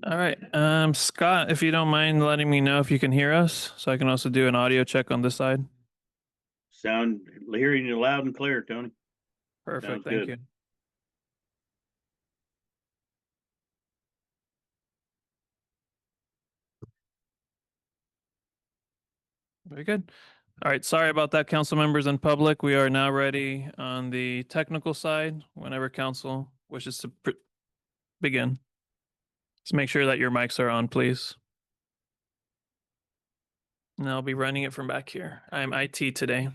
All right. Scott, if you don't mind letting me know if you can hear us, so I can also do an audio check on this side. Hearing you loud and clear, Tony. Perfect. Sounds Thank good. you. Very good. All right. Sorry about that, council members and public. We are now ready on the technical side whenever council wishes to begin. Just make sure that your mics are on, please. And I'll be running it from back here. I'm IT today.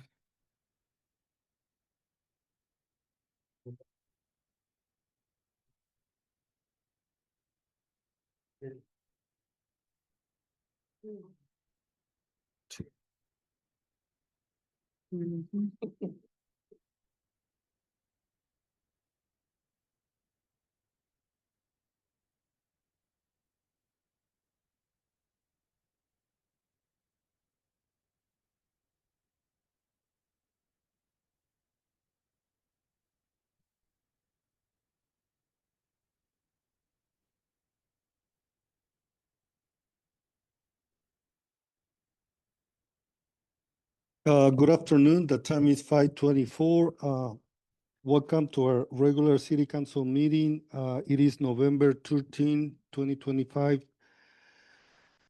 Good afternoon. The time is 5:24. Welcome to our regular city council meeting. It is November 13, 2025.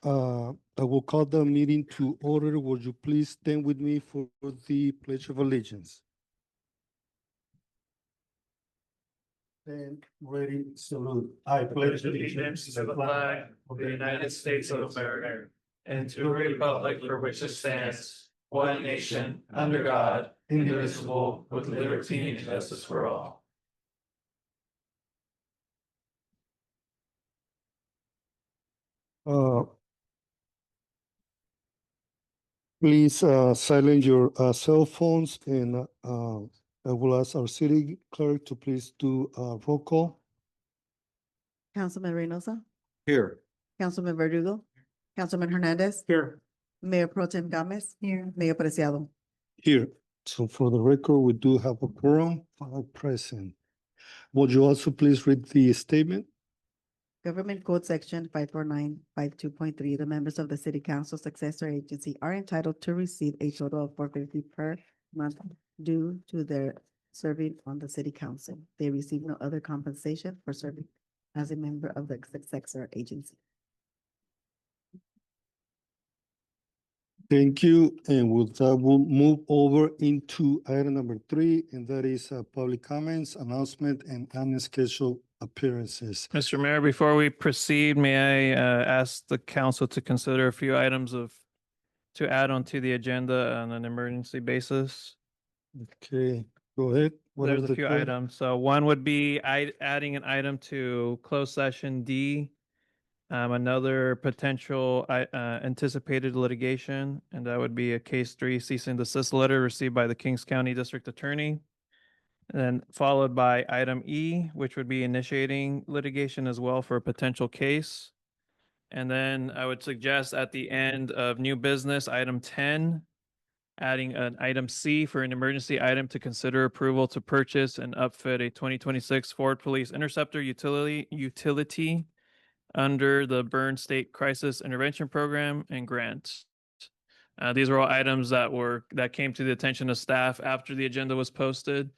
I will call the meeting to order. Would you please stand with me for the Pledge of Allegiance? And ready, salute. I Pledge allegiance to the flag of the United States of America and to the republic for which it stands, one nation, under God, indivisible, with liberty and justice for all. Please silence your cell phones, and I will ask our city clerk to please do a roll call. Councilman Reynosa, Here. Councilman Verdugo, Councilman Hernandez, Here. Mayor Pro Tem Gomez, here, Mayor Preciado. Here. So for the record, we do have a quorum present. Would you also please read the statement? Government Code Section 54952.3, the members of the City Council successor agency are entitled to receive a total of $450 per month due to their serving on the city council. They receive no other compensation for serving as a member of the successor agency. Thank you. And with that, we'll move over into item number 3, and that is public comments, announcement, and unscheduled appearances. Mr. Mayor, before we proceed, may I ask the council to consider a few items to add onto the agenda on an emergency basis? Okay, go ahead. What There's are a the few two? items. So one would be adding an item to closed session D. Another potential anticipated litigation, and that would be a case 3 cease and desist letter received by the Kings County District Attorney. And then followed by item E, which would be initiating litigation as well for a potential case. And then I would suggest at the end of new business, item 10, adding an item C for an emergency item to consider approval to purchase and upfit a 2026 Ford Police Interceptor utility under the Burn State Crisis Intervention Program and grant. These are all items that came to the attention of staff after the agenda was posted.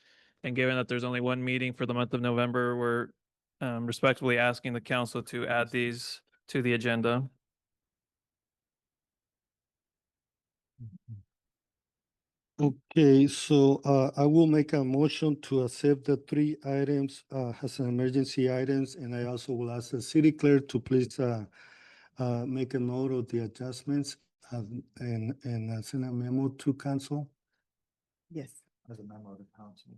And given that there's only one meeting for the month of November, we're respectfully asking the council to add these to the agenda. Okay, so I will make a motion to accept the 3 items as an emergency items, and I also will ask the city clerk to please make a note of the adjustments and send a memo to council. Yes. As a memo of the council.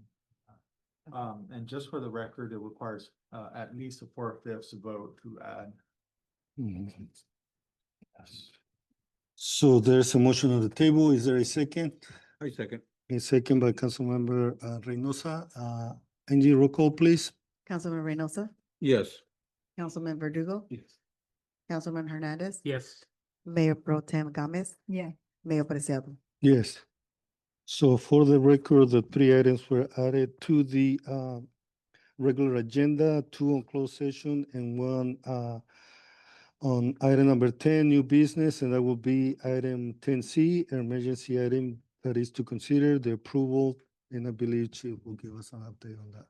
And just for the record, it requires at least a 4/5 vote to add Mhm. So there's a motion on the table. Is there a second? I second. A second by Councilmember Reynosa. Angie, roll call, please. Councilman Reynosa, Yes. Councilman Verdugo, Yes. Councilman Hernandez, Yes. Mayor Pro Tem Gomez. Yeah. Mayor Preciado. Yes. So for the record, the three items were added to the regular agenda, two on closed session and one on item number 10, new business, and that will be item 10C, an emergency item that is to consider the approval, and I believe Chief will give us an update on that.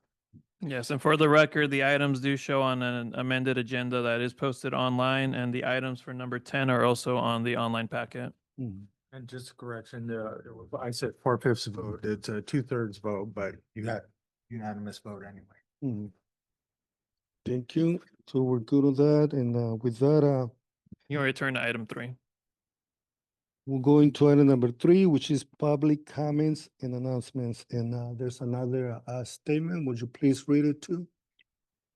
Yes, and for the record, the items do show on an amended agenda that is posted online, and the items for number 10 are also on the online packet. Mhm. And just a correction, I said 4/5 vote, it's a 2/3 vote, but you had unanimous vote anyway. Mhm. Thank you. So we're good on that, and with that, You return to item 3. we'll go into item number 3, which is public comments and announcements. And there's another statement. Would you please read it too?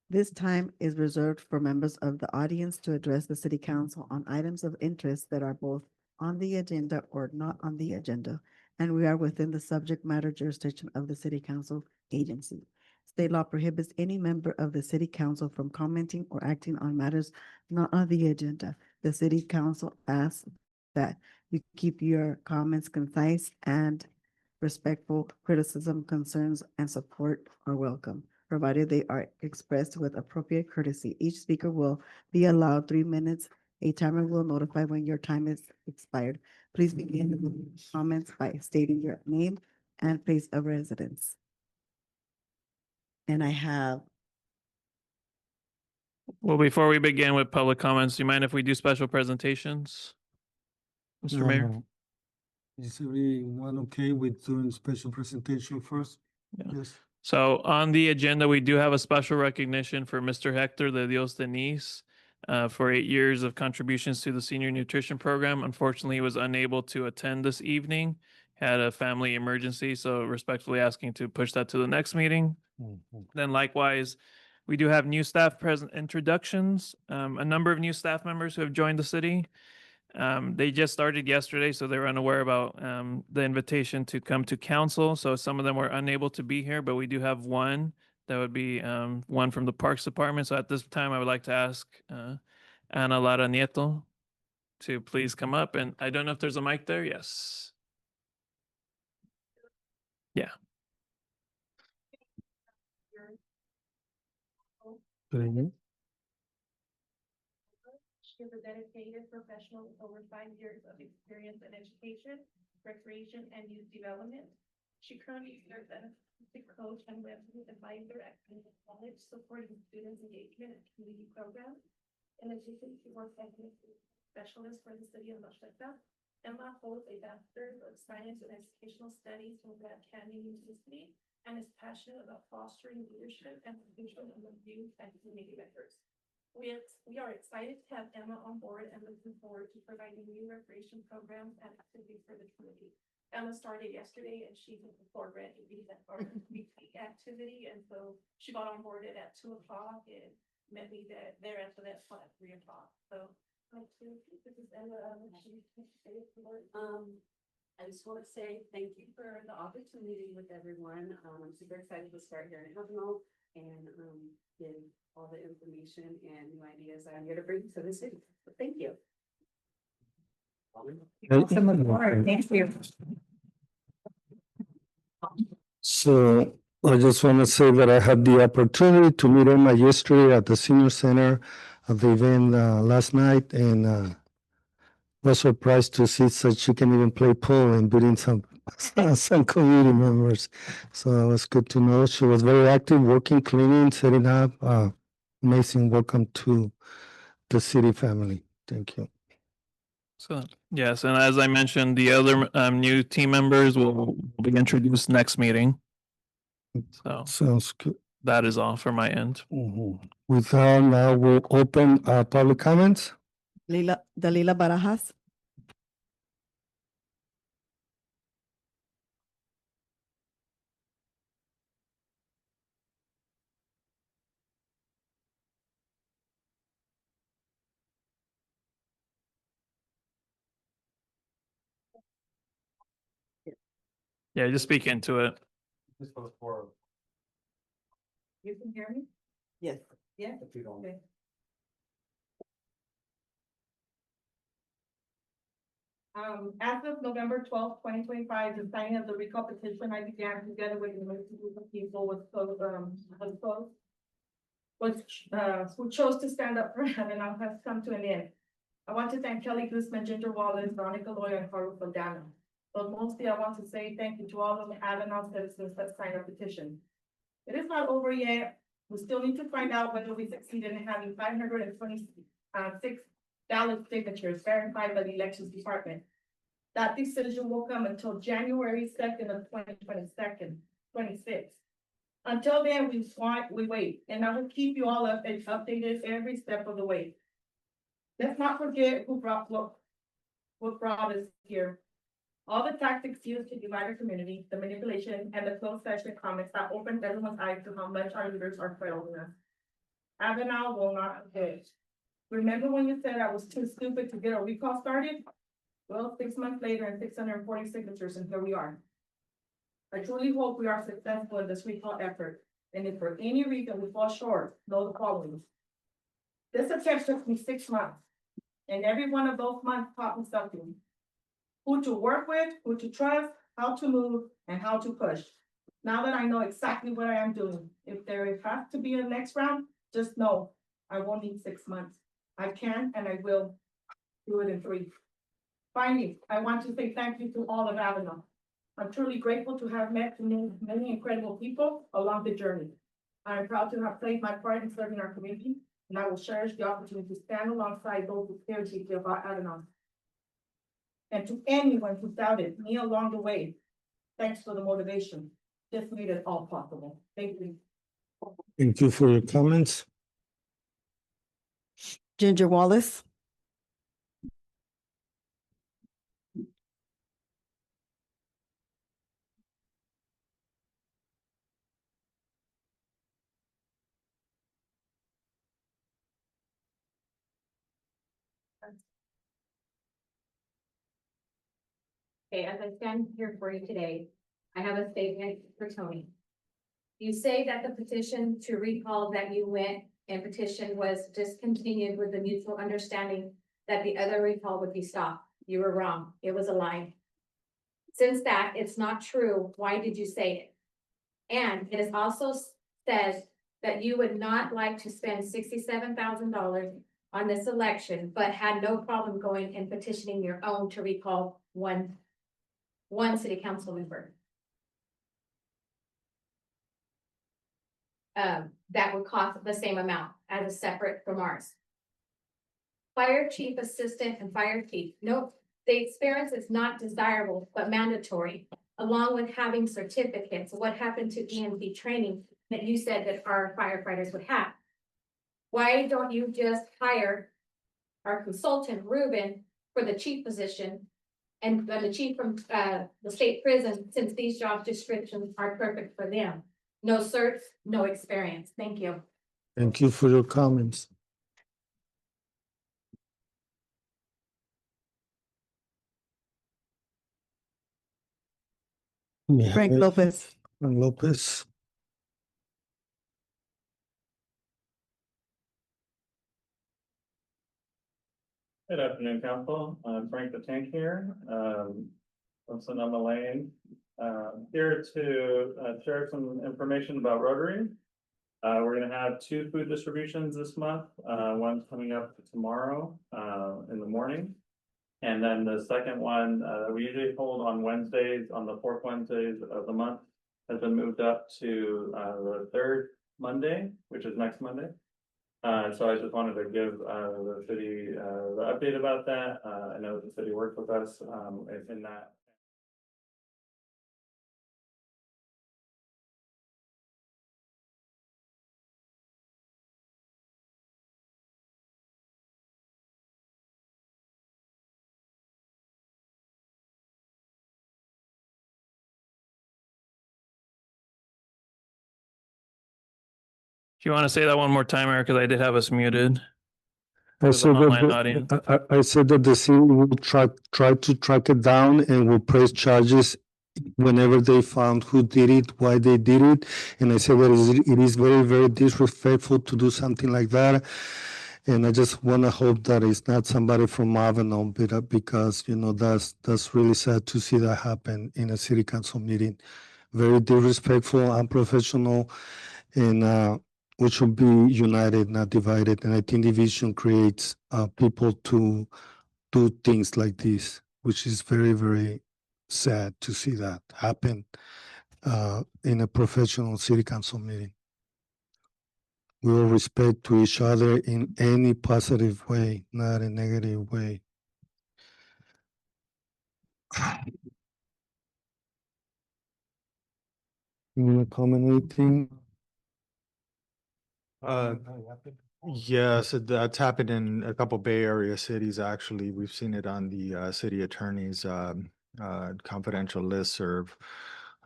This time is reserved for members of the audience to address the city council on items of interest that are both on the agenda or not on the agenda, and we are within the subject matter jurisdiction of the city council agency. State law prohibits any member of the city council from commenting or acting on matters not on the agenda. The city council asks that you keep your comments concise and respectful. Criticism, concerns, and support are welcome, provided they are expressed with appropriate courtesy. Each speaker will be allowed 3 minutes. A timer will notify when your time is expired. Please begin comments by stating your name and place of residence. And I have, Well, before we begin with public comments, do you mind if we do special presentations? Mr. Mayor? Is everyone okay with doing special presentation first? Yeah. Yes. So on the agenda, we do have a special recognition for Mr. Hector de Dios Denise for 8 years of contributions to the senior nutrition program. Unfortunately, he was unable to attend this evening, had a family emergency, so respectfully asking to push that to the next meeting. Mhm. Then likewise, we do have new staff present introductions, a number of new staff members who have joined the city. They just started yesterday, so they're unaware about the invitation to come to council. So some of them were unable to be here, but we do have one. That would be one from the Parks Department. So at this time, I would like to ask Ana Lara Nieto to please come up. And I don't know if there's a mic there. Yes. Yeah. Mhm. She is a dedicated professional with over 5 years of experience in education, recreation, and youth development. She currently serves as a coach and resident advisor at community college, supporting students' engagement in community programs. In addition, she works as a specialist for the city of La Cheta. Emma holds a Bachelor of Science in Educational Studies from Grand Canyon University and is passionate about fostering leadership and inclusion among youth and community members. We are excited to have Emma on board and looking forward to providing new recreation programs and activities for the community. Emma started yesterday and she's looking forward to our weekly activity, and so she got on board at 2:00 and met me there after that spot at 3:00. So, this is Emma. I just want to say thank you for the opportunity with everyone. I'm super excited to start here in Avenal and give all the information and new ideas I'm here to bring to the city. So thank you. Thank you. So I just want to say that I had the opportunity to meet Emma yesterday at the senior center at the event last night, and was surprised to see that she can even play pool and beating some some community members. So that was good to know. She was very active, working, cleaning, setting up. Amazing. Welcome to the city family. Thank you. So yes, and as I mentioned, the other new team members will be introduced next meeting. So Sounds good. that is all for my end. With that, now we'll open public comments. Dalila Barajas. Yeah, just speak into it. This goes for, You can hear me? Yes. Yeah? if you don't. Okay. As of November 12th, 2025, the signing of the recall petition I began together with the emergency group of people was who chose to stand up for Avenal has come to an end. I want to thank Kelly Guzman, Ginger Wallace, Veronica Lawyer, and Haru Faldana. But mostly I want to say thank you to all of the Avenal citizens that signed our petition. It is not over yet. We still need to find out whether we succeeded in having 526 ballot signatures verified by the elections department. That decision will come until January 2nd of 2026. Until then, we wait, and I will keep you all updated every step of the way. Let's not forget what brought us here. All the tactics used to divide our community, the manipulation and the closed session comments that opened everyone's eyes to how much our leaders are failing us. Avenal will not forget. Remember when you said I was too stupid to get a recall started? Well, 6 months later and 640 signatures, and here we are. I truly hope we are successful in this recall effort, and if for any reason we fall short, know the following. This attempt took me 6 months, and every one of those months taught me something. Who to work with, who to trust, how to move, and how to push. Now that I know exactly what I am doing, if there has to be a next round, just know I won't need 6 months. I can and I will do it in 3. Finally, I want to say thank you to all of Avenal. I'm truly grateful to have met many incredible people along the journey. I am proud to have played my part in serving our community, and I will cherish the opportunity to stand alongside those who care deeply about Avenal. And to anyone who doubted me along the way, thanks for the motivation. This made it all possible. Thank you. Thank you for your comments. Ginger Wallace. Okay, as I stand here for you today, I have a statement for Tony. You say that the petition to recall that you went and petitioned was discontinued with the mutual understanding that the other recall would be stopped. You were wrong. It was a lie. Since that, it's not true. Why did you say it? And it is also says that you would not like to spend $67,000 on this election, but had no problem going and petitioning your own to recall one city council member. That would cost the same amount as a separate from ours. Fire chief, assistant, and fire chief. Nope, the experience is not desirable, but mandatory, along with having certificates. What happened to EMT training that you said that our firefighters would have? Why don't you just hire our consultant, Ruben, for the chief position and the chief from the state prison, since these job descriptions are perfect for them? No certs, no experience. Thank you. Thank you for your comments. Yeah, Frank Lopez. Frank Lopez. Good afternoon, council. I'm Frank the Tank here, from Sonoma Lane. Here to share some information about Rotary. We're gonna have 2 food distributions this month. One's coming up tomorrow in the morning. And then the second one, we usually hold on Wednesdays, on the 4th Wednesdays of the month, has been moved up to the 3rd Monday, which is next Monday. So I just wanted to give the city the update about that. I know the city worked with us in that. Do you want to say that one more time, Eric? Because I did have us muted. I For the said online that audience. I said that the city will try to track it down and will press charges whenever they found who did it, why they did it. And I said that it is very, very disrespectful to do something like that. And I just want to hope that it's not somebody from Avenal, because, that's really sad to see that happen in a city council meeting. Very disrespectful, unprofessional, and we should be united, not divided. And I think division creates people to do things like this, which is very, very sad to see that happen in a professional city council meeting. We will respect to each other in any positive way, not a negative way. You want to comment anything? Yes, that's happened in a couple Bay Area cities, actually. We've seen it on the city attorney's confidential listserv.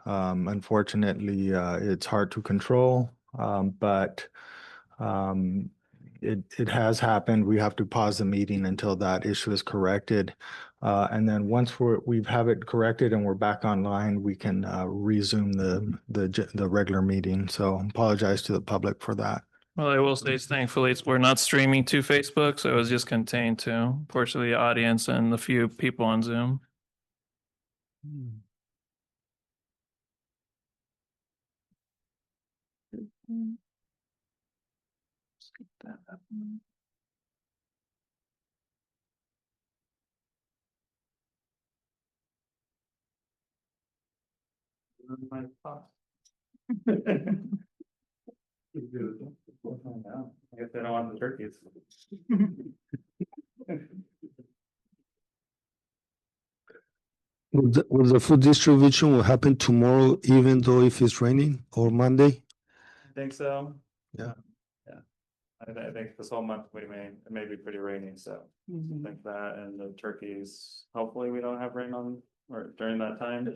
Unfortunately, it's hard to control, but it has happened. We have to pause the meeting until that issue is corrected. And then once we've have it corrected and we're back online, we can resume the regular meeting. So apologize to the public for that. Well, I will say thankfully we're not streaming to Facebook, so it was just contained to a portion of the audience and a few people on Zoom. Skip that up. I guess they don't want the turkeys. Will the food distribution will happen tomorrow, even though if it's raining, or Monday? I think so. Yeah. Yeah. I think this whole month it may be pretty rainy, so I think that and the turkeys, hopefully we don't have rain on or during that time.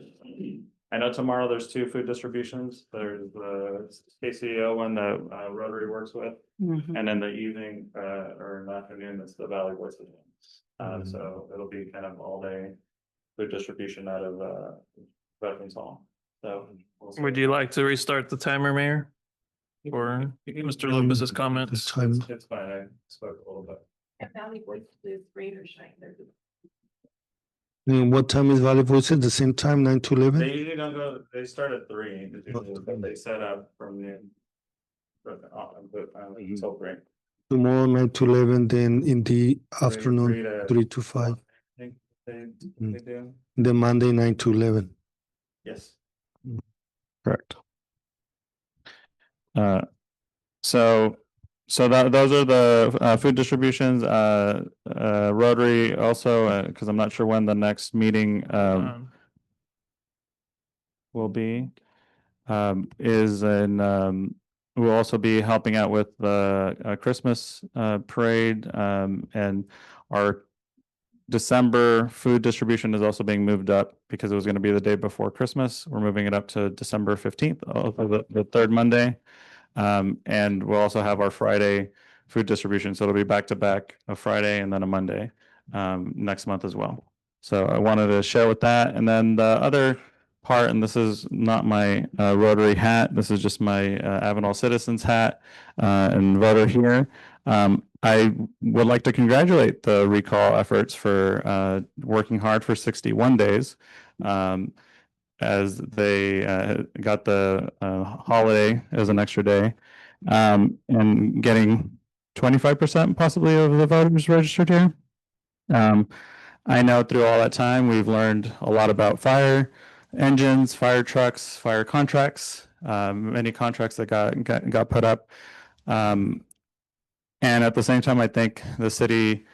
I know tomorrow there's 2 food distributions. There's the KCO one that Rotary works with, and in the evening or in the afternoon, it's the Valley Voices one. So it'll be kind of all day food distribution out of Veterans Hall. So we'll see. Would you like to restart the timer, Mayor? Or Mr. Lopez's comments? It's fine. I spoke a little bit. At Valley Voice is rain or shine. There's And what time is Valley Voices? The same time, 9 to 11? They usually don't go, they start at 3, but they set up from noon. But until 3. Tomorrow, 9 to 11, then in the 3 afternoon, to 3 to 5. I think they do. The Monday, 9 to 11. Yes. Correct. So those are the food distributions, Rotary also, because I'm not sure when the next meeting will be, is in, we'll also be helping out with the Christmas parade, and our December food distribution is also being moved up because it was going to be the day before Christmas. We're moving it up to December 15th, the third Monday. And we'll also have our Friday food distribution. So it'll be back to back, a Friday and then a Monday next month as well. So I wanted to share with that. And then the other part, and this is not my Rotary hat, this is just my Avenal Citizens hat and voter here. I would like to congratulate the recall efforts for working hard for 61 days. As they got the holiday as an extra day, and getting 25% possibly of the voters registered here. I know through all that time, we've learned a lot about fire engines, fire trucks, fire contracts, many contracts that got put up. And at the same time, I think the city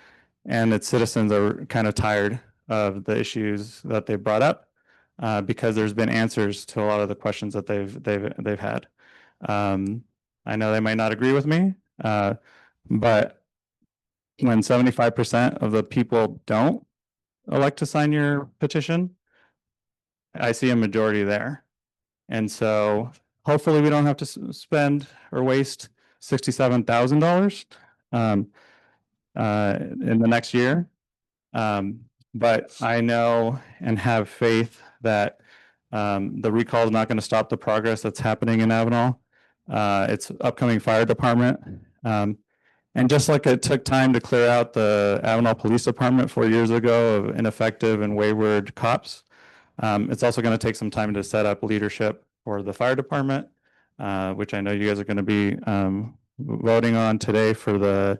and its citizens are kind of tired of the issues that they brought up. Because there's been answers to a lot of the questions that they've had. I know they might not agree with me, but when 75% of the people don't elect to sign your petition, I see a majority there. And so hopefully we don't have to spend or waste $67,000 in the next year. But I know and have faith that The recall is not going to stop the progress that's happening in Avenal. It's upcoming fire department. And just like it took time to clear out the Avenal Police Department 4 years ago of ineffective and wayward cops, it's also going to take some time to set up leadership for the fire department, which I know you guys are going to be voting on today for the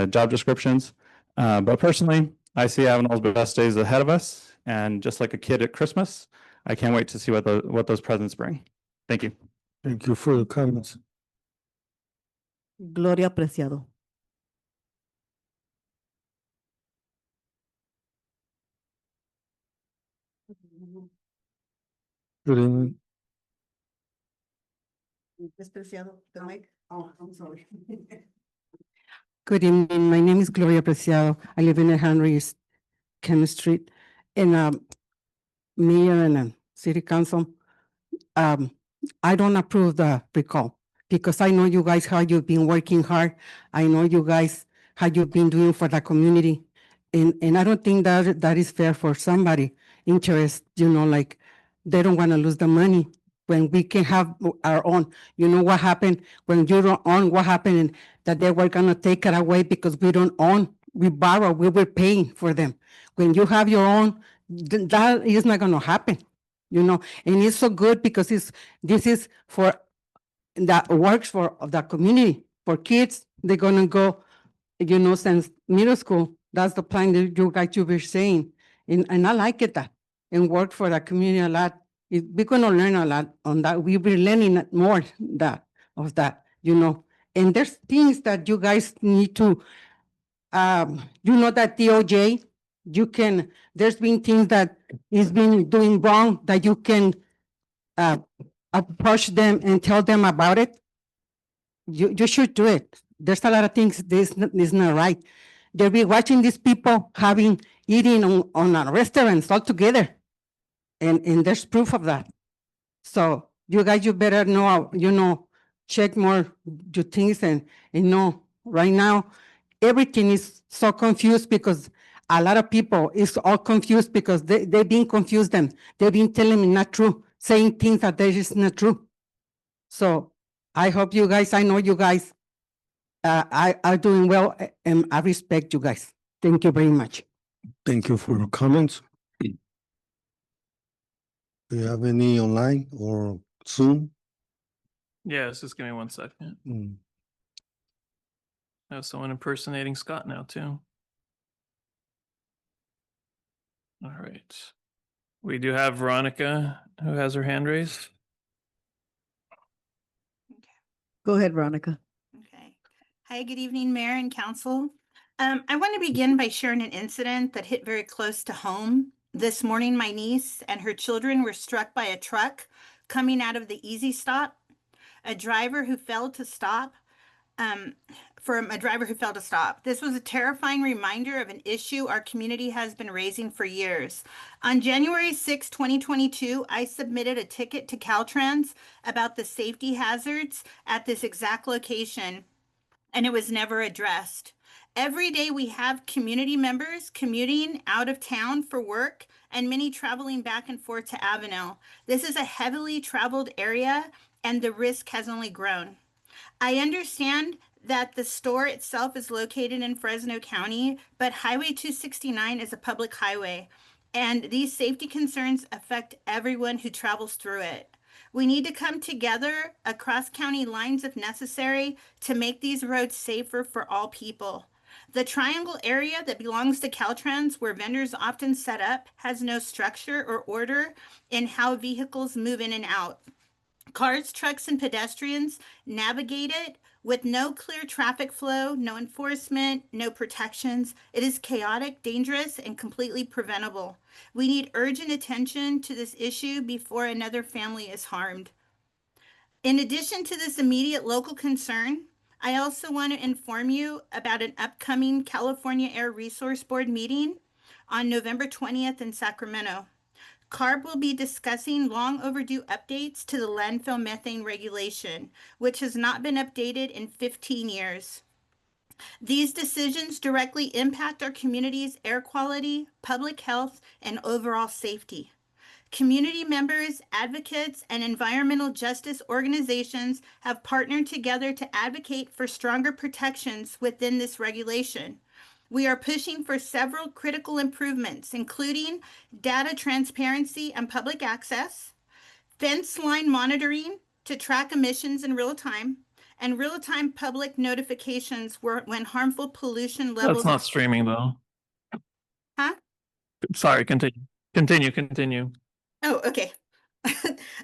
job descriptions. But personally, I see Avenal's best days ahead of us. And just like a kid at Christmas, I can't wait to see what those presents bring. Thank you. Thank you for the comments. Gloria Preciado. Good evening. Ms. Preciado, the mic. Oh, I'm sorry. Good evening. My name is Gloria Preciado. I live in Henry's Chemistry and mayor and city council. I don't approve the recall because I know you guys, how you've been working hard. I know you guys, how you've been doing for the community. And I don't think that is fair for somebody interest, like they don't want to lose the money when we can have our own. You know what happened when you don't own, what happened that they were gonna take it away because we don't own, we borrow, we were paying for them. When you have your own, that is not gonna happen, and it's so good because this is for that works for the community, for kids, they're gonna go, since middle school, that's the plan that you were saying. And I like it that, and work for the community a lot. We're gonna learn a lot on that. We'll be learning more of that. And there's things that you guys need to, that DOJ, there's been things that is been doing wrong that you can approach them and tell them about it. You should do it. There's a lot of things this is not right. They'll be watching these people eating on a restaurants all together. And there's proof of that. So you guys, you better know, check more your things and know right now, everything is so confused because a lot of people is all confused because they've been confused and they've been telling me not true, saying things that they is not true. So I hope you guys, I know you guys are doing well and I respect you guys. Thank you very much. Thank you for your comments. Do you have any online or Zoom? Yes, just give me 1 second. I have someone impersonating Scott now too. All right. We do have Veronica who has her hand raised. Go ahead, Veronica. Okay. Hi, good evening, Mayor and Council. I want to begin by sharing an incident that hit very close to home. This morning, my niece and her children were struck by a truck coming out of the Easy Stop. A driver who failed to stop. This was a terrifying reminder of an issue our community has been raising for years. On January 6, 2022, I submitted a ticket to Caltrans about the safety hazards at this exact location, and it was never addressed. Every day we have community members commuting out of town for work and many traveling back and forth to Avenal. This is a heavily traveled area and the risk has only grown. I understand that the store itself is located in Fresno County, but Highway 269 is a public highway, and these safety concerns affect everyone who travels through it. We need to come together across county lines if necessary to make these roads safer for all people. The triangle area that belongs to Caltrans, where vendors often set up, has no structure or order in how vehicles move in and out. Cars, trucks, and pedestrians navigate it with no clear traffic flow, no enforcement, no protections. It is chaotic, dangerous, and completely preventable. We need urgent attention to this issue before another family is harmed. In addition to this immediate local concern, I also want to inform you about an upcoming California Air Resource Board meeting on November 20th in Sacramento. CARB will be discussing long overdue updates to the landfill methane regulation, which has not been updated in 15 years. These decisions directly impact our community's air quality, public health, and overall safety. Community members, advocates, and environmental justice organizations have partnered together to advocate for stronger protections within this regulation. We are pushing for several critical improvements, including data transparency and public access, fence line monitoring to track emissions in real time, and real-time public notifications when harmful pollution That's levels. not streaming though. Huh? Sorry, continue. Oh, okay.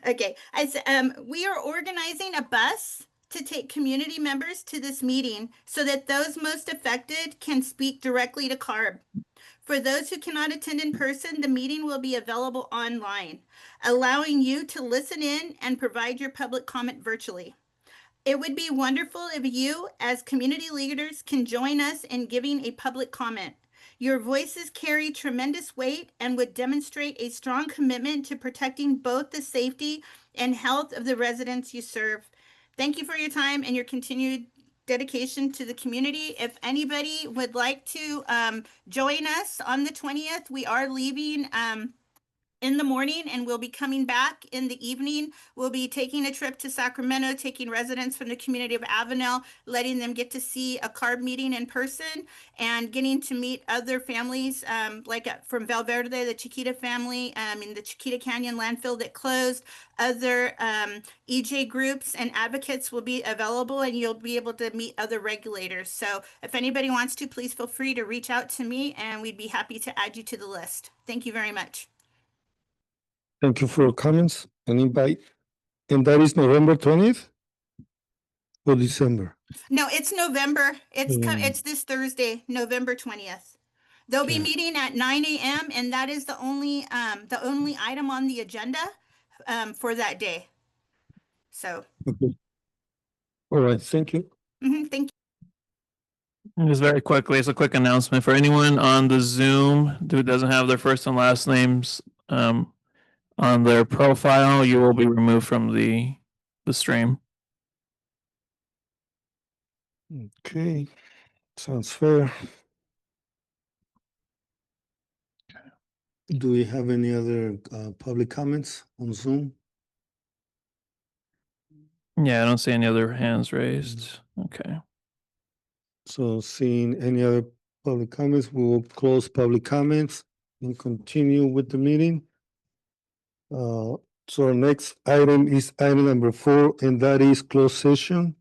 Okay. We are organizing a bus to take community members to this meeting so that those most affected can speak directly to CARB. For those who cannot attend in person, the meeting will be available online, allowing you to listen in and provide your public comment virtually. It would be wonderful if you, as community leaders, can join us in giving a public comment. Your voices carry tremendous weight and would demonstrate a strong commitment to protecting both the safety and health of the residents you serve. Thank you for your time and your continued dedication to the community. If anybody would like to join us on the 20th, we are leaving in the morning and we'll be coming back in the evening. We'll be taking a trip to Sacramento, taking residents from the community of Avenal, letting them get to see a CARB meeting in person and getting to meet other families from Valverde, the Chiquita family in the Chiquita Canyon landfill that closed. Other EJ groups and advocates will be available and you'll be able to meet other regulators. So if anybody wants to, please feel free to reach out to me and we'd be happy to add you to the list. Thank you very much. Thank you for your comments and invite. And that is November 20th or December? No, it's November. It's Mm. it's this Thursday, November 20th. They'll be Okay. meeting at 9 a.m. and that is the only item on the agenda for that day. So, Okay. All right, thank you. thank you. And just very quickly, it's a quick announcement for anyone on the Zoom who doesn't have their first and last names on their profile. You will be removed from the stream. Okay, sounds fair. Do we have any other public comments on Zoom? Yeah, I don't see any other hands raised. Okay. So seeing any other public comments, we will close public comments and continue with the meeting. So our next item is item number 4, and that is closed session.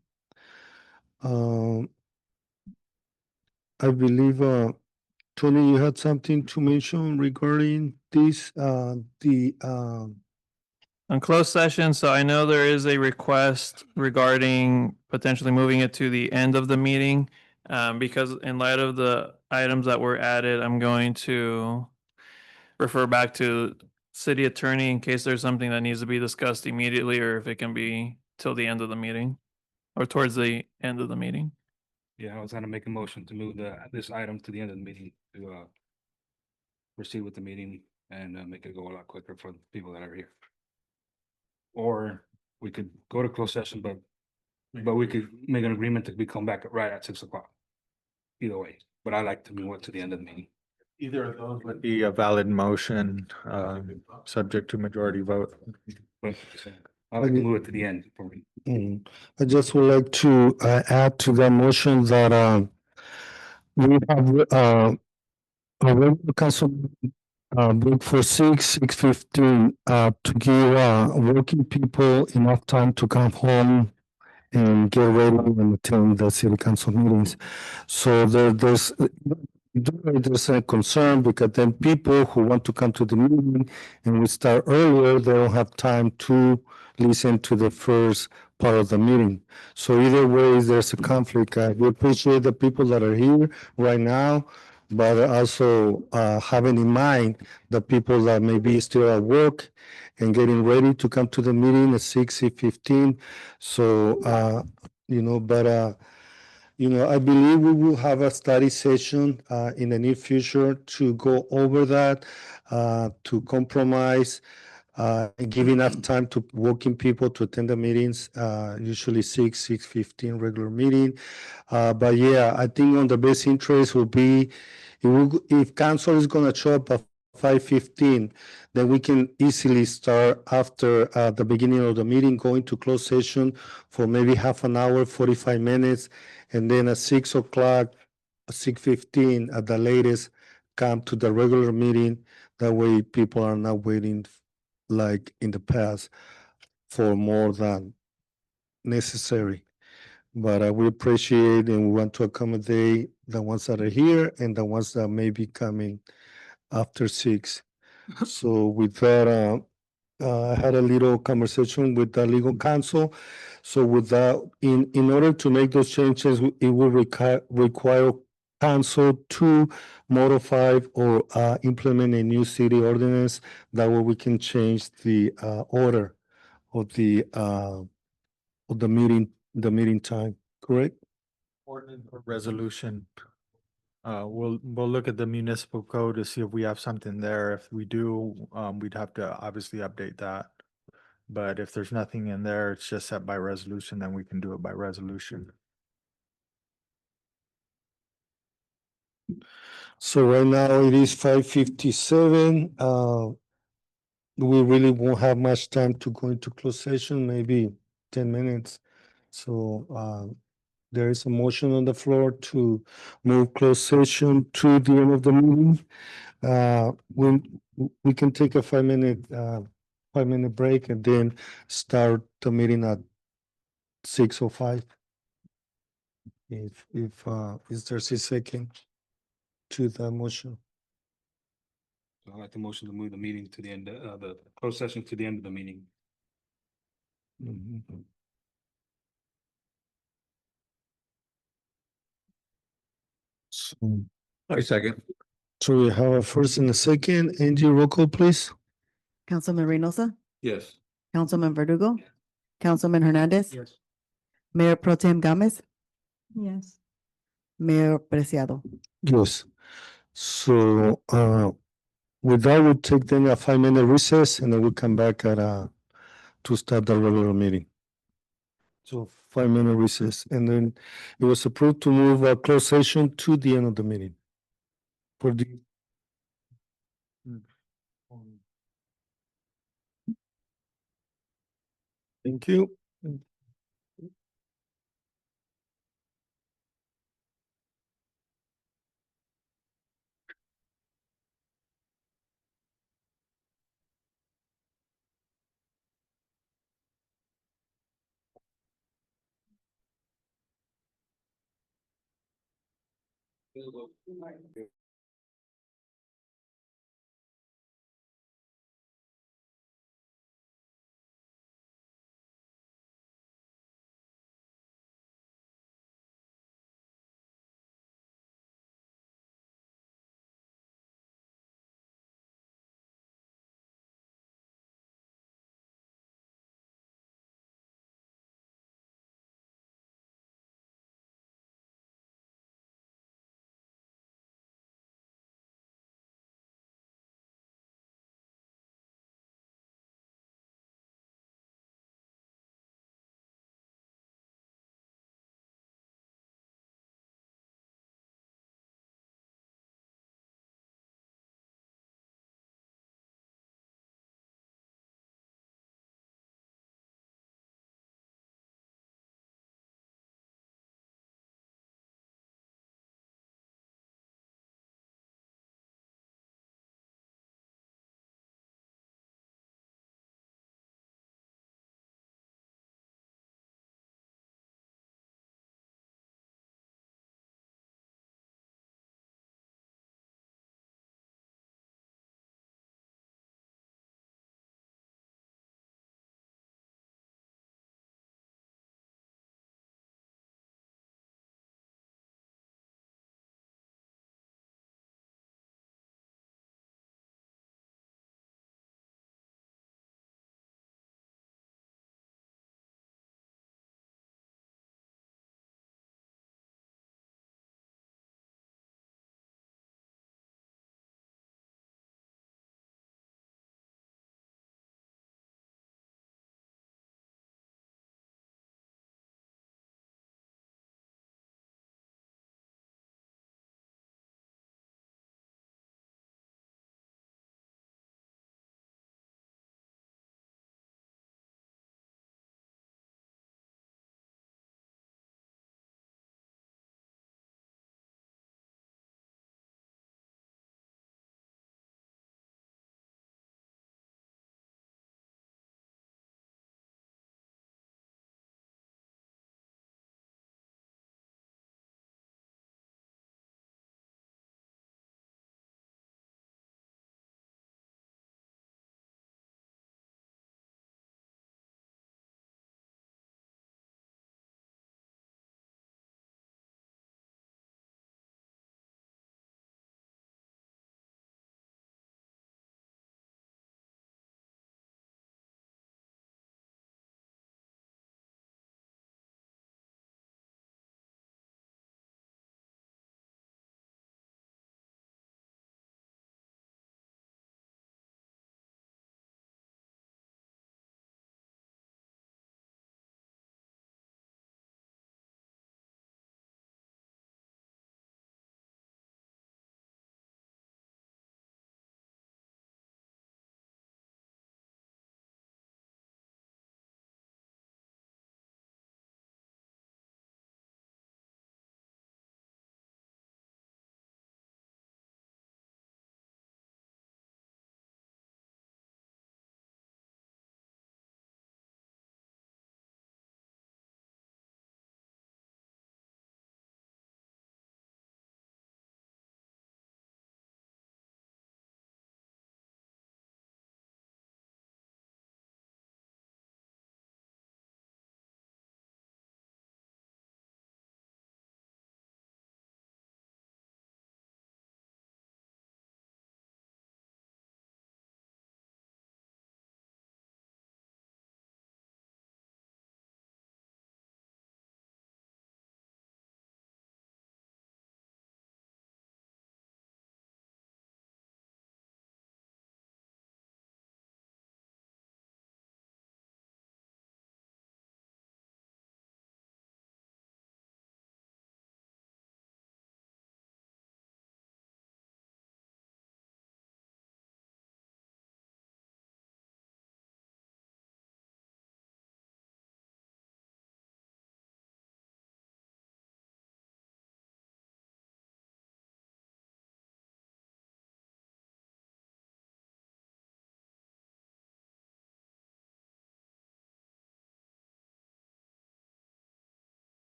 I believe, Tony, you had something to mention regarding this, On closed session, so I know there is a request regarding potentially moving it to the end of the meeting. Because in light of the items that were added, I'm going to refer back to city attorney in case there's something that needs to be discussed immediately or if it can be till the end of the meeting or towards the end of the meeting. Yeah, I was gonna make a motion to move this item to the end of the meeting to proceed with the meeting and make it go a lot quicker for the people that are here. Or we could go to closed session, but we could make an agreement that we come back right at 6 o'clock. Either way, but I like to move it to the end of the meeting. Either of those would be a valid motion, subject to majority vote. But I like to move it to the end for me. I just would like to add to the motion that we have a regular council book for 6:15 to give working people enough time to come home and get ready and attend the city council meetings. So there's a concern because then people who want to come to the meeting and we start earlier, they don't have time to listen to the first part of the meeting. So either way, there's a conflict. We appreciate the people that are here right now, but also having in mind the people that may be still at work and getting ready to come to the meeting at 6:15. So, I believe we will have a study session in the near future to go over that, to compromise, and give enough time to working people to attend the meetings, usually 6:15 regular meeting. But yeah, I think on the best interest will be, if council is gonna show up at 5:15, then we can easily start after the beginning of the meeting, going to closed session for maybe half an hour, 45 minutes, and then at 6 o'clock, 6:15 at the latest, come to the regular meeting. That way people are not waiting like in the past for more than necessary. But we appreciate and we want to accommodate the ones that are here and the ones that may be coming after 6. So with that, I had a little conversation with the legal counsel. So with that, in order to make those changes, it will require council to modify or implement a new city ordinance. That way we can change the order of the meeting time, correct? Ordinance or resolution. We'll look at the municipal code to see if we have something there. If we do, we'd have to obviously update that. But if there's nothing in there, it's just set by resolution, then we can do it by resolution. So right now it is 5:57. We really won't have much time to go into closed session, maybe 10 minutes. So there is a motion on the floor to move closed session to the end of the meeting. We can take a 5-minute break and then start the meeting at 6:05. If is there a second to the motion? I'd like the motion to move the meeting to the end, the closed session to the end of the meeting. Mhm. So I second. so we have a first and a second. Angie, roll call, please. Councilman Reynosa, Yes. Councilman Verdugo, Councilman Hernandez, Yes. Mayor Pro Tem Gomez. Yes. Mayor Preciado. Yes. So with that, we'll take then a 5-minute recess and then we'll come back at to start the regular meeting. So 5-minute recess, and then it was approved to move a closed session to the end of the meeting. For the. Thank you.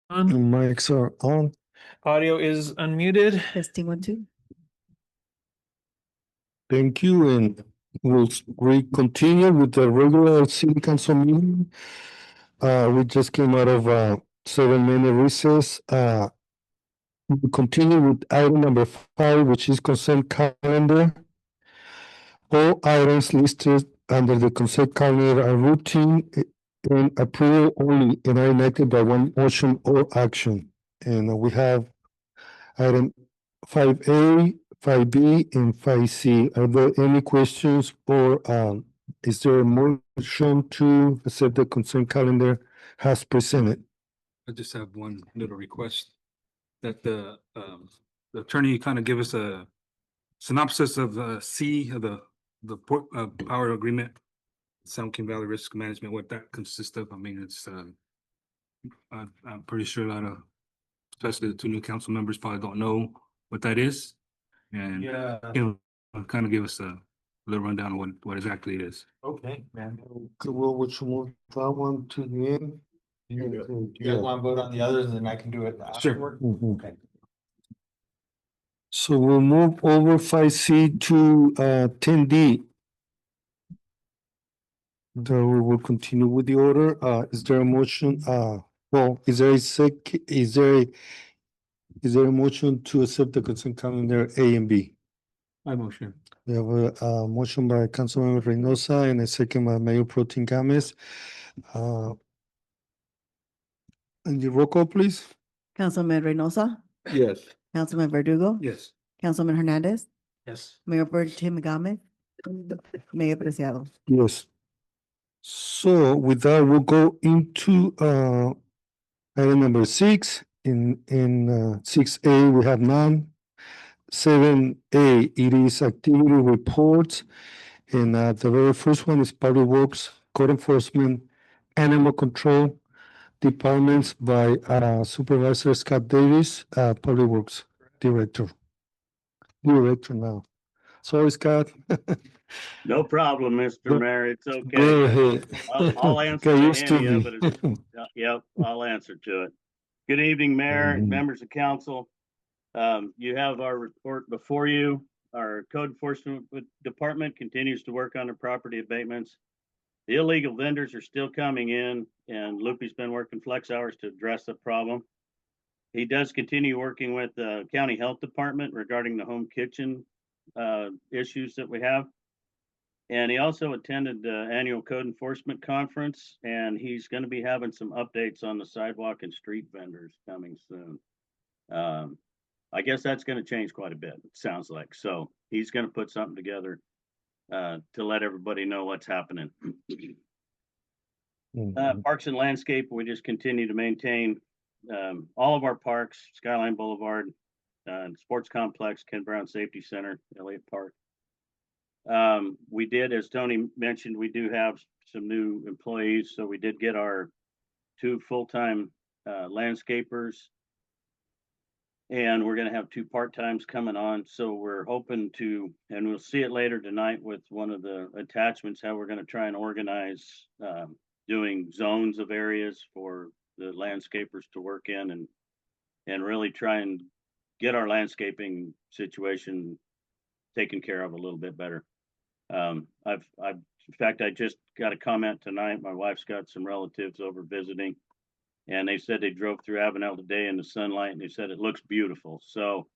On. Mics are on. Audio is unmuted. Testing 1, 2. Thank you, and we continue with the regular city council meeting. We just came out of a 7-minute recess. We continue with item number 5, which is consent calendar. All items listed under the consent calendar are routine and approval only and are enacted by one motion or action. And we have item 5A, 5B, and 5C. Are there any questions or is there a motion to accept the consent calendar as presented? I just have one little request that the attorney kind of give us a synopsis of C of the power agreement. Sound King Valley Risk Management, what that consists of. I mean, it's I'm pretty sure a lot of, especially the 2 new council members probably don't know what that is. And Yeah. you know, kind of give us a little rundown of what exactly it is. Okay, man. Okay, well, would you move that one to the end? You guys want to vote on the others and then I can do it afterward? Mhm. Okay. So we'll move over 5C to 10D. Then we will continue with the order. Is there a motion? Well, is there a motion to accept the consent calendar A and B? My motion. We have a motion by Councilmember Reynosa and a second by Mayor Pro Tem Gomez. And the roll call, please. Councilman Reynosa, Yes. Councilman Verdugo, Yes. Councilman Hernandez, Yes. Mayor Pro Tem Gomez, Mayor Preciado. Yes. So with that, we'll go into item number 6. In 6A, we have none. 7A, it is activity reports. And the very first one is Public Works, Code Enforcement, Animal Control Departments by Supervisor Scott Davis, Public Works Director. Director now. Sorry, Scott. No problem, Mr. Go- Mayor. It's Go okay. ahead. I'll answer Get to used to any of it. me. Yep, I'll answer to it. Good evening, Mayor, Mhm. members of council. You have our report before you. Our code enforcement department continues to work on the property abatements. The illegal vendors are still coming in, and Loopy's been working flex hours to address the problem. He does continue working with the county health department regarding the home kitchen issues that we have. And he also attended the annual code enforcement conference, and he's going to be having some updates on the sidewalk and street vendors coming soon. I guess that's going to change quite a bit, it sounds like. So he's going to put something together to let everybody know what's happening. Parks and landscape, we just continue to maintain all of our parks, Skyline Boulevard, Sports Complex, Ken Brown Safety Center, Elliott Park. We did, as Tony mentioned, we do have some new employees. So we did get our 2 full-time landscapers. And we're going to have 2 part-times coming on. So we're hoping to, and we'll see it later tonight with one of the attachments, how we're going to try and organize doing zones of areas for the landscapers to work in and really try and get our landscaping situation taken care of a little bit better. In fact, I just got a comment tonight. My wife's got some relatives over visiting, and they said they drove through Avenal today in the sunlight, and they said it looks beautiful. So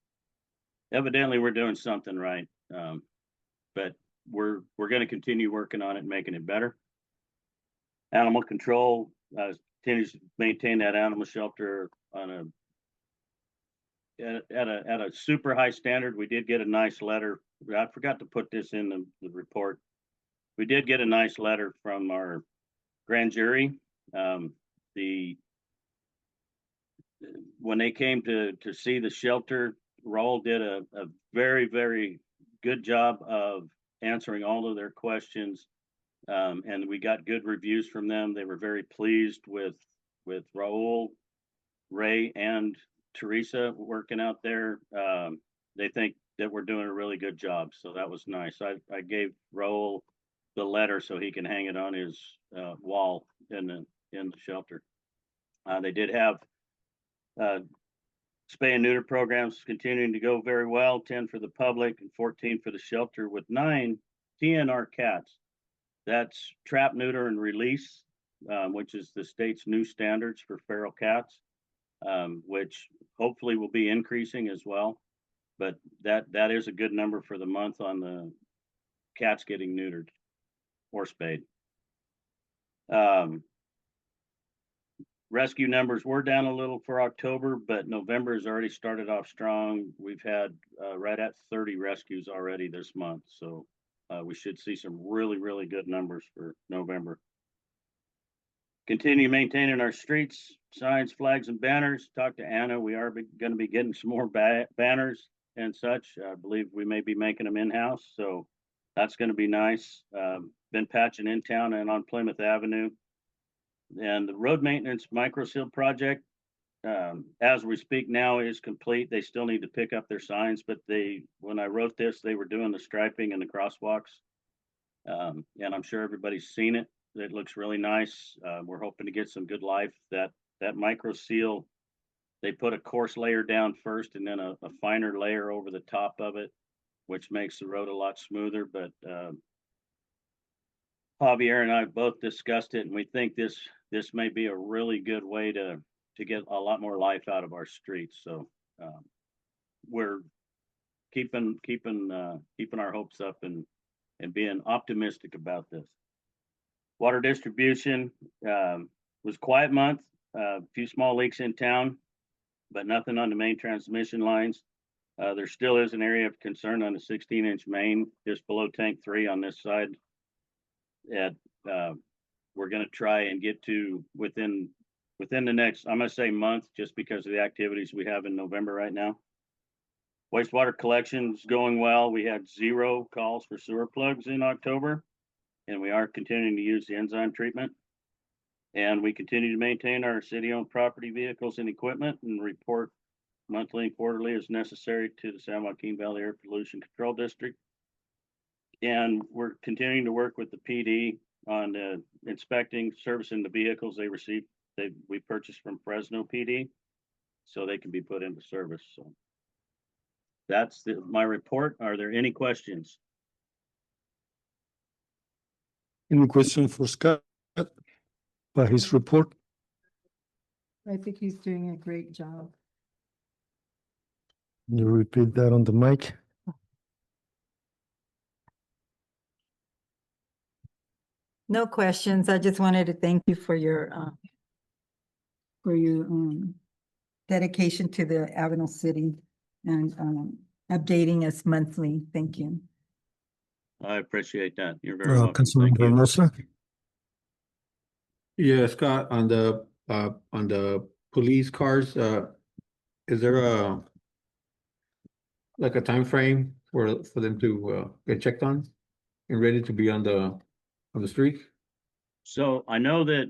evidently we're doing something right. But we're going to continue working on it and making it better. Animal control continues to maintain that animal shelter on at a super high standard. We did get a nice letter. I forgot to put this in the report. We did get a nice letter from our grand jury. When they came to see the shelter, Raul did a very, very good job of answering all of their questions. And we got good reviews from them. They were very pleased with Raul, Ray, and Teresa working out there. They think that we're doing a really good job. So that was nice. I gave Raul the letter so he can hang it on his wall in the shelter. They did have spay and neuter programs continuing to go very well, 10 for the public and 14 for the shelter with 9 TNR cats. That's trap, neuter, and release, which is the state's new standards for feral cats, which hopefully will be increasing as well. But that is a good number for the month on the cats getting neutered or spayed. Rescue numbers were down a little for October, but November has already started off strong. We've had right at 30 rescues already this month. So we should see some really, really good numbers for November. Continue maintaining our streets, signs, flags, and banners. Talk to Anna. We are going to be getting some more banners and such. I believe we may be making them in-house. So that's going to be nice. Been patching in town and on Plymouth Avenue. And the road maintenance micro seal project, as we speak now, is complete. They still need to pick up their signs, but when I wrote this, they were doing the striping and the crosswalks. And I'm sure everybody's seen it. It looks really nice. We're hoping to get some good life. That micro seal, they put a coarse layer down first and then a finer layer over the top of it, which makes the road a lot smoother. But Javier and I both discussed it, and we think this may be a really good way to get a lot more life out of our streets. So we're keeping our hopes up and being optimistic about this. Water distribution was quiet month. A few small leaks in town, but nothing on the main transmission lines. There still is an area of concern on the 16-inch main just below tank 3 on this side. We're going to try and get to within the next, I'm going to say month, just because of the activities we have in November right now. Wastewater collection is going well. We had 0 calls for sewer plugs in October, and we are continuing to use the enzyme treatment. And we continue to maintain our city-owned property, vehicles, and equipment, and report monthly and quarterly as necessary to the San Joaquin Valley Air Pollution Control District. And we're continuing to work with the PD on inspecting, servicing the vehicles they receive. We purchased from Fresno PD, so they can be put into service. So that's my report. Are there any questions? Any question for Scott about his report? I think he's doing a great job. Can you repeat that on the mic? No questions. I just wanted to thank you for your dedication to the Avenal City and updating us monthly. Thank you. I appreciate that. You're very welcome. Councilman Thank you. Reynosa? Yeah, Scott, on the police cars, is there a time frame for them to get checked on and ready to be on the street? So I know that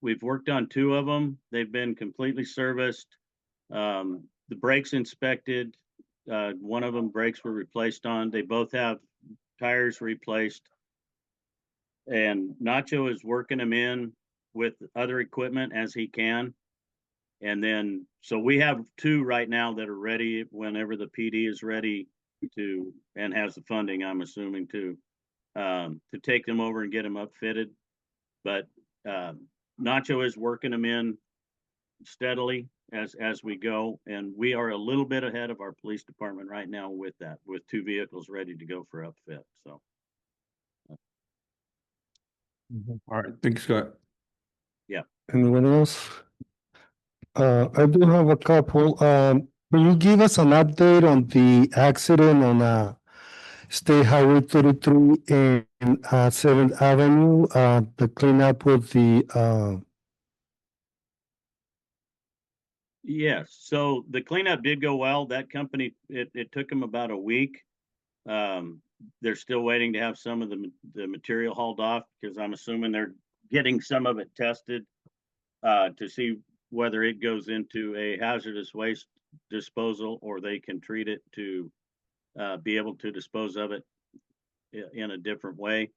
we've worked on 2 of them. They've been completely serviced. The brakes inspected. One of them brakes were replaced on. They both have tires replaced. And Nacho is working them in with other equipment as he can. And then, so we have 2 right now that are ready whenever the PD is ready to, and has the funding, I'm assuming, to take them over and get them upfitted. But Nacho is working them in steadily as we go, and we are a little bit ahead of our police department right now with that, with 2 vehicles ready to go for upfit. So All right, thanks, Scott. yeah. Anyone else? I do have a couple. Can you give us an update on the accident on State Highway 33 and 7th Avenue? The cleanup with the Yes, so the cleanup did go well. That company, it took them about a week. They're still waiting to have some of the material hauled off, because I'm assuming they're getting some of it tested to see whether it goes into a hazardous waste disposal, or they can treat it to be able to dispose of it in a different way.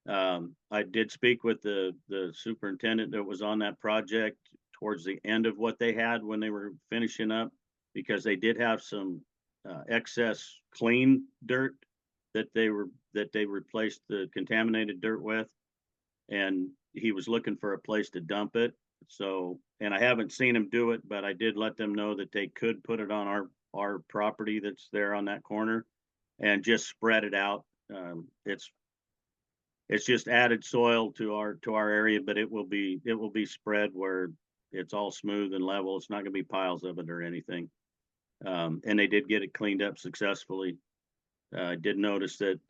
I did speak with the superintendent that was on that project towards the end of what they had when they were finishing up, because they did have some excess clean dirt that they replaced the contaminated dirt with. And he was looking for a place to dump it. So, and I haven't seen him do it, but I did let them know that they could put it on our property that's there on that corner and just spread it out. It's just added soil to our area, but it will be spread where it's all smooth and level. It's not going to be piles of it or anything. And they did get it cleaned up successfully. I did notice that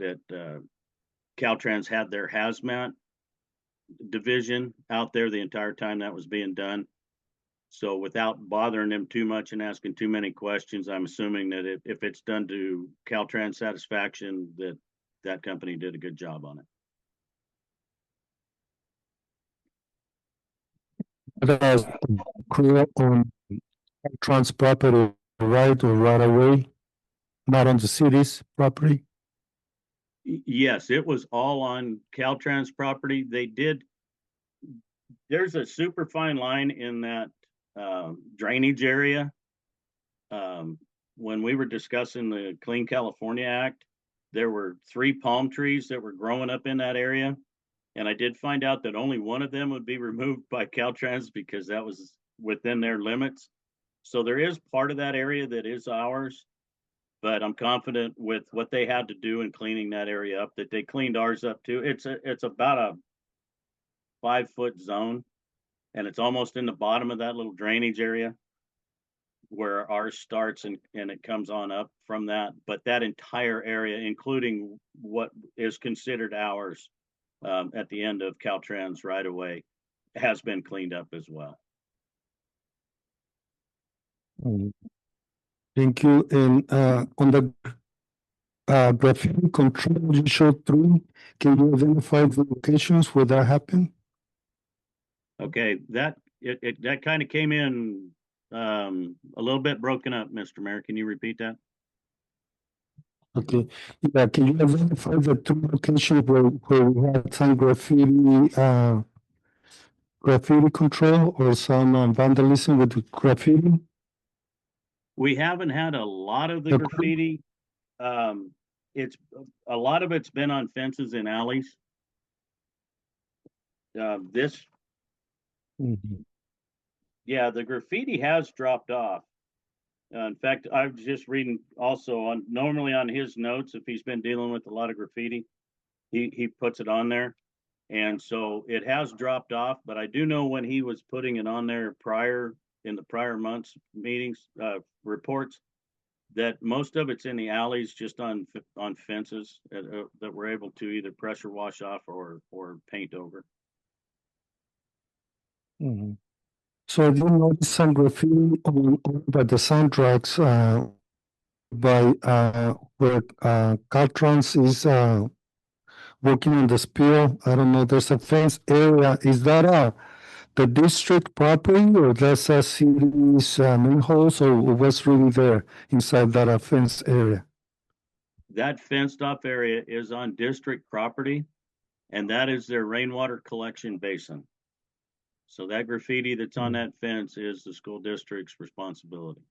Caltrans had their hazmat division out there the entire time that was being done. So without bothering them too much and asking too many questions, I'm assuming that if it's done to Caltrans satisfaction, that company did a good job on it. Does clear on trans property right or right away, not on the city's property? Yes, it was all on Caltrans property. There's a super fine line in that drainage area. When we were discussing the Clean California Act, there were 3 palm trees that were growing up in that area. And I did find out that only one of them would be removed by Caltrans because that was within their limits. So there is part of that area that is ours, but I'm confident with what they had to do in cleaning that area up that they cleaned ours up too. It's about a 5-foot zone, and it's almost in the bottom of that little drainage area where ours starts and it comes on up from that. But that entire area, including what is considered ours, at the end of Caltrans right away, has been cleaned up as well. Thank you. And on the graffiti control, you showed 3. Can you identify the locations where that happened? Okay, that kind of came in a little bit broken up, Mr. Mayor. Can you repeat that? Okay. Yeah, can you identify the 2 locations where we had some graffiti control or some vandalism with the graffiti? We haven't had a lot of the Okay. graffiti. It's a lot of it's been on fences and alleys. Yeah, the graffiti has dropped off. In fact, I was just reading also normally on his notes, if he's been dealing with a lot of graffiti, he puts it on there. And so it has dropped off, but I do know when he was putting it on there in the prior months meetings, reports, that most of it's in the alleys, just on fences that we're able to either pressure wash off or paint over. So I did notice some graffiti by the sign tracks by where Caltrans is working on the spill. I don't know, there's a fence area. Is that the district property or that's a city's manholes or what's really there inside that fence area? That fenced off area is on district property, and that is their rainwater collection basin. So that graffiti that's on that fence is the school district's responsibility.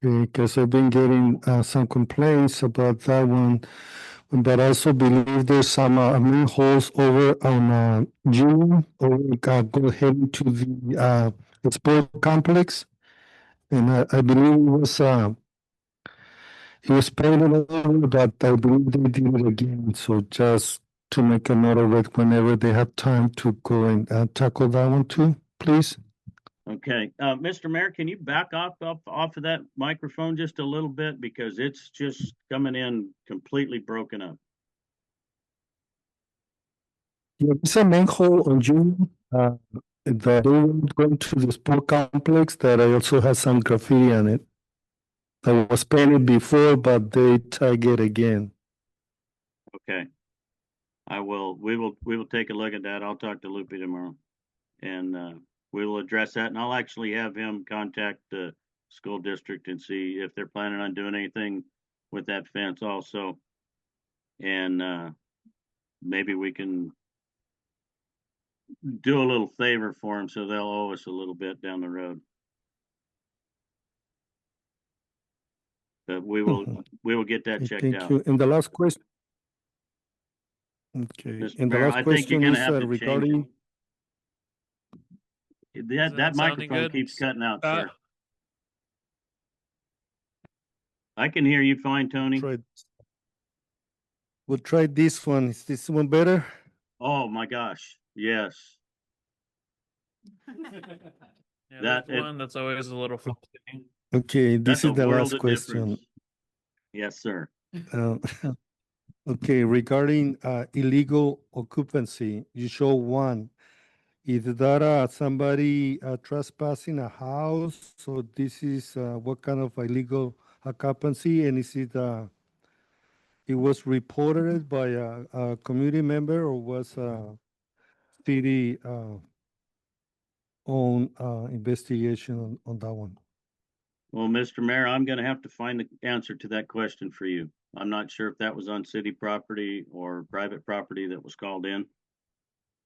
Because I've been getting some complaints about that one, but I also believe there's some manholes over on June, or go heading to the sport complex, and I believe it was painted over, but I believe they did it again. So just to make a note of it whenever they have time to go and tackle that one too, please. Okay, Mr. Mayor, can you back off of that microphone just a little bit, because it's just coming in completely broken up. Yeah, it's a manhole on June that they were going to the sport complex that I also had some graffiti on it. That was painted before, but they tag it again. Okay. We will take a look at that. I'll talk to Lupe tomorrow, and we will address that, and I'll actually have him contact the school district and see if they're planning on doing anything with that fence also. And maybe we can do a little favor for them, so they'll owe us a little bit down the road. But we will get that Okay, checked thank out. you. And the last question. Okay, Mr. and the Mayor, last I think you're question gonna is have to change regarding, it. Is That that sounding microphone good? keeps cutting out, Uh, sir. I can hear you fine, Tony. we'll try this one. Is this one better? Oh, my gosh, yes. Yeah, That there's one that's always a little frustrating. Okay, That's this a is the world last of question. difference. Yes, sir. Uh, Okay, regarding illegal occupancy, you show one. Is that somebody trespassing a house? So this is what kind of illegal occupancy? And is it it was reported by a community member or was city own investigation on that one? Well, Mr. Mayor, I'm gonna have to find the answer to that question for you. I'm not sure if that was on city property or private property that was called in.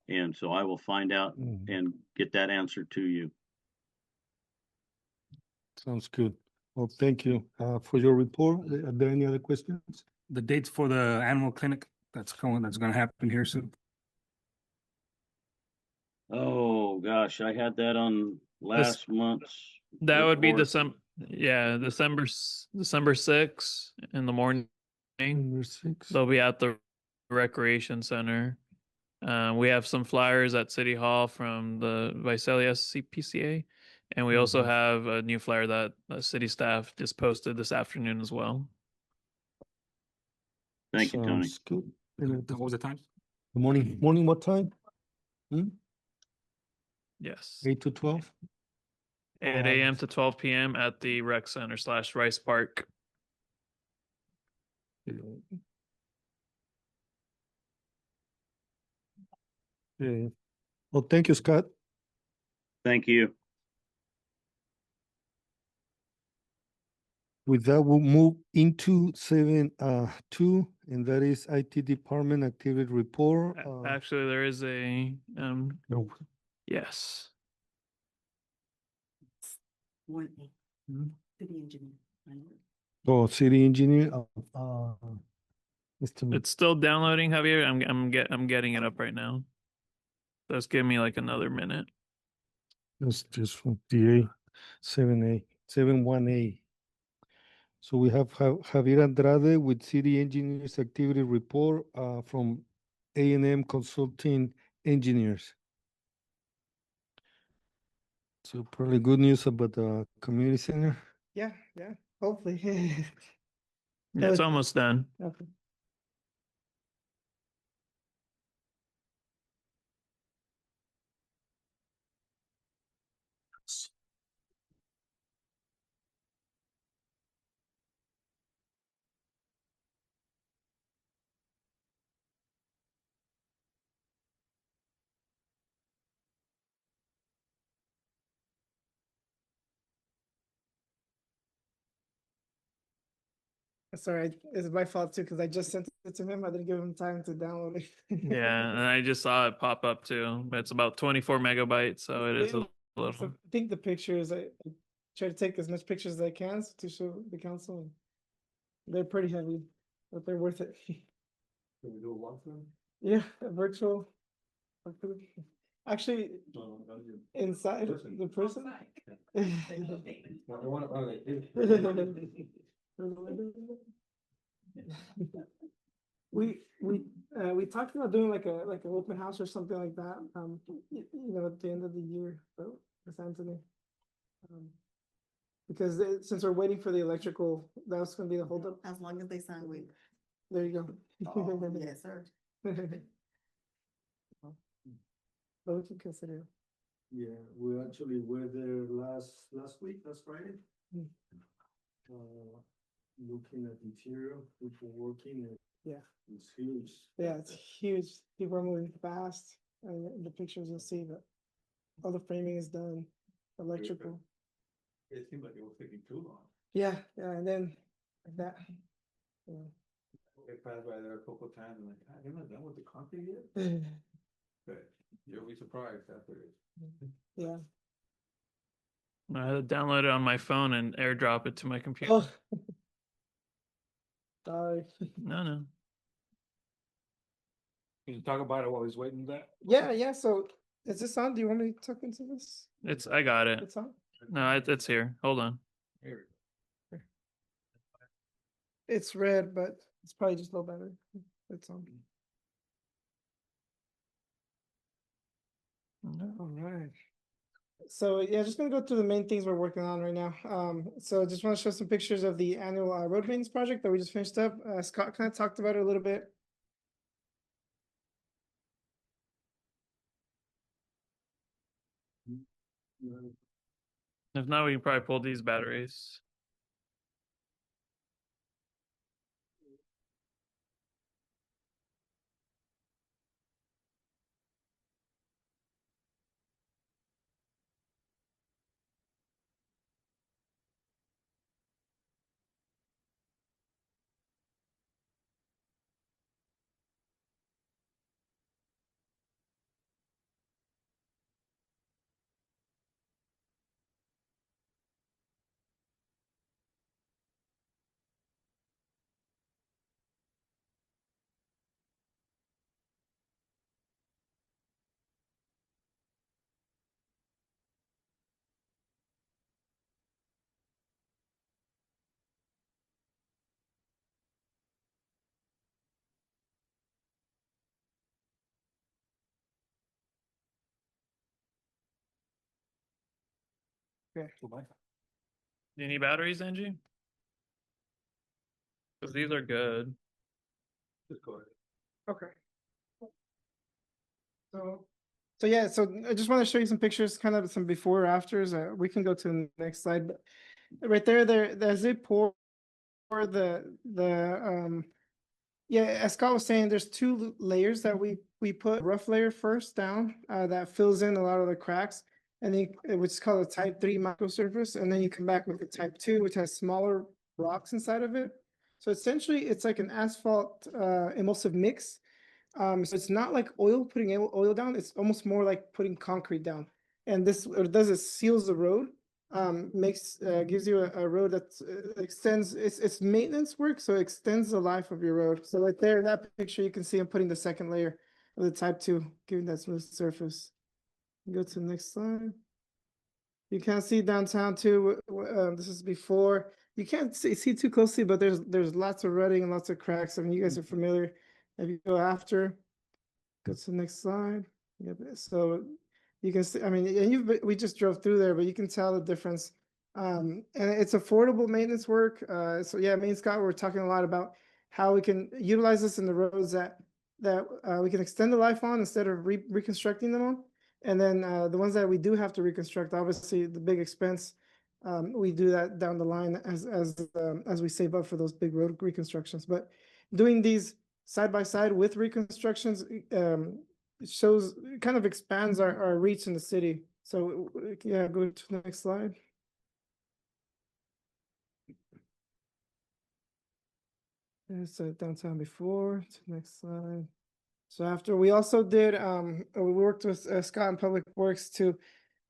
And so I will find out and get that answer to you. Sounds good. Well, thank you for your report. Are there any other questions? The dates for the animal clinic that's gonna happen here soon. Oh, gosh, I had that on last month's. That would be report. December 6th in the morning. Number 6. They'll be at the recreation center. We have some flyers at City Hall from the Visalia CPCA, and we also have a new flyer that city staff just posted this afternoon as well. Thank you, Tony. Sounds good. What was the time? The morning what time? Yes. 8 to 12? 8 a.m. to 12 p.m. at the rec center / Rice Park. Yeah. Well, thank you, Scott. Thank you. With that, we'll move into 7.2, and that is IT department activity report. Actually, there is a No. yes. 1A, city engineer. Oh, city engineer. Mr. It's still downloading, Javier. I'm getting it up right now. Just give me like another minute. That's just from DA 7A, 71A. So we have Javier Andrade with city engineers activity report from A&M Consulting Engineers. So probably good news about the community center. Yeah, hopefully. Yeah, it's almost done. Okay. Sorry, it's my fault too, because I just sent it to him. I didn't give him time to download it. Yeah, and I just saw it pop up too. But it's about 24 megabytes, so it is a So little. I think the pictures, I try to take as much pictures as I can to show the council. And they're pretty heavy, but they're worth it. Can we do a walkthrough? Yeah, a virtual. Actually, inside the prison. We talked about doing like an open house or something like that. At the end of the year, with Anthony. Because since we're waiting for the electrical, that was gonna be the holdup. As long as they sign with. There you go. Yes, sir. But we can consider. Yeah, we actually were there last week, last Friday. Looking at interior, people working. Yeah. It's huge. Yeah, it's huge. People are moving fast. And in the pictures you'll see that all the framing is done, electrical. It seemed like it was taking too long. Yeah, and then like that. Yeah. I passed by there a couple of times and like, you're not done with the concrete yet? But you'll be surprised after this. Yeah. I had to download it on my phone and airdrop it to my computer. Oh. Sorry. No. Can you talk about it while he's waiting for that? Yeah. So is this on? Do you want me to talk into this? I got it. It's on? No, it's here. Hold on. Here. It's red, but it's probably just low battery. It's on. All right. So yeah, just gonna go through the main things we're working on right now. So just want to show some pictures of the annual road maintenance project that we just finished up. Scott kind of talked about it a little bit. If not, we can probably pull these batteries. Okay. Do you need batteries, Angie? Because these are good. Just go ahead. Okay. So yeah, so I just want to show you some pictures, kind of some before or afters. We can go to the next slide, but right there's a pour yeah, as Scott was saying, there's two layers that we put rough layer first down that fills in a lot of the cracks, and then which is called a type 3 microsurface, and then you come back with the type 2, which has smaller rocks inside of it. So essentially, it's like an asphalt emulsive mix. So it's not like putting oil down. It's almost more like putting concrete down. And this what it does is seals the road, gives you a road that extends. It's maintenance work, so it extends the life of your road. So right there, that picture, you can see I'm putting the second layer of the type 2, giving that smooth surface. Go to the next slide. You can see downtown too. This is before. You can't see too closely, but there's lots of rutting and lots of cracks. I mean, you guys are familiar. If you go after, go to the next slide. Yep. So you can see, I mean, and we just drove through there, but you can tell the difference. And it's affordable maintenance work. So yeah, me and Scott, we're talking a lot about how we can utilize this in the roads that we can extend the life on instead of reconstructing them on. And then the ones that we do have to reconstruct, obviously the big expense, we do that down the line as we save up for those big road reconstructions. But doing these side by side with reconstructions, it shows, it kind of expands our reach in the city. So yeah, go to the next slide. There's downtown before, to the next slide. So after, we also did, we worked with Scott and Public Works to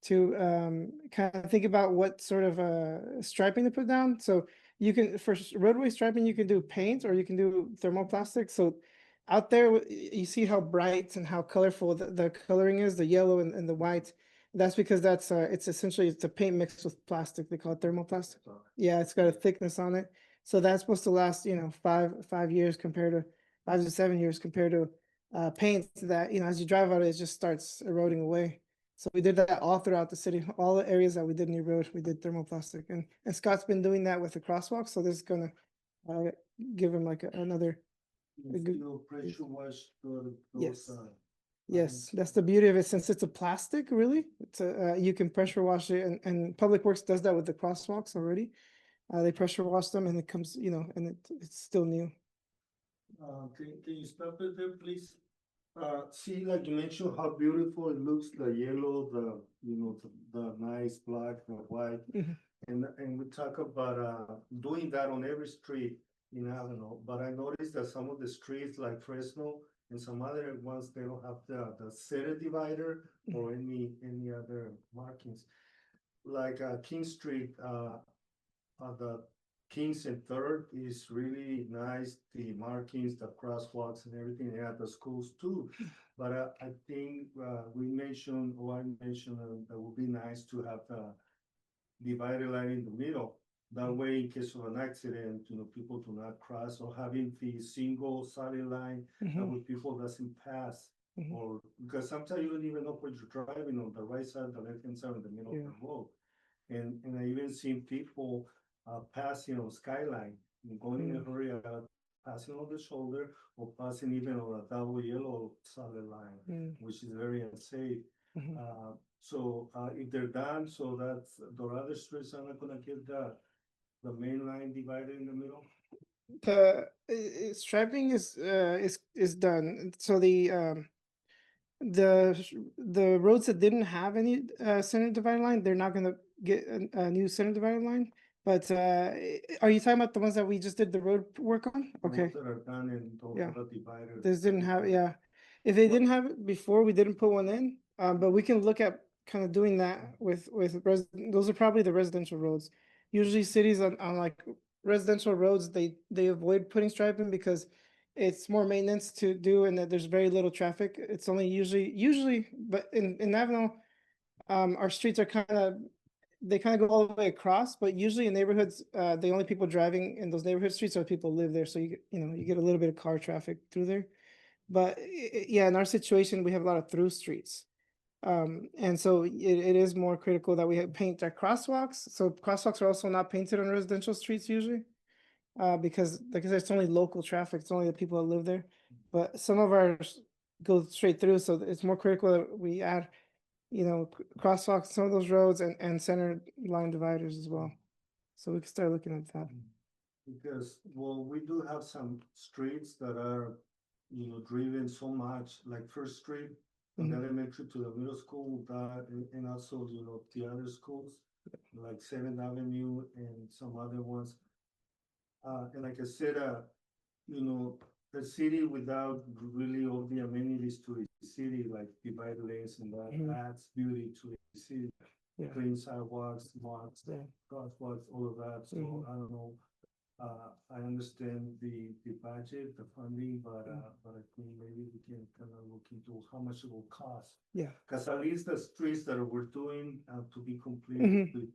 kind of think about what sort of striping to put down. So you can, for roadway striping, you can do paint or you can do thermoplastic. So out there, you see how bright and how colorful the coloring is, the yellow and the white. That's because that's it's essentially it's a paint mixed with plastic. They call it thermoplastic. Yeah, it's got a thickness on it. So that's supposed to last, 5 years compared to 5 to 7 years compared to paint that, as you drive out, it just starts eroding away. So we did that all throughout the city. All the areas that we did new road, we did thermoplastic, and Scott's been doing that with the crosswalk. So this is gonna give him like another. Pressure wash. Yes. Yes, that's the beauty of it. Since it's a plastic, really, you can pressure wash it, and Public Works does that with the crosswalks already. They pressure wash them, and it comes, and it's still new. Can you stop it there, please? See, like you mentioned, how beautiful it looks, the yellow, the nice black, the white. And we talk about doing that on every street in Avenal, but I noticed that some of the streets like Fresno, And some other ones, they don't have the center divider or any other markings. Like, King Street, the Kings and Third is really nice, the markings, the crosswalks and everything, they have the schools too. But I think, we mentioned, or I mentioned, that would be nice to have the divider line in the middle. That way, in case of an accident, people do not cross, or having the single solid line, that way people doesn't pass. Or, because sometimes you don't even know what you're driving on the right side, the left hand side, in the middle of the road. And I even seen people, passing on Skyline, going in a hurry, passing on the shoulder, or passing even on a double yellow solid line, which is very unsafe. So, if they're done, so that's, the other streets are not gonna get the main line divided in the middle. The striping is done. So the roads that didn't have any center divider line, they're not gonna get a new center divider line. But are you talking about the ones that we just did the road work on? The Okay. ones that are done and don't Yeah. have a divider. This didn't have, yeah. If they didn't have it before, we didn't put one in, but we can look at kind of doing that with those are probably the residential roads. Usually cities on like residential roads, they avoid putting striping because it's more maintenance to do and that there's very little traffic. It's only usually, but in Avenal, our streets are they kind of go all the way across, but usually in neighborhoods, the only people driving in those neighborhood streets are people who live there. So you get a little bit of car traffic through there. But yeah, in our situation, we have a lot of through streets. And so it is more critical that we paint our crosswalks. So crosswalks are also not painted on residential streets usually. Because like I said, it's only local traffic. It's only the people that live there. But some of ours go straight through. So it's more critical that we add crosswalks, some of those roads and center line dividers as well. So we can start looking at that. Because, well, we do have some streets that are, driven so much, like First Street, from the elementary to the middle school, and also, the other schools, like Seventh Avenue and some other ones. And like I said, the city without really all the amenities to the city, like divider lanes and that adds beauty to the city. Yeah. Clean sidewalks, marks, crosswalks, all of that. So I don't know. I understand the budget, the funding, but I think maybe we can kind of look into how much it will cost. Yeah. Because at least the streets that we're doing to be complete with,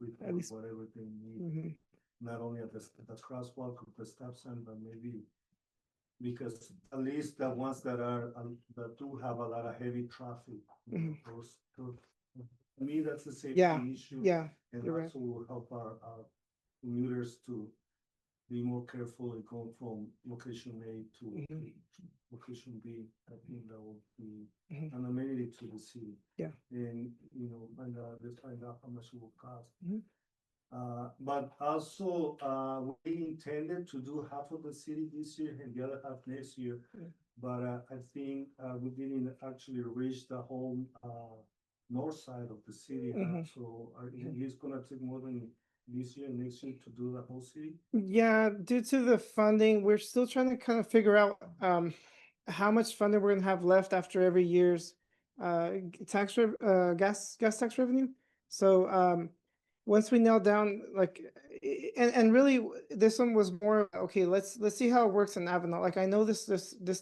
with At least- whatever they need. Not only at the crosswalk or the stop sign, but maybe because at least the ones that that do have a lot of heavy traffic, those, to me, that's a safety issue. Yeah, And you're right. also will help our commuters to be more careful in going from location A to location B. I think that will be an amenity to the city. Yeah. And, just find out how much it will cost. But also, we intended to do half of the city this year and the other half next year. But I think we didn't actually reach the whole north side of the city. So it's gonna take more than this year and next year to do the whole city. Yeah, due to the funding, we're still trying to kind of figure out how much funding we're gonna have left after every year's gas tax revenue. So once we nail down and really this one was more okay, let's see how it works in Avenal. Like I know this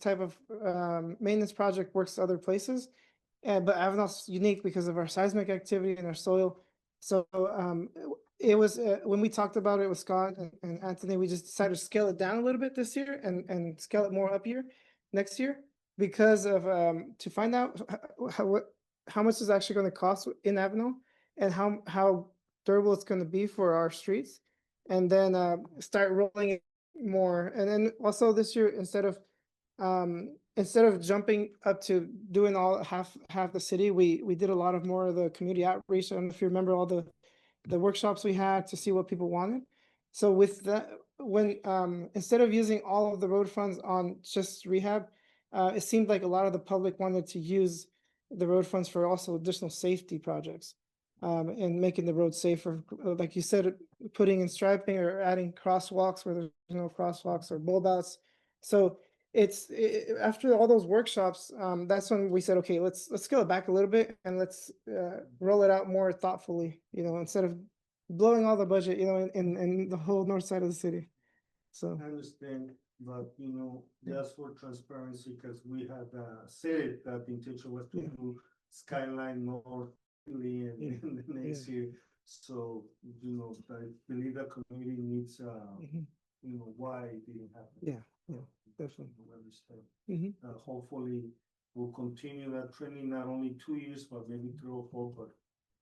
type of maintenance project works other places, but Avenal's unique because of our seismic activity and our soil. So it was when we talked about it with Scott and Anthony, we just decided to scale it down a little bit this year and scale it more up here next year because of to find out how much is actually going to cost in Avenal and how durable it's going to be for our streets, and then start rolling it more. And then also this year, instead of jumping up to doing all half the city, we did a lot of more of the community outreach. I don't know if you remember all the workshops we had to see what people wanted. So with that, when instead of using all of the road funds on just rehab, it seemed like a lot of the public wanted to use the road funds for also additional safety projects. And making the road safer, like you said, putting in striping or adding crosswalks where there's no crosswalks or bulb outs. So after all those workshops, that's when we said, okay, let's scale it back a little bit and let's roll it out more thoughtfully, instead of blowing all the budget, in the whole north side of the city. So. I understand, but just for transparency, because we had said that the intention was to do Skyline North in the next year. So, I believe the community needs, why it didn't happen. Yeah, definitely. Understand. Hopefully, we'll continue that training, not only 2 years, but maybe 3 or 4, but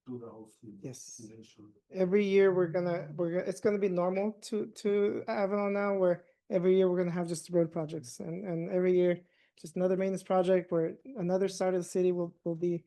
do the whole thing. Yes. Eventually. Every year it's gonna be normal to Avenal now, where every year we're gonna have just road projects, and every year just another maintenance project where another side of the city will be,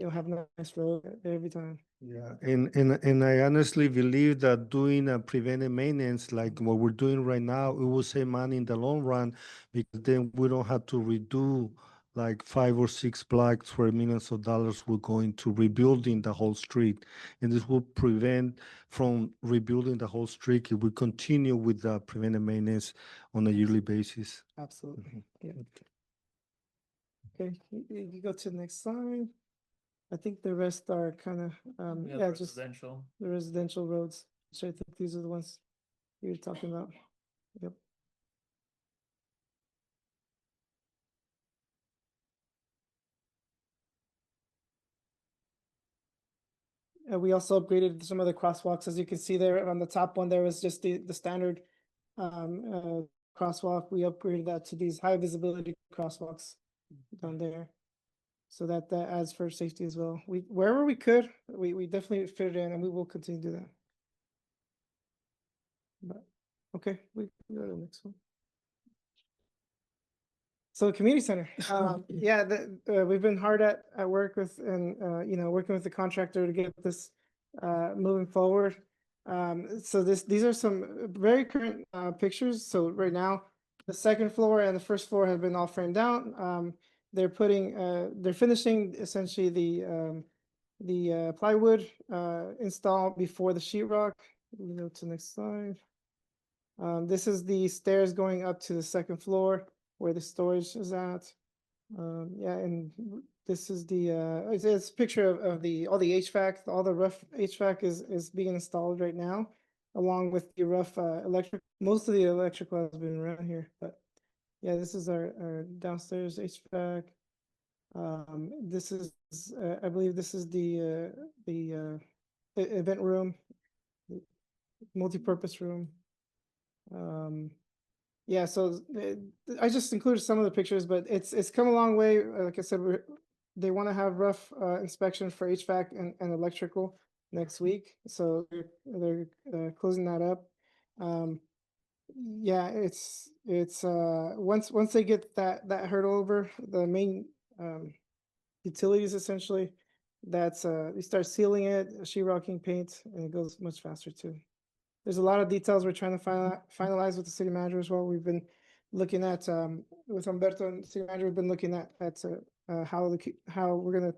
have a nice road every time. Yeah, and I honestly believe that doing a preventive maintenance like what we're doing right now, it will save money in the long run, because then we don't have to redo like 5 or 6 blocks where millions of dollars will go into rebuilding the whole street. And this will prevent from rebuilding the whole street if we continue with the preventive maintenance on a yearly basis. Absolutely. Yeah. Okay, you go to the next slide. I think the rest are kind of, just Residential. the residential roads. So I think these are the ones you were talking about. Yep. We also upgraded some of the crosswalks. As you can see there on the top one, there was just the standard crosswalk. We upgraded that to these high visibility crosswalks down there. So that adds for safety as well. Wherever we could, we definitely fit it in, and we will continue to do that. But okay, we can go to the next one. So the community center, we've been hard at work with, and working with the contractor to get this moving forward. So these are some very current pictures. So right now, the second floor and the first floor have been all framed out. They're finishing essentially the plywood install before the sheetrock. We go to the next slide. This is the stairs going up to the second floor where the storage is at. And this is it's a picture of all the HVAC, all the rough HVAC is being installed right now, along with the rough electric. Most of the electrical has been around here, but yeah, this is our downstairs HVAC. This is, I believe this is the event room, multi-purpose room. Yeah, so I just included some of the pictures, but it's come a long way. Like I said, they want to have rough inspection for HVAC and electrical next week, so they're closing that up. Yeah, it's once they get that hurdle over, the main utilities essentially, that's you start sealing it, sheetrocking, paint, and it goes much faster too. There's a lot of details we're trying to finalize with the city manager as well. We've been looking at with Humberto and the city manager, we've been looking at how we're gonna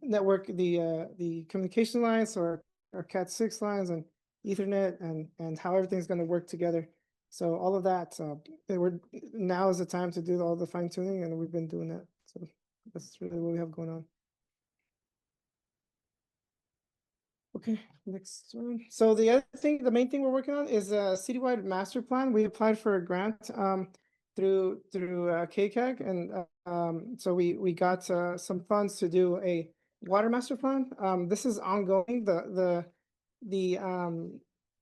network the communication lines, or Cat6 lines and Ethernet, and how everything's gonna work together. So all of that, now is the time to do all the fine tuning, and we've been doing that. So that's really what we have going on. Okay, next one. So the main thing we're working on is a citywide master plan. We applied for a grant through KCAG, and so we got some funds to do a water master plan. This is ongoing.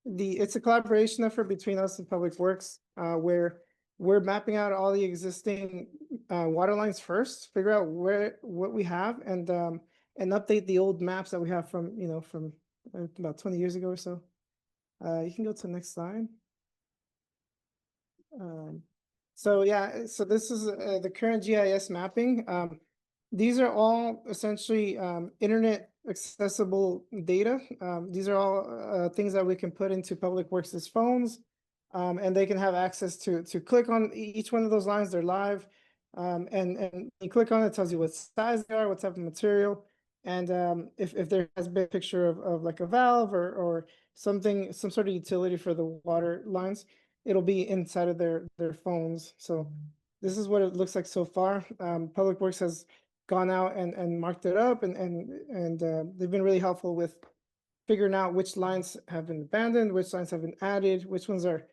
It's a collaboration effort between us and Public Works, where we're mapping out all the existing water lines first, figure out what we have, and update the old maps that we have from about 20 years ago or so. You can go to the next slide. So this is the current GIS mapping. These are all essentially internet accessible data. These are all things that we can put into Public Works' phones, and they can have access to click on each one of those lines. They're live, and you click on it, tells you what size they are, what type of material. And if there has been a picture of like a valve or some sort of utility for the water lines, it'll be inside of their phones. So this is what it looks like so far. Public Works has gone out and marked it up, and they've been really helpful with figuring out which lines have been abandoned, which lines have been added, which ones are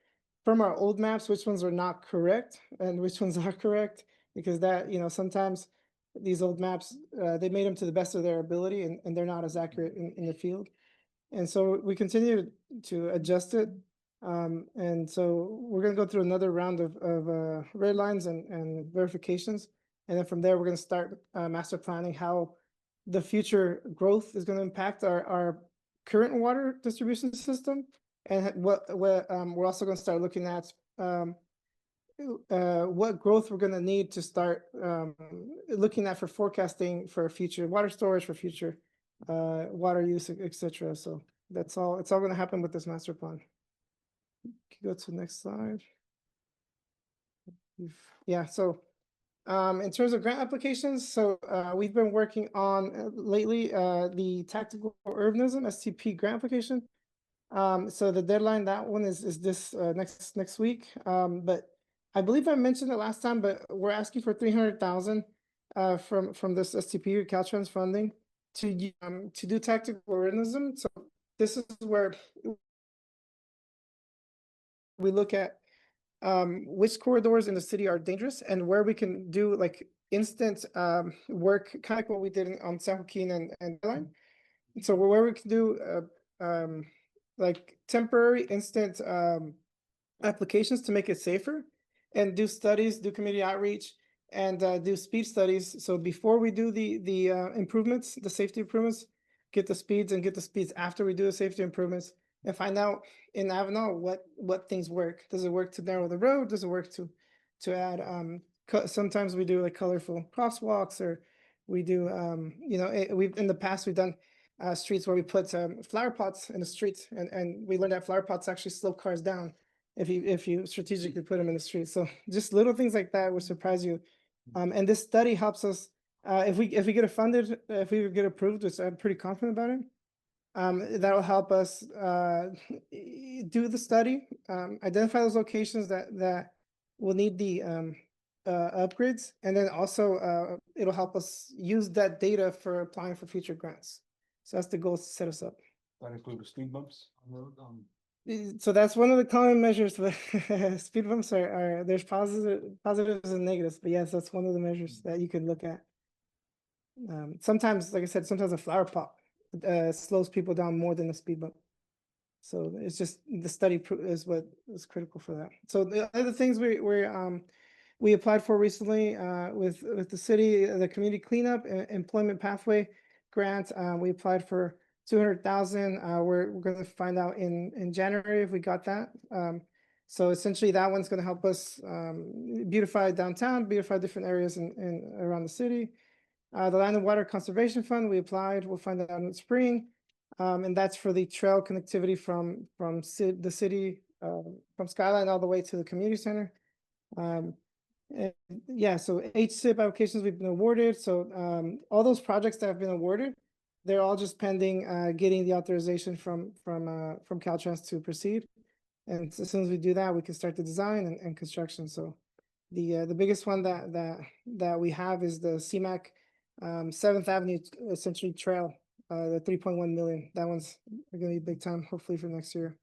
from our old maps, which ones are not correct, and which ones are correct, because that, sometimes these old maps, they made them to the best of their ability, and they're not as accurate in the field. And so we continue to adjust it. And so we're gonna go through another round of red lines and verifications. And then from there, we're gonna start master planning how the future growth is gonna impact our current water distribution system. And what we're also gonna start looking at what growth we're gonna need to start looking at for forecasting for future water storage, for future water use, etc. So that's all. It's all going to happen with this master plan. Can you go to the next slide? Yeah. So in terms of grant applications, so we've been working on lately the tactical urbanism STP grant application. So the deadline, that one is this next week. But I believe I mentioned it last time, but we're asking for 300,000 from this STP Caltrans funding to do tactical urbanism. So this is where we look at which corridors in the city are dangerous and where we can do like instant work, kind of like what we did on San Joaquin and line. So where we can do like temporary instant applications to make it safer, and do studies, do community outreach, and do speed studies. So before we do the improvements, the safety improvements, get the speeds after we do the safety improvements, and find out in Avenal what things work. Does it work to narrow the road? Does it work to add sometimes we do like colorful crosswalks, or we do we've in the past we've done streets where we put flower pots in the streets, and we learned that flower pots actually slow cars down if you strategically put them in the street. So just little things like that will surprise you. And this study helps us if we get it funded, if we get approved, which I'm pretty confident about it. That'll help us do the study, identify those locations that will need the upgrades, and then also it'll help us use that data for applying for future grants. So that's the goal, to set us up. That include the speed bumps on the road? So that's one of the common measures. But speed bumps are there's positives and negatives, but yes, that's one of the measures that you could look at. Sometimes, like I said, sometimes a flower pot slows people down more than a speed bump. So it's just the study is what is critical for that. So the other things we applied for recently with the city, the community cleanup employment pathway grant. We applied for 200,000. We're going to find out in January if we got that. So essentially, that one's going to help us beautify downtown, beautify different areas in around the city. The Land and Water Conservation Fund, we applied. We'll find that out in the spring, and that's for the trail connectivity from the city, from Skyline all the way to the community center. Yeah, so HSIP applications we've been awarded. So all those projects that have been awarded, they're all just pending getting the authorization from Caltrans to proceed. And as soon as we do that, we can start the design and construction. So the biggest one that we have is the CMAC 7th Avenue essentially trail, the 3.1 million. That one's gonna be big time, hopefully for next year.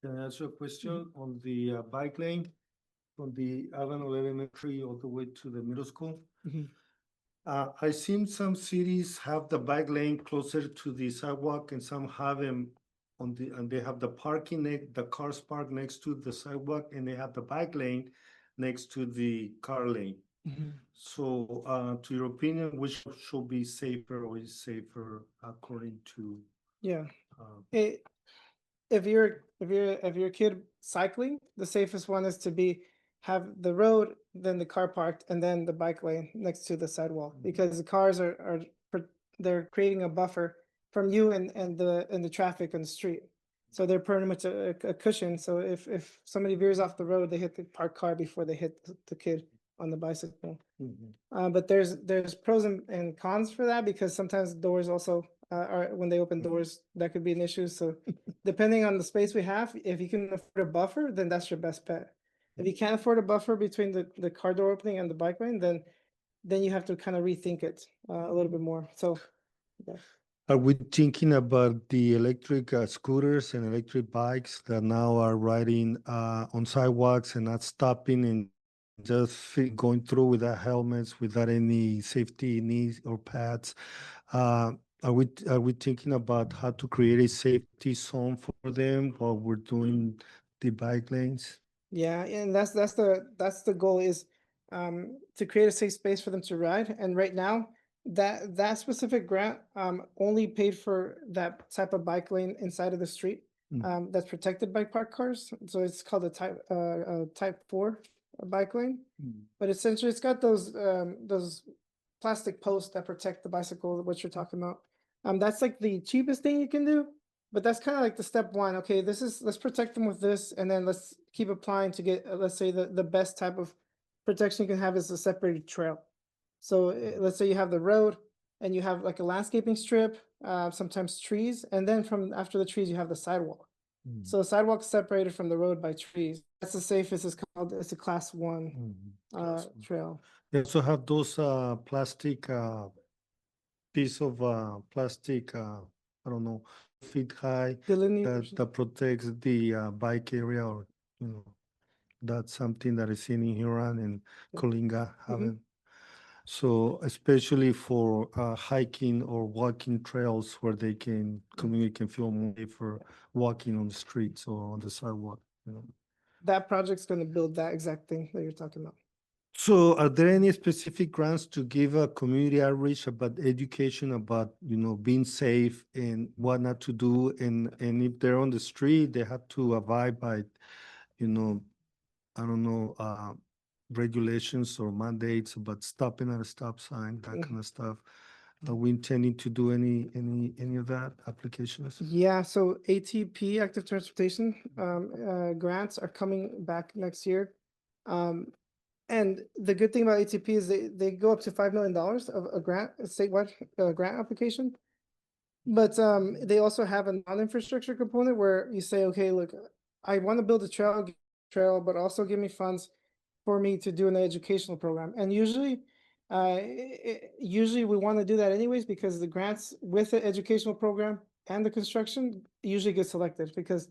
Can I ask you a question on the bike lane from the Avenal Elementary all the way to the middle school? I've seen some cities have the bike lane closer to the sidewalk, and some have them and they have the the cars parked next to the sidewalk, and they have the bike lane next to the car lane. So, to your opinion, which should be safer or is safer according to? Yeah. If you're a kid cycling, the safest one is to have the road, then the car parked, and then the bike lane next to the sidewalk, because the cars they're creating a buffer from you and the traffic on the street. So they're pretty much a cushion. So if somebody veers off the road, they hit the parked car before they hit the kid on the bicycle. But there's pros and cons for that, because sometimes doors also are, when they open doors, that could be an issue. So depending on the space we have, if you can afford a buffer, then that's your best bet. If you can't afford a buffer between the car door opening and the bike lane, then you have to kind of rethink it a little bit more. So, yeah. Are we thinking about the electric scooters and electric bikes that now are riding on sidewalks and not stopping and just going through without helmets, without any safety needs or pads? Are we thinking about how to create a safety zone for them while we're doing the bike lanes? Yeah, and that's the goal is to create a safe space for them to ride. And right now, that specific grant only paid for that type of bike lane inside of the street that's protected by parked cars. So it's called a type 4 bike lane. But essentially, it's got those plastic posts that protect the bicycle, what you're talking about. That's like the cheapest thing you can do. But that's kind of like the step one. Okay, let's protect them with this, and then let's keep applying to get, let's say the best type of protection you can have is a separated trail. So let's say you have the road and you have like a landscaping strip, sometimes trees, and then from after the trees, you have the sidewalk. So the sidewalk is separated from the road by trees. That's the safest. It's a class 1 trail. They also have those plastic piece of plastic, I don't know, feet high that protects the bike area, or that's something that is seen in Huron and Colinga haven't. So especially for hiking or walking trails where they community can feel more safer walking on the streets or on the sidewalk. That project's going to build that exact thing that you're talking about. So are there any specific grants to give a community outreach about education about, being safe and what not to do? And if they're on the street, they have to abide by, I don't know, regulations or mandates about stopping at a stop sign, that kind of stuff. Are we intending to do any of that applications? Yeah, so ATP, Active Transportation, grants are coming back next year. And the good thing about ATP is they go up to $5 million of a grant, a statewide grant application. But they also have a non-infrastructure component where you say, okay, look, I want to build a trail, but also give me funds for me to do an educational program. And usually we want to do that anyways, because the grants with the educational program and the construction usually get selected because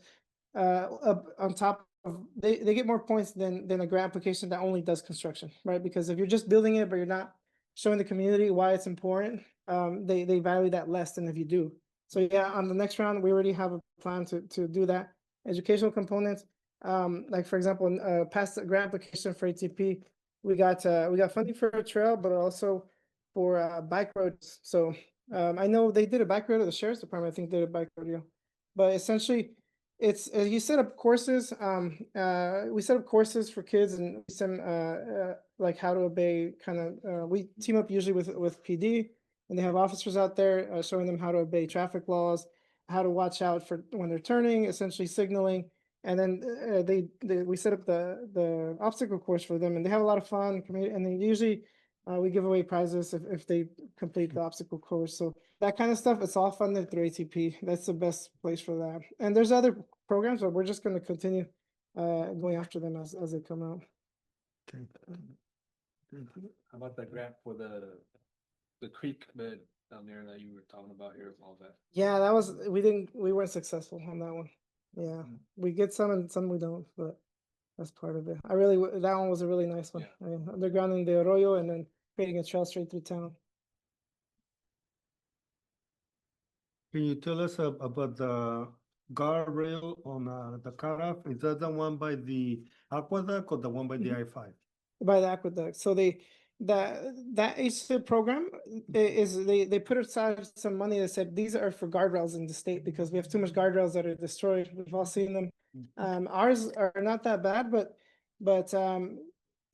on top of they get more points than a grant application that only does construction, right? Because if you're just building it but you're not showing the community why it's important, they value that less than if you do. So yeah, on the next round, we already have a plan to do that. Educational components, like for example, past the grant application for ATP, we got funding for a trail, but also for bike roads. So I know they did a bike road at the sheriff's department. I think they did a bike rodeo, but essentially it's you set up courses. We set up courses for kids and some like how to obey kind of. We team up usually with PD, and they have officers out there showing them how to obey traffic laws, how to watch out for when they're turning, essentially signaling. And then we set up the obstacle course for them, and they have a lot of fun. And then usually we give away prizes if they complete the obstacle course. So that kind of stuff, it's all funded through ATP. That's the best place for that. And there's other programs, but we're just going to continue going after them as they come out. Okay. How about that grant for the creek bed down there that you were talking about here, all that? Yeah, we weren't successful on that one. Yeah, we get some and some we don't, but that's part of it. That one was a really nice one. I mean, undergrounding the arroyo and then creating a trail straight through town. Can you tell us about the guardrail on the cutoff? Is that the one by the aqueduct or the one by the I-5? By the aqueduct. So that HSIP program is they put aside some money that said these are for guardrails in the state because we have too much guardrails that are destroyed. We've all seen them. Ours are not that bad, but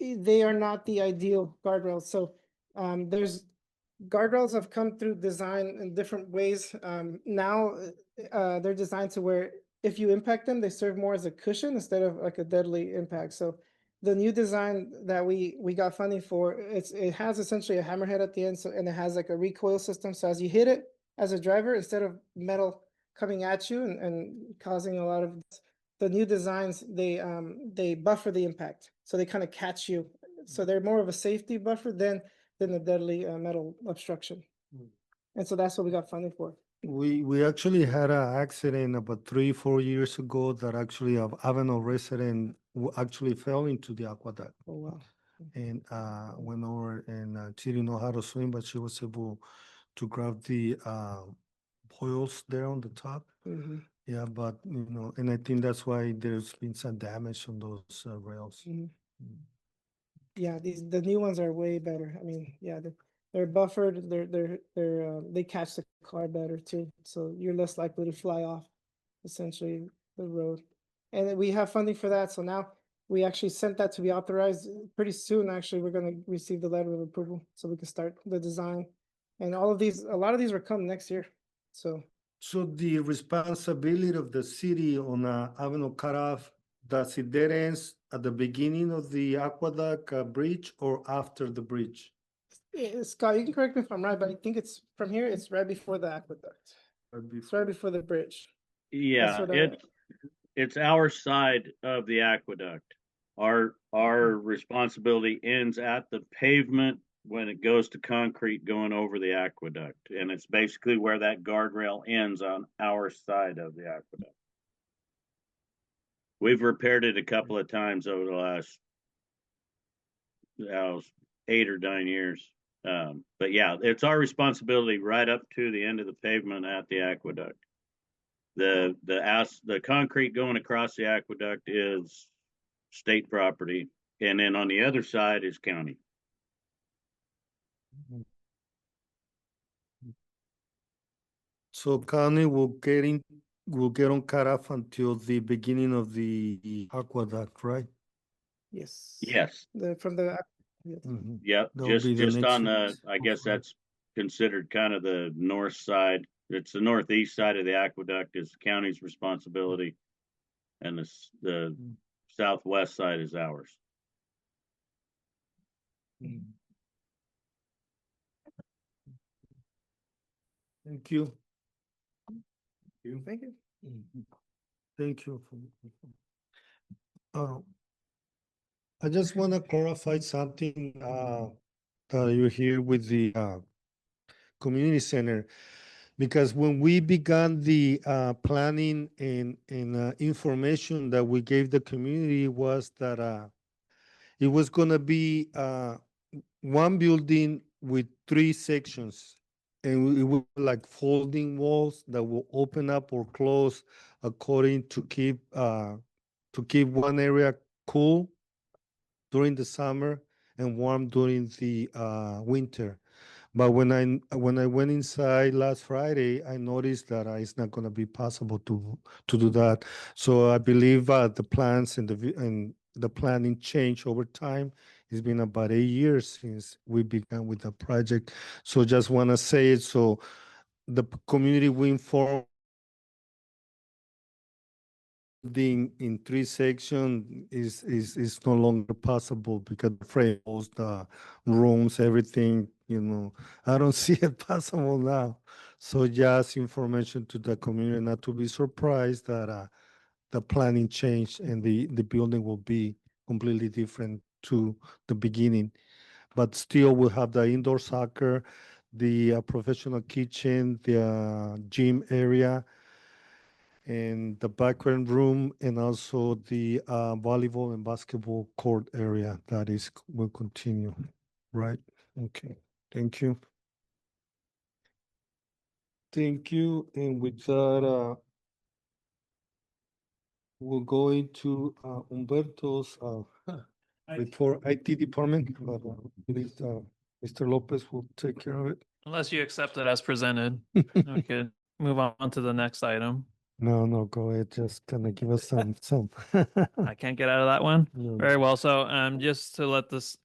they are not the ideal guardrails. So there's guardrails have come through design in different ways. Now they're designed to where if you impact them, they serve more as a cushion instead of like a deadly impact. So the new design that we got funding for, it has essentially a hammerhead at the end, and it has like a recoil system. So as you hit it as a driver, instead of metal coming at you and causing a lot of the new designs, they buffer the impact. So they kind of catch you. So they're more of a safety buffer than the deadly metal obstruction. And so that's what we got funding for. We actually had an accident about 3-4 years ago that actually a Avenal resident actually fell into the aqueduct. Oh, wow. And went over and she didn't know how to swim, but she was able to grab the boils there on the top. Mhm. Yeah, but and I think that's why there's been some damage on those rails. Mhm. Yeah, the new ones are way better. I mean, yeah, they're buffered. They catch the car better too. So you're less likely to fly off, essentially, the road. And then we have funding for that. So now we actually sent that to be authorized pretty soon. Actually, we're going to receive the letter of approval so we can start the design. And a lot of these will come next year. So So the responsibility of the city on Avenal cutoff, does it dead ends at the beginning of the aqueduct bridge or after the bridge? Scott, you can correct me if I'm right, but I think it's from here. It's right before the aqueduct. It's right before the bridge. Yeah, what I- it's our side of the aqueduct. Our responsibility ends at the pavement when it goes to concrete going over the aqueduct. And it's basically where that guardrail ends on our side of the aqueduct. We've repaired it a couple of times over the last 8 or 9 years. But yeah, it's our responsibility right up to the end of the pavement at the aqueduct. The concrete going across the aqueduct is state property, and then on the other side is county. So county will get on cutoff until the beginning of the aqueduct, right? Yes. Yes. From the Mhm. Yep. That'll be the Just next on the, phase. I guess that's considered kind of the north side. It's the northeast side of the aqueduct is the county's responsibility, and the southwest side is ours. Thank you. Thank you. Thank you. I just want to clarify something that you're here with the community center. Because when we began the planning and information that we gave the community was that it was going to be one building with 3 sections. And it would be like folding walls that will open up or close according to keep one area cool during the summer and warm during the winter. But when I went inside last Friday, I noticed that it's not going to be possible to do that. So I believe the plans and the planning change over time. It's been about 8 years since we began with the project. So just want to say it so the community will inform in 3 sections is no longer possible because the frames, the rooms, everything, I don't see it possible now. So just information to the community not to be surprised that the planning changed and the building will be completely different to the beginning. But still we'll have the indoor soccer, the professional kitchen, the gym area, and the background room, and also the volleyball and basketball court area will continue, right? Okay, thank you. Thank you, and with that, we'll go into Humberto's before IT department, but please, Mr. Lopez will take care of it. Unless you accept it as presented, we could move on to the next item. No, go ahead, just kind of give us some. I can't get out of that one. No. Very well. So, just to let this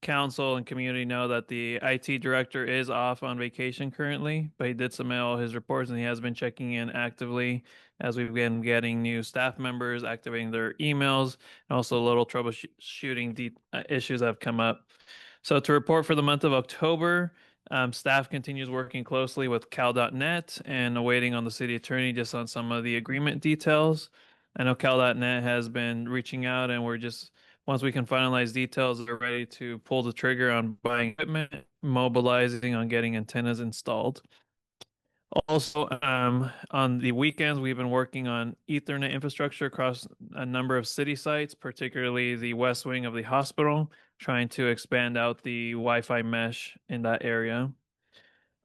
council and community know that the IT director is off on vacation currently, but he did submit all his reports and he has been checking in actively as we've been getting new staff members, activating their emails, and also little troubleshooting issues that have come up. So to report for the month of October, Staff continues working closely with cal.net and awaiting on the city attorney just on some of the agreement details. I know cal.net has been reaching out and we're just, once we can finalize details, we're ready to pull the trigger on buying equipment, mobilizing on getting antennas installed. Also, on the weekends, we've been working on Ethernet infrastructure across a number of city sites, particularly the west wing of the hospital, trying to expand out the Wi-Fi mesh in that area.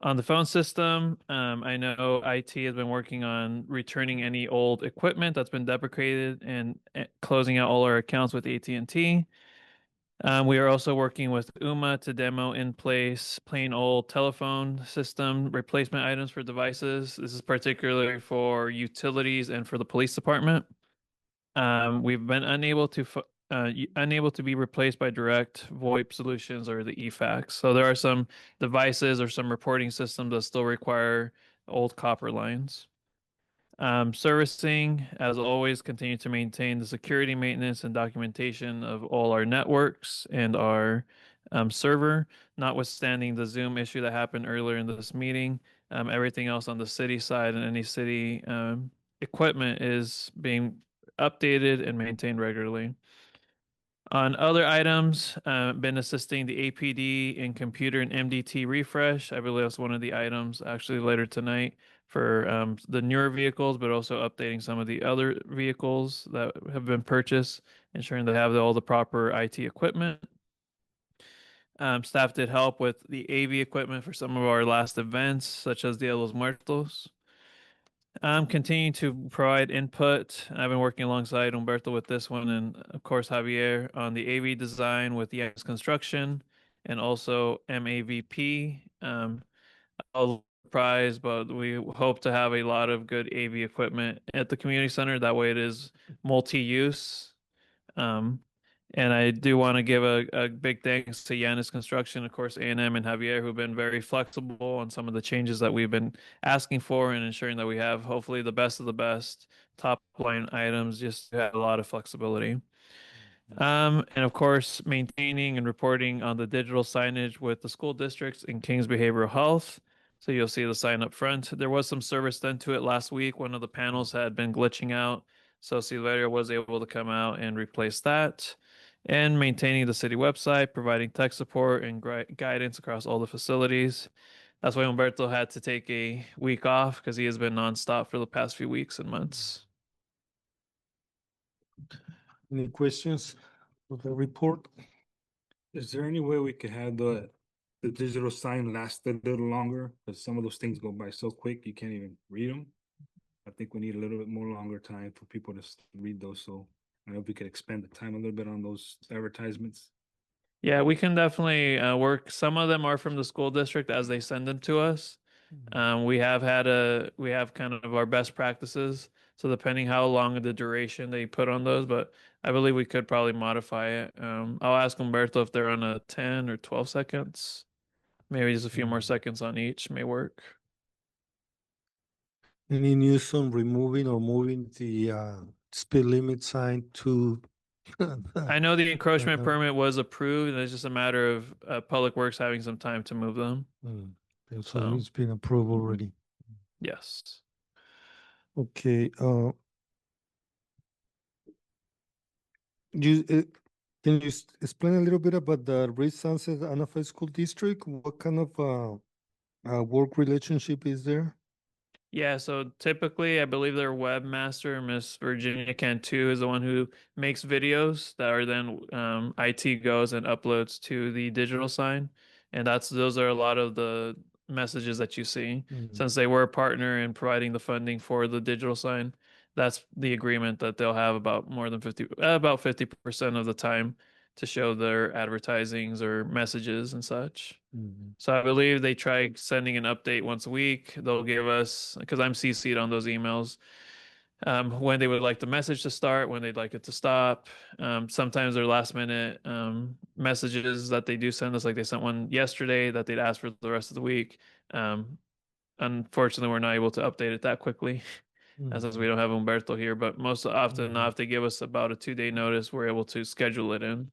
On the phone system, I know IT has been working on returning any old equipment that's been deprecated and closing out all our accounts with AT&T. We are also working with UMA to demo in place plain old telephone system replacement items for devices. This is particularly for utilities and for the police department. We've been unable to be replaced by direct VoIP solutions or the eFax. So there are some devices or some reporting systems that still require old copper lines. Servicing, as always, continue to maintain the security maintenance and documentation of all our networks and our server, notwithstanding the Zoom issue that happened earlier in this meeting. Everything else on the city side and any city equipment is being updated and maintained regularly. On other items, been assisting the APD in computer and MDT refresh. I believe that's one of the items actually later tonight for the newer vehicles, but also updating some of the other vehicles that have been purchased, ensuring they have all the proper IT equipment. Staff did help with the AV equipment for some of our last events, such as Dia de los Muertos. I'm continuing to provide input. I've been working alongside Humberto with this one, and of course Javier on the AV design with Yax Construction, and also MAVP. I'll surprise, but we hope to have a lot of good AV equipment at the community center. That way, it is multi-use. And I do want to give a big thanks to Yanis Construction, of course, A&M and Javier, who've been very flexible on some of the changes that we've been asking for and ensuring that we have hopefully the best of the best top line items, just to have a lot of flexibility. And of course, maintaining and reporting on the digital signage with the school districts and King's Behavioral Health. So you'll see the sign up front. There was some service done to it last week. One of the panels had been glitching out. So Silveria was able to come out and replace that. And maintaining the city website, providing tech support and guidance across all the facilities. That's why Humberto had to take a week off because he has been nonstop for the past few weeks and months. Any questions for the report? Is there any way we could have the digital sign last a little longer? Because some of those things go by so quick, you can't even read them. I think we need a little bit more longer time for people to read those. So I don't know if we could expand the time a little bit on those advertisements. Yeah, we can definitely work. Some of them are from the school district as they send them to us. We have kind of our best practices. So depending how long the duration they put on those, but I believe we could probably modify it. I'll ask Humberto if they're on a 10 or 12 seconds. Maybe just a few more seconds on each may work. Any news on removing or moving the speed limit sign to? I know the encroachment permit was approved, and it's just a matter of Public Works having some time to move them. So it's been approved already. Yes. Okay, can you explain a little bit about the Reed Sunset Anafi School District? What kind of work relationship is there? Yeah, so typically, I believe their webmaster, Miss Virginia Cantu, is the one who makes videos that are then IT goes and uploads to the digital sign, and those are a lot of the messages that you see. Since they were a partner in providing the funding for the digital sign, that's the agreement that they'll have about 50% of the time to show their advertisings or messages and such. So I believe they try sending an update once a week. They'll give us, because I'm CC'd on those emails, when they would like the message to start, when they'd like it to stop. Sometimes they're last minute messages that they do send us, like they sent one yesterday that they'd ask for the rest of the week. Unfortunately, we're not able to update it that quickly. Since we don't have Humberto here, but most often enough, they give us about a 2-day notice. We're able to schedule it in.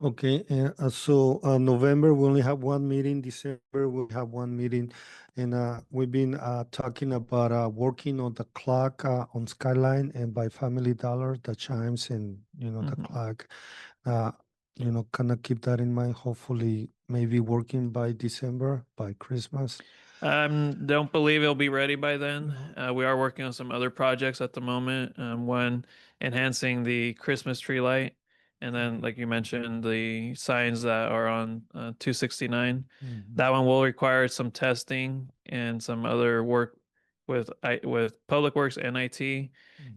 Okay, so November, we only have one meeting, December, we have one meeting. And we've been talking about working on the clock on Skyline and by Family Dollar, the chimes and, the Mhm. clock. Kind of keep that in mind, hopefully maybe working by December, by Christmas. Don't believe it'll be ready by then. We are working on some other projects at the moment. One enhancing the Christmas tree light, and then, like you mentioned, the signs that are on 269. That one will require some testing and some other work with Public Works and IT.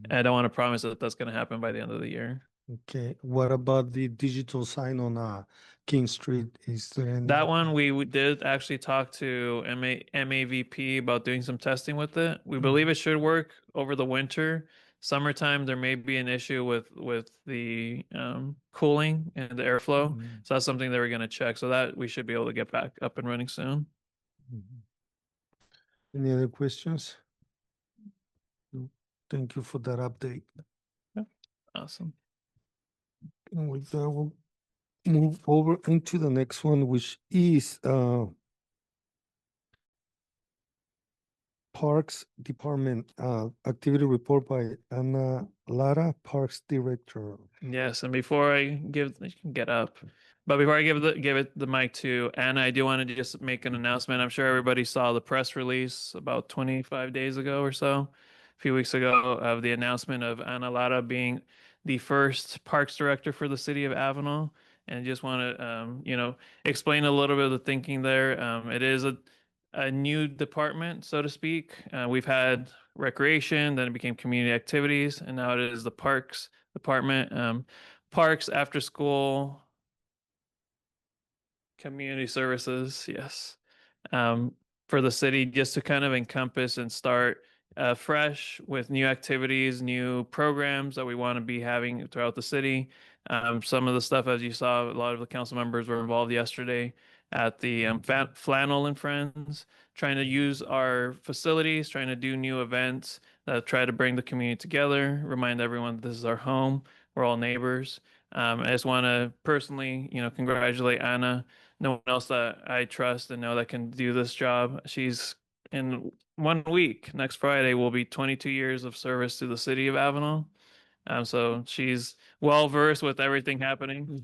I don't want to promise that that's going to happen by the end of the year. Okay, what about the digital sign on King Street? Is there any? That one we did actually talk to MAVP about doing some testing with it. We believe it should work over the winter. Summertime there may be an issue with the cooling and the airflow. So that's something that we're going to check. So that we should be able to get back up and running soon. Any other questions? No. Thank you for that update. Awesome. And with that, we'll move over into the next one, which is Parks Department activity report by Ana Lara, Parks Director. Yes, and before I give, you can get up. But before I give it the mic to Anna, I do want to just make an announcement. I'm sure everybody saw the press release about 25 days ago or so, a few weeks ago, of the announcement of Ana Lara being the first Parks Director for the city of Avenal. And just want to, explain a little bit of the thinking there. It is a new department, so to speak. We've had recreation, then it became community activities, and now it is the Parks Department. Parks, after school, community services, yes. For the city, just to kind of encompass and start fresh with new activities, new programs that we want to be having throughout the city. Some of the stuff, as you saw, a lot of the council members were involved yesterday at the Flannel and Friends, trying to use our facilities, trying to do new events that try to bring the community together, remind everyone this is our home, we're all neighbors. I just want to personally, congratulate Anna. No one else that I trust and know that can do this job. She's in 1 week, next Friday, will be 22 years of service to the city of Avenal. So she's well versed with everything happening.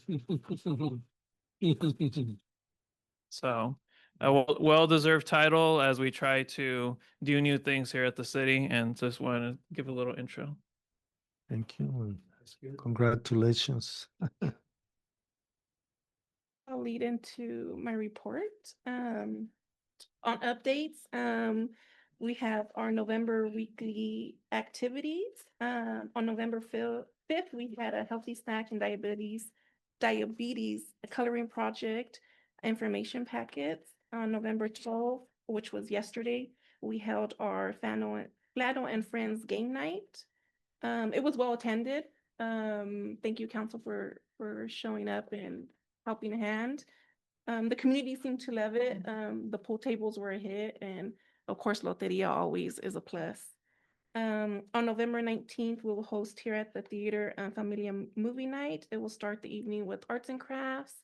So a well-deserved title as we try to do new things here at the city, and just want to give a little intro. Thank you. And congratulations. I'll lead into my report. On updates, we have our November weekly activities. On November 5th, we had a healthy snack and diabetes coloring project information packets. On November 12th, which was yesterday, we held our Flannel and Friends game night. It was well attended. Thank you, council, for showing up and helping a hand. The community seemed to love it. The pool tables were a hit, and of course, Loteria always is a plus. On November 19th, we'll host here at the theater Familia Movie Night. It will start the evening with arts and crafts,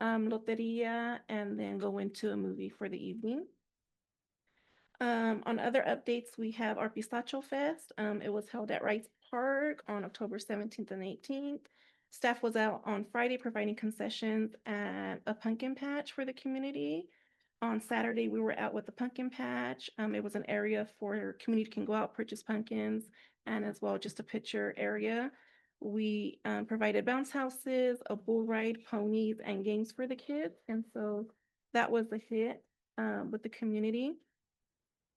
Loteria, and then go into a movie for the evening. On other updates, we have our Pistacho Fest. It was held at Rice Park on October 17th and 18th. Staff was out on Friday providing concessions at a pumpkin patch for the community. On Saturday, we were out with the pumpkin patch. It was an area for community can go out, purchase pumpkins, and as well just a picture area. We provided bounce houses, a bull ride, ponies, and games for the kids. And so that was a hit with the community.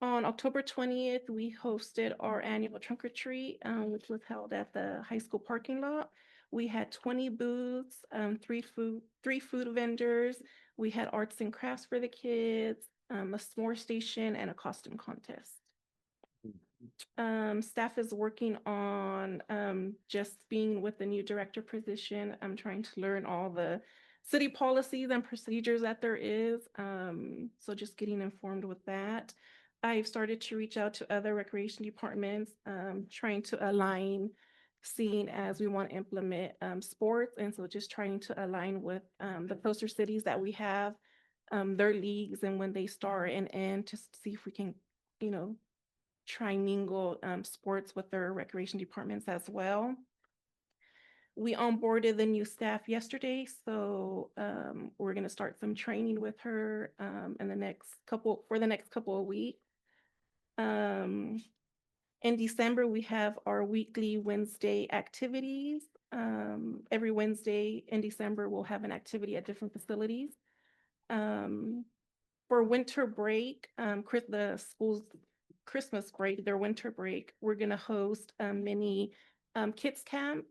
On October 20th, we hosted our annual trunk or treat, which was held at the high school parking lot. We had 20 booths, three food vendors. We had arts and crafts for the kids, a s'more station, and a costume contest. Staff is working on just being with the new director position. I'm trying to learn all the city policies and procedures that there is. So just getting informed with that. I've started to reach out to other recreation departments, trying to align seeing as we want to implement sports. And so just trying to align with the coastal cities that we have, their leagues and when they start and end to see if we can, you know, trimingle sports with their recreation departments as well. We onboarded the new staff yesterday, so we're gonna start some training with her in the next couple of weeks. In December, we have our weekly Wednesday activities. Every Wednesday in December, we'll have an activity at different facilities. For winter break, the school's Christmas break, their winter break, we're gonna host a mini kids camp,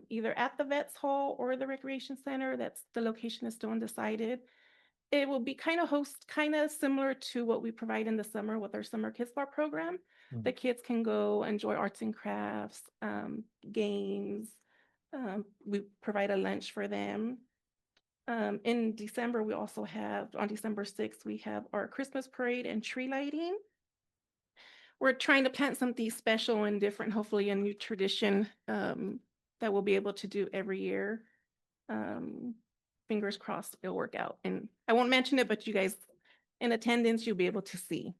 either at the Vets Hall or the Recreation Center. The location is still undecided. It will be kind of similar to what we provide in the summer with our Summer Kids Bar program. The kids can go enjoy arts and crafts, games. We provide a lunch for them. In December, we also have, on December 6th, we have our Christmas parade and tree lighting. We're trying to plant something special and different, hopefully a new tradition that we'll be able to do every year. Fingers crossed it'll work out. And I won't mention it, but you guys in attendance, you'll be able to see.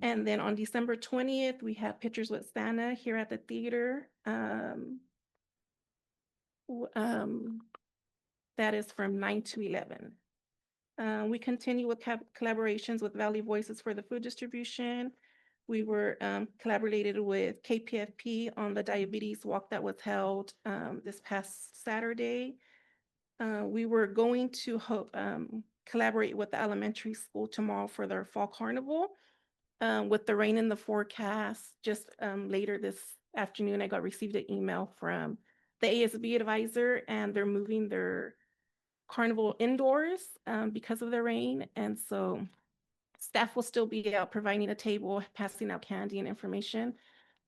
And then on December 20th, we have Pictures with Santa here at the theater. That is from 9 to 11. We continue with collaborations with Valley Voices for the food distribution. We were collaborated with KPFP on the diabetes walk that was held this past Saturday. We were going to collaborate with the elementary school tomorrow for their fall carnival. With the rain in the forecast, just later this afternoon, I received an email from the ASB advisor, and they're moving their carnival indoors because of the rain. And so staff will still be out providing a table, passing out candy and information.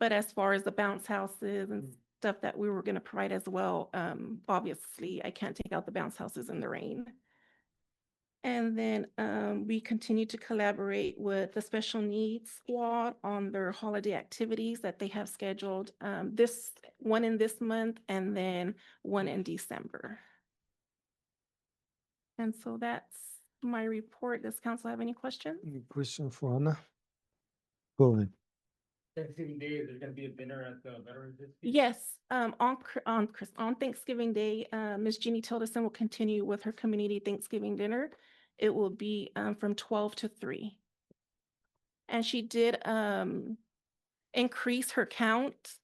But as far as the bounce houses and stuff that we were going to provide as well, obviously I can't take out the bounce houses in the rain. And then we continue to collaborate with the special needs squad on their holiday activities that they have scheduled. This one in this month and then one in December. And so that's my report. Does council have any questions? Any question for Anna? Go ahead. Thanksgiving Day, there's gonna be a dinner at the Veterans. Yes, on Thanksgiving Day, Ms. Jeannie Tilderson will continue with her community Thanksgiving dinner. It will be from 12 to 3. And she did increase her count.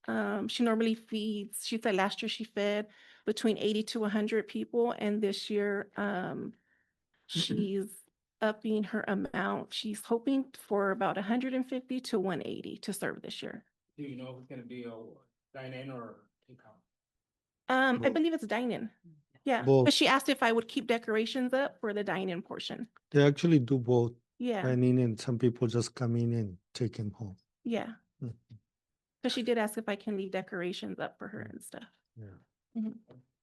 She normally feeds, she said last year she fed between 80 to 100 people, and this year she's upping her amount. She's hoping for about 150 to 180 to serve this year. Do you know if it's gonna be a dine-in or takeout? I believe it's dine-in. Yeah, Both. but she asked if I would keep decorations up for the dine-in portion. They actually do both. Yeah, Dining and some people just come in and take them home. yeah. Mhm. So she did ask if I can leave decorations up for her and stuff. Yeah. Mhm.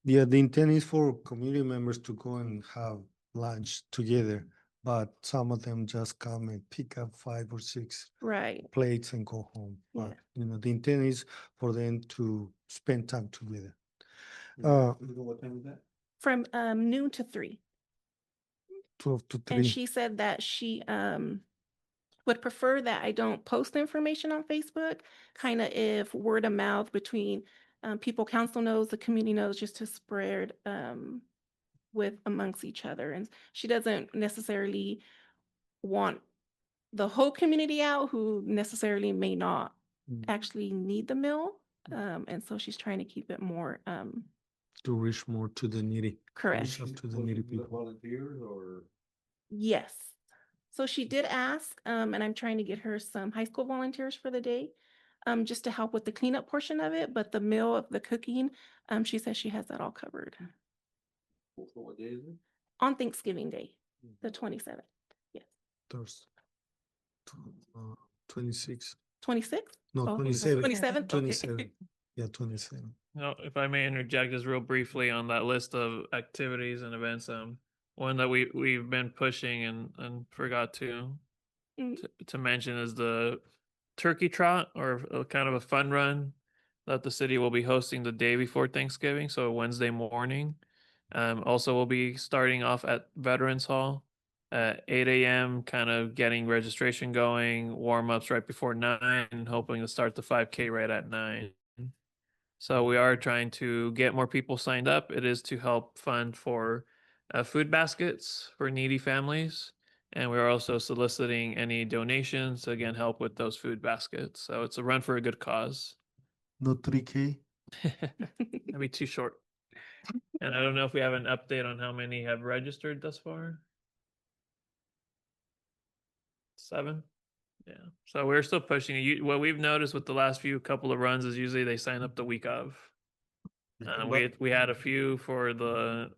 Yeah, the intent is for community members to go and have lunch together, but some of them just come and pick up 5 or 6 Right. plates and go home. Yeah. But, the intent is for them to spend time together. What time is that? From noon to 3. 12 to And 3. she said that she would prefer that I don't post information on Facebook, kind of if word of mouth between people council knows, the community knows, just to spread with amongst each other. And she doesn't necessarily want the whole community out who necessarily may not actually need the meal. And so she's trying to keep it more To reach more to the needy. correct. Reach out to the needy people. Volunteers or? Yes. So she did ask, and I'm trying to get her some high school volunteers for the day, just to help with the cleanup portion of it. But the meal of the cooking, she says she has that all covered What day is it? on Thanksgiving Day, the 27th. Yes. Thursday. 26. 26th? No, Oh, 27. 27th? Okay. 27. Yeah, 27. No, if I may interject just real briefly on that list of activities and events, one that we've been pushing and forgot to mention is the turkey trot, or kind of a fun run that the city will be hosting the day before Thanksgiving, so Wednesday morning. Also, we'll be starting off at Veterans Hall at 8 a.m., kind of getting registration going, warm ups right before 9, and hoping to start the 5K right at 9. So we are trying to get more people signed up. It is to help fund for food baskets for needy families. And we're also soliciting any donations to, again, help with those food baskets. So it's a run for a good cause. No 3K? That'd be too short. And I don't know if we have an update on how many have registered thus far. 7? Yeah. So we're still pushing it. What we've noticed with the last few couple of runs is usually they sign up the week of. We had a few for the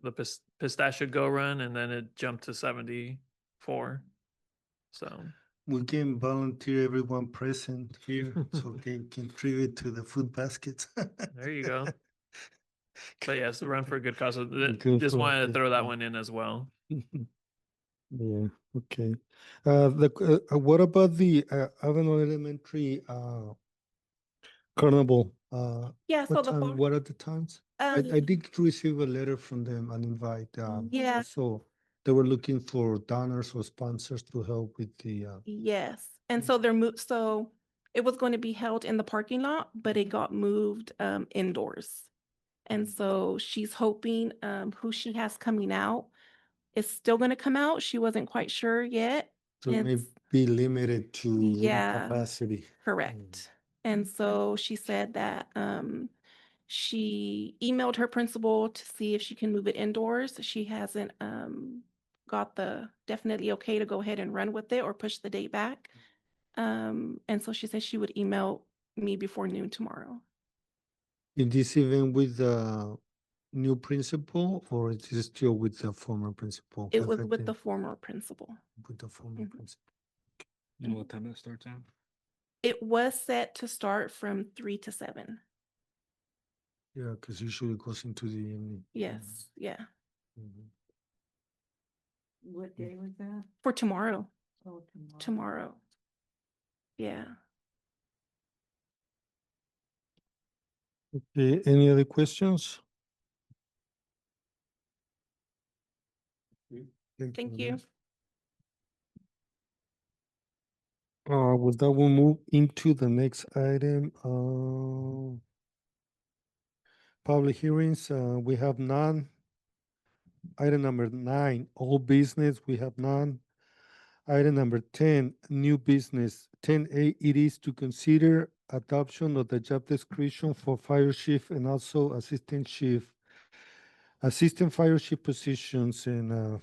pistachio go run, and then it jumped to 74. So We can volunteer everyone present here so they can contribute to the food baskets. there you go. But yes, run for a good cause. So Good just for wanted to good throw that cause. one in as well. Yeah, okay. What about the Avenal Elementary Carnival? Yeah, so the What are the times? I um, did receive a letter from them, an invite. Yeah. So they were looking for donors or sponsors to help with the. Yes, and so they're moved, so it was going to be held in the parking lot, but it got moved indoors. And so she's hoping who she has coming out is still gonna come out. She wasn't quite sure yet. So it may And be limited to room Yeah. capacity. Correct. And so she said that she emailed her principal to see if she can move it indoors. She hasn't got the definitely okay to go ahead and run with it or push the date back. And so she said she would email me before noon tomorrow. In this event with the new principal, or it is still with the former principal? It 'Cause was I with the think former principal. with the former Mhm. principal. You know what time it starts at? It was set to start from 3 to 7. Yeah, because usually it goes into the evening. Yes, yeah, Mhm. What day was that? for tomorrow, Oh, tomorrow. Yeah. Okay, any other questions? Thank you. With that, we'll move into the next item. Public hearings, we have none. Item number 9, old business, we have none. Item number 10, new business. 10A, it is to consider adoption of the job description for fire chief and also assistant fire chief positions, and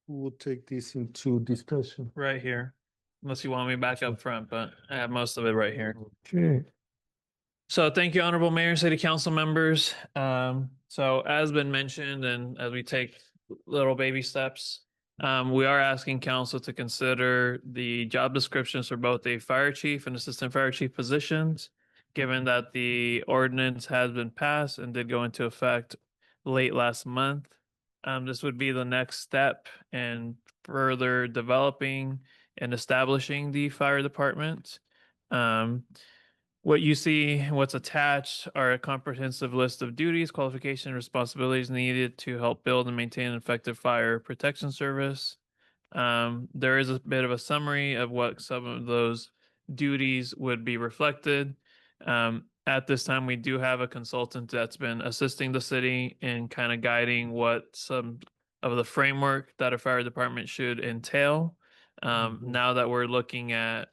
we'll take this into discussion. Right here. Unless you want me back up front, but I have most of it right here. Okay. So thank you, Honorable Mayor, City Council members. So as been mentioned, and as we take little baby steps, we are asking council to consider the job descriptions for both the fire chief and assistant fire chief positions, given that the ordinance has been passed and did go into effect late last month. This would be the next step in further developing and establishing the fire department. What you see, what's attached are a comprehensive list of duties, qualifications, and responsibilities needed to help build and maintain an effective fire protection service. There is a bit of a summary of what some of those duties would be reflected. At this time, we do have a consultant that's been assisting the city in kind of guiding what some of the framework that a fire department should entail. Now that we're looking at,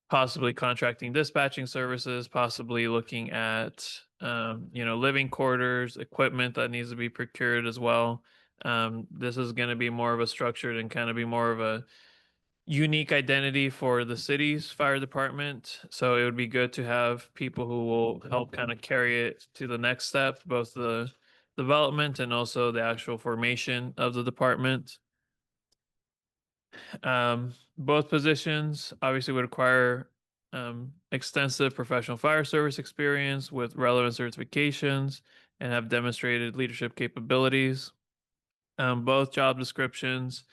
possibly contracting dispatching services, possibly looking at, living quarters, equipment that needs to be procured as well. This is going to be more of a structured and kind of be more of a unique identity for the city's fire department. So it would be good to have people who will help kind of carry it to the next step, both the development and also the actual formation of the department. Both positions obviously would require extensive professional fire service experience with relevant certifications and have demonstrated leadership capabilities. Both job descriptions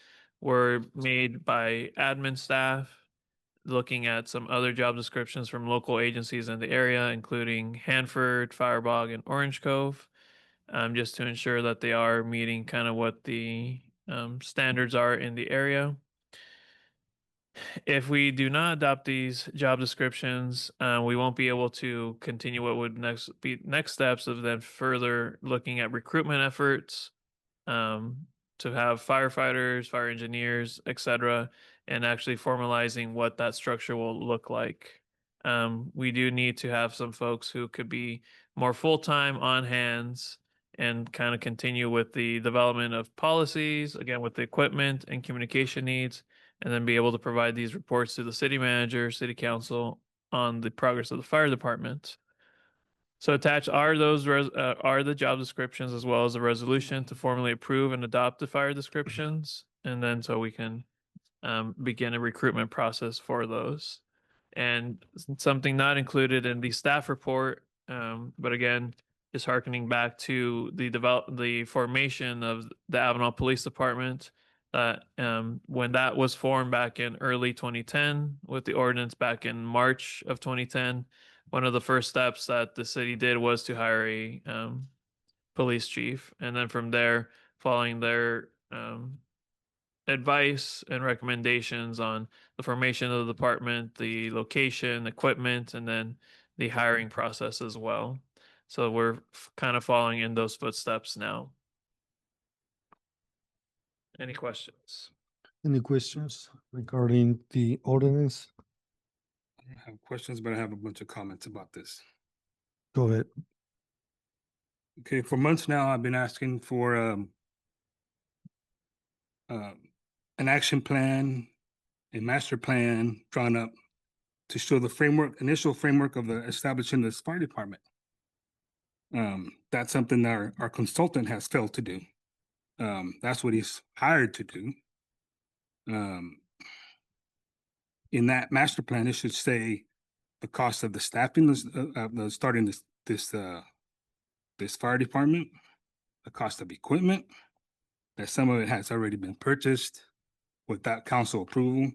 were made by admin staff. looking at some other job descriptions from local agencies in the area, including Hanford, Firebog, and Orange Cove, just to ensure that they are meeting kind of what the standards are in the area. If we do not adopt these job descriptions, we won't be able to continue what would next steps of then further looking at recruitment efforts, to have firefighters, fire engineers, etc., and actually formalizing what that structure will look like. We do need to have some folks who could be more full-time on hands and kind of continue with the development of policies, again, with the equipment and communication needs, and then be able to provide these reports to the city manager, city council on the progress of the fire department. So attached are are the job descriptions as well as a resolution to formally approve and adopt the fire descriptions, and then so we can begin a recruitment process for those. And something not included in the staff report, but again, is harkening back to the formation of the Avenal Police Department. When that was formed back in early 2010, with the ordinance back in March of 2010, one of the first steps that the city did was to hire a police chief, and then from there, following their advice and recommendations on the formation of the department, the location, equipment, and then the hiring process as well. So we're kind of following in those footsteps now. Any questions? Any questions regarding the ordinance? I have questions, but I have a bunch of comments about this. Go ahead. Okay, for months now, I've been asking for an action plan, a master plan drawn up to show the initial framework of the establishing this fire department. That's something that our consultant has failed to do. That's what he's hired to do. In that master plan, it should say the cost of the staffing, starting this fire department, the cost of equipment, that some of it has already been purchased without council approval.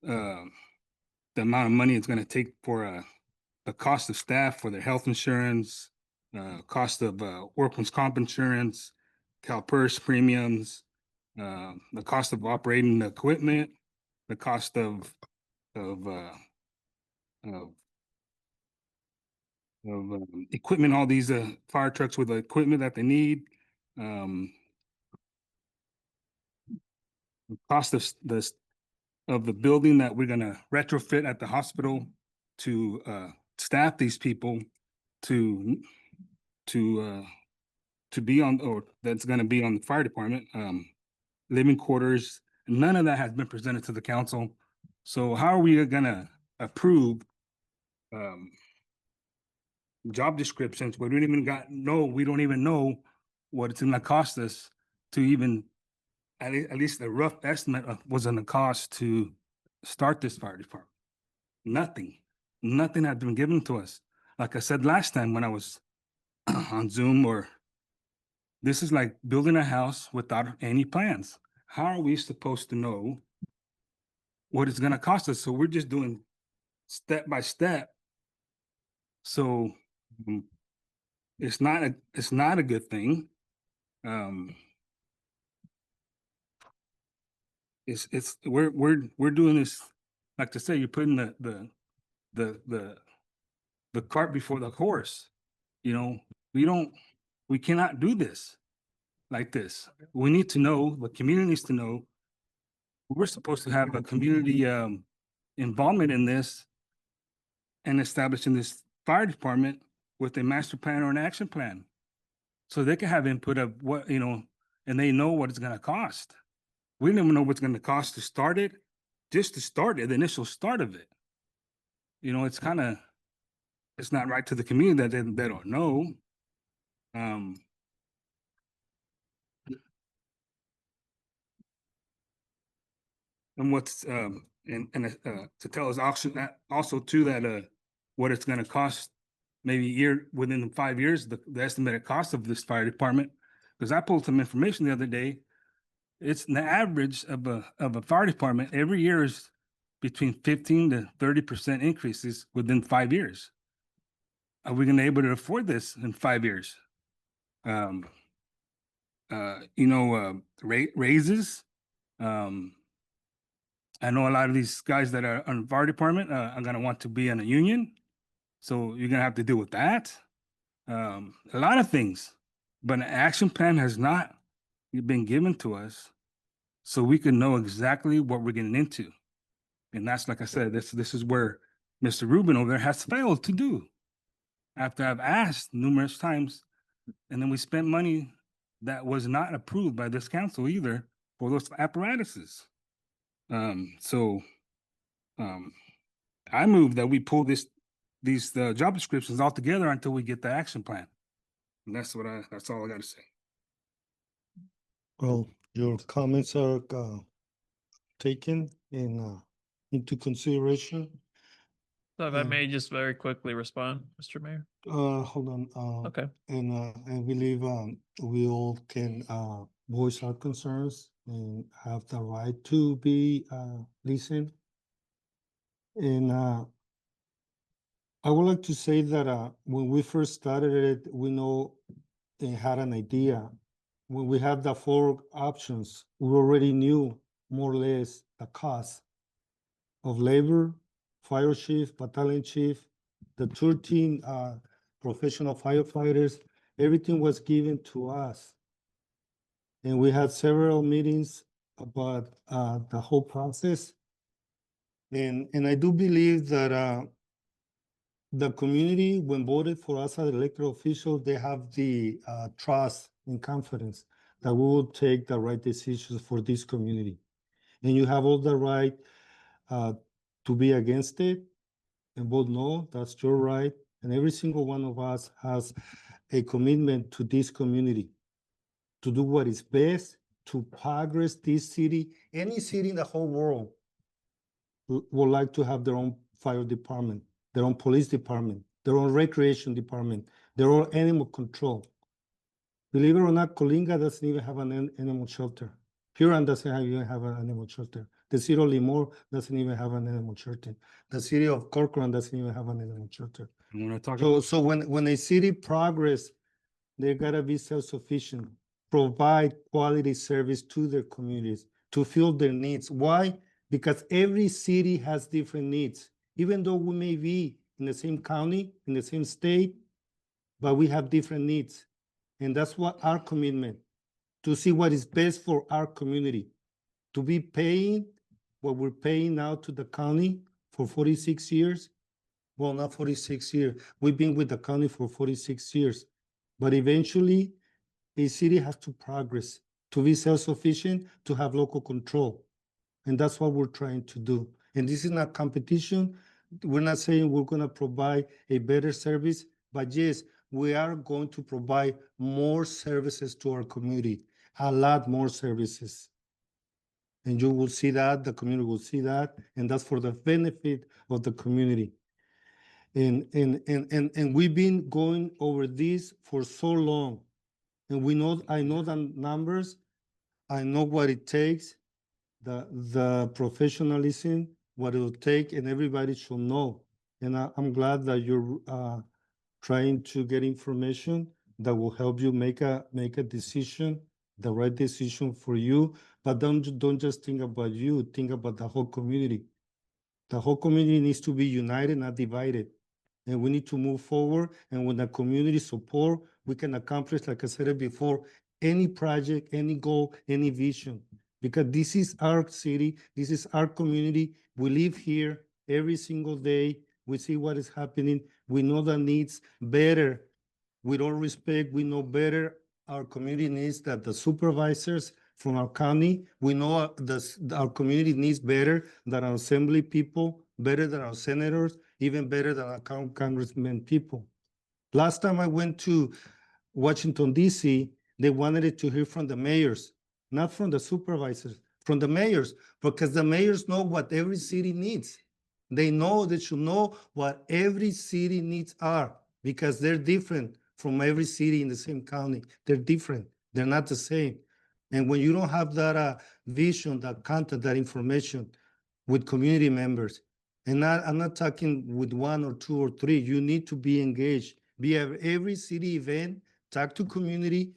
The amount of money it's going to take for the cost of staff for their health insurance, cost of workman's comp insurance, CalPERS premiums, the cost of operating the equipment, the cost of equipment, all these fire trucks with the equipment that they need, the cost of the building that we're gonna retrofit at the hospital to staff these people to be on, or that's gonna be on the fire department, living quarters. None of that has been presented to the council. So how are we gonna approve job descriptions? We don't even we don't even know what it's gonna cost us to even, at least a rough estimate of what's gonna cost to start this fire department. Nothing has been given to us. Like I said last time when I was on Zoom, or this is like building a house without any plans. How are we supposed to know what it's gonna cost us? So we're just doing step by step. So it's not a good thing. We're doing this, like to say, you're putting the cart before the horse. You know, we cannot do this like this. We need to know, the community needs to know, we're supposed to have a community involvement in this and establishing this fire department with a master plan or an action plan. So they can have input of what, and they know what it's gonna cost. We don't even know what's gonna cost to start it, just to start it, the initial start of it. It's not right to the community that they don't know. And what's to tell us also too that what it's gonna cost maybe within 5 years, the estimated cost of this fire department. Because I pulled some information the other day. It's the average of a fire department every year is between 15 to 30% increases within 5 years. Are we gonna able to afford this in 5 years? Raises. I know a lot of these guys that are on the fire department are gonna want to be in a union, so you're gonna have to deal with that. A lot of things, but an action plan has not been given to us, so we can know exactly what we're getting into. And that's, like I said, this is where Mr. Rubin over there has failed to do. After I've asked numerous times, and then we spent money that was not approved by this council either for those apparatuses. So I move that we pull these job descriptions all together until we get the action plan. And that's all I gotta say. Well, your comments are taken into consideration. So if I may just very quickly respond, Mr. Mayor. Hold on. Okay. And I believe we all can voice our concerns and have the right to be listened. And I would like to say that when we first started it, we know and had an idea. When we had the 4 options, we already knew more or less the cost of labor, fire chief, battalion chief, the 13 professional firefighters. Everything was given to us. And we had several meetings about the whole process. And I do believe that the community, when voted for us as elected officials, they have the trust and confidence that we will take the right decisions for this community. And you have all the right to be against it and vote no, that's your right. And every single one of us has a commitment to this community to do what is best to progress this city. Any city in the whole world would like to have their own fire department, their own police department, their own recreation department, their own animal control. Believe it or not, Colinga doesn't even have an animal shelter. Huron doesn't even have an animal shelter. The city of Limor doesn't even have an animal shelter. The city of Corcoran doesn't even have an animal shelter. So when a city progress, they gotta be self-sufficient, provide quality service to their communities, to fill their needs. Why? Because every city has different needs. Even though we may be in the same county, in the same state, but we have different needs. And that's what our commitment, to see what is best for our community, to be paying what we're paying now to the county for 46 years. Well, not 46 years. We've been with the county for 46 years. But eventually, a city has to progress, to be self-sufficient, to have local control. And that's what we're trying to do. And this is not competition. We're not saying we're going to provide a better service, but yes, we are going to provide more services to our community, a lot more services. And you will see that, the community will see that, and that's for the benefit of the community. And we've been going over this for so long. And I know the numbers, I know what it takes, the professionalism, what it will take, and everybody should know. And I'm glad that you're trying to get information that will help you make a decision, the right decision for you. But don't just think about you, think about the whole community. The whole community needs to be united, not divided. And we need to move forward. And with the community support, we can accomplish, like I said it before, any project, any goal, any vision. Because this is our city, this is our community. We live here every single day. We see what is happening. We know the needs better. With all respect, we know better our community needs that the supervisors from our county. We know our community needs better than our assembly people, better than our senators, even better than our congressmen people. Last time I went to Washington, D.C., they wanted it to hear from the mayors, not from the supervisors, from the mayors, because the mayors know what every city needs. They should know what every city needs are, because they're different from every city in the same county. They're different. They're not the same. And when you don't have that vision, that content, that information, with community members. And I'm not talking with one or two or three. You need to be engaged. Be at every city event, talk to community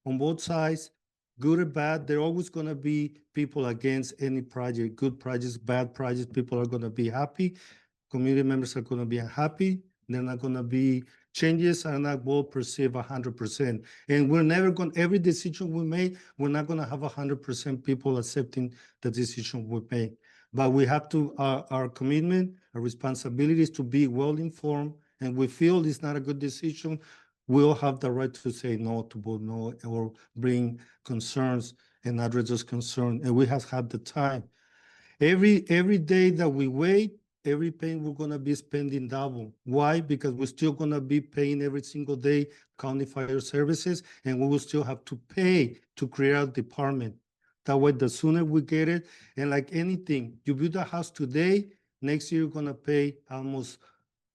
on both sides, good or bad. There are always going to be people against any project, good projects, bad projects. People are going to be happy. Community members are going to be unhappy. They're not going to be changes are not well perceived 100%. And we're never going, every decision we make, we're not going to have 100% people accepting the decision we make. But we have to, our commitment, our responsibility is to be well informed. And we feel it's not a good decision, we'll have the right to say no, to vote no, or bring concerns and address those concerns. And we have had the time. Every day that we wait, every pay we're gonna be spending double. Why? Because we're still gonna be paying every single day county fire services, and we will still have to pay to create a department. That way, the sooner we get it, and like anything, you build a house today, next year you're gonna pay almost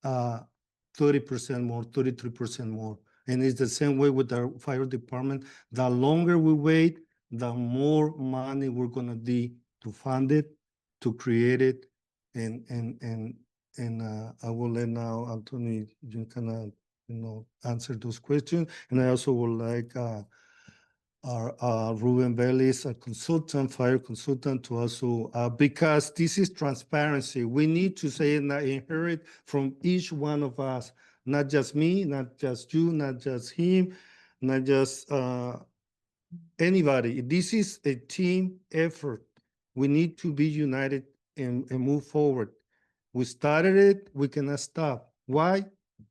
30% more, 33% more. And it's the same way with our fire department. The longer we wait, the more money we're gonna need to fund it, to create it, and I will let now Anthony, you can answer those questions. And I also would like our Ruben Bellis, a consultant, fire consultant, to also because this is transparency. We need to say and inherit from each one of us, not just me, not just you, not just him, not just anybody. This is a team effort. We need to be united and move forward. We started it, we cannot stop. Why?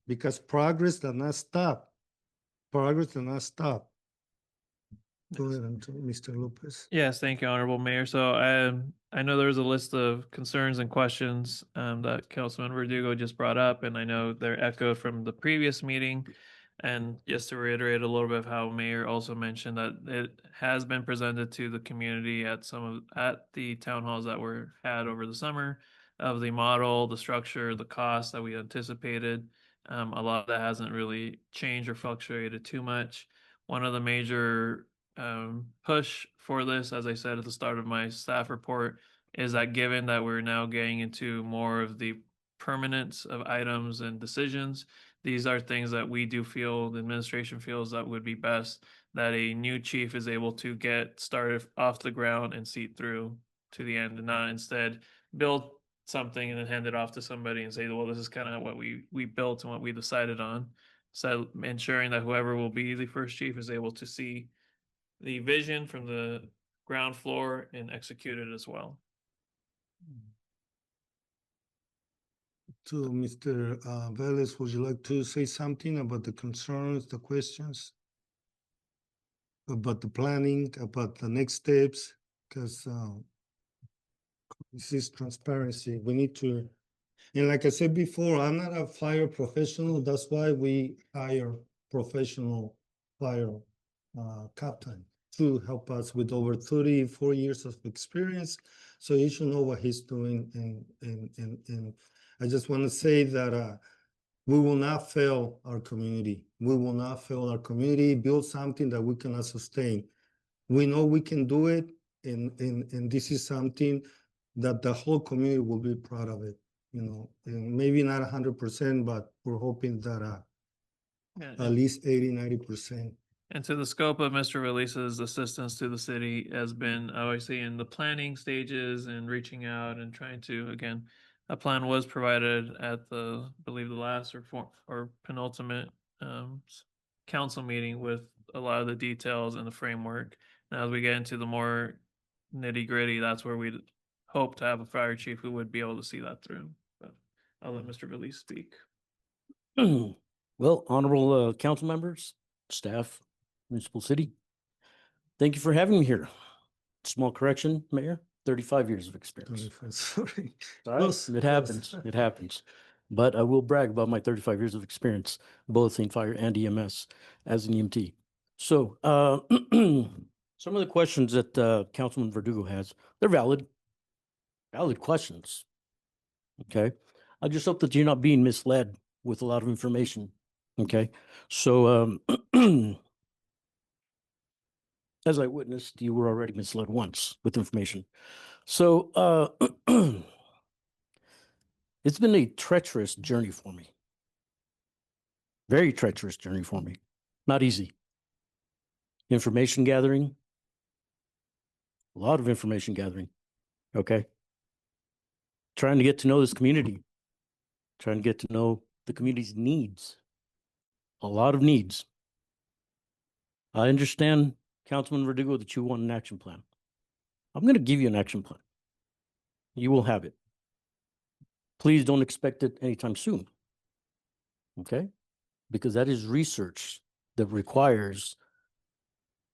Because progress does not stop. Progress does not stop. Go ahead, Mr. Lopez. Yes, thank you, Honorable Mayor. So I know there was a list of concerns and questions that Councilman Verdugo just brought up, and I know they're echoed from the previous meeting. And just to reiterate a little bit of how Mayor also mentioned that it has been presented to the community at at the town halls that were had over the summer of the model, the structure, the cost that we anticipated. A lot of that hasn't really changed or fluctuated too much. One of the major push for this, as I said at the start of my staff report, is that given that we're now getting into more of the permanence of items and decisions, these are things that we do feel, the administration feels that would be best that a new chief is able to get started off the ground and see it through to the end, and not instead build something and then hand it off to somebody and say, well, this is kind of what we built and what we decided on. So ensuring that whoever will be the first chief is able to see the vision from the ground floor and execute it as well. To Mr. Velez, would you like to say something about the concerns, the questions? About the planning, about the next steps? Because this is transparency. We need to, and like I said before, I'm not a fire professional. That's why we hire professional fire captain to help us with over 34 years of experience. So he should know what he's doing. And I just want to say that we will not fail our community. We will not fail our community, build something that we cannot sustain. We know we can do it, and this is something that the whole community will be proud of it, and maybe not 100%, but we're hoping that at least 80-90%. And to the scope of Mr. Release's assistance to the city has been obviously in the planning stages and reaching out and trying to, again, a plan was provided at I believe the last or penultimate council meeting with a lot of the details and the framework. Now, as we get into the more nitty gritty, that's where we hope to have a fire chief who would be able to see that through. But I'll let Mr. Release speak. Well, honorable council members, staff, municipal city, thank you for having me here. Small correction, Mayor, 35 years of experience. Sorry. It happens. It happens. But I will brag about my 35 years of experience, both in fire and EMS as an EMT. So some of the questions that Councilman Verdugo has, they're valid questions. Okay. I just hope that you're not being misled with a lot of information. Okay. So as I witnessed, you were already misled once with information. So it's been a treacherous journey for me. Very treacherous journey for me. Not easy. Information gathering. A lot of information gathering. Okay. Trying to get to know this community. Trying to get to know the community's needs. A lot of needs. I understand, Councilman Verdugo, that you want an action plan. I'm going to give you an action plan. You will have it. Please don't expect it anytime soon. Okay? Because that is research that requires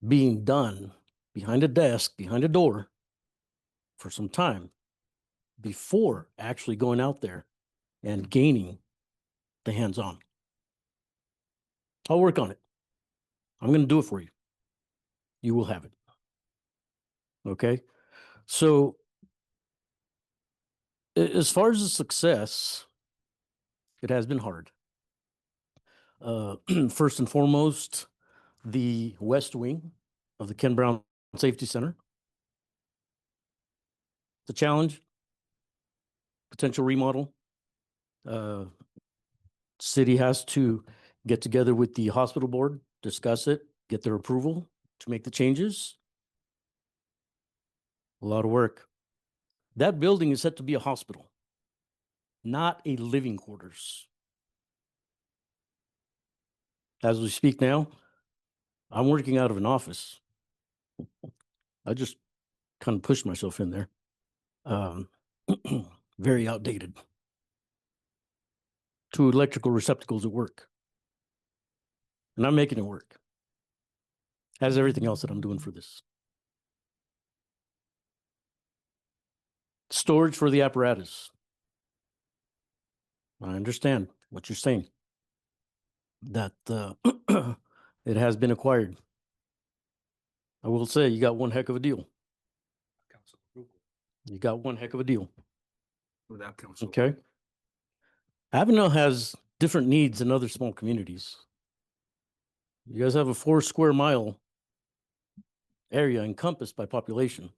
being done behind a desk, behind a door for some time before actually going out there and gaining the hands-on. I'll work on it. I'm going to do it for you. You will have it. Okay? So as far as the success, it has been hard. First and foremost, the west wing of the Ken Brown Safety Center. The challenge, potential remodel. City has to get together with the hospital board, discuss it, get their approval to make the changes. A lot of work. That building is set to be a hospital, not a living quarters. As we speak now, I'm working out of an office. I just kind of pushed myself in there. Very outdated. 2 electrical receptacles at work. And I'm making it work. As everything else that I'm doing for this. Storage for the apparatus. I understand what you're saying. That it has been acquired. I will say you got one heck of a deal. Council approval You got one heck of a deal. without council. Okay. Avenal has different needs than other small communities. You guys have a 4 square mile area encompassed by population,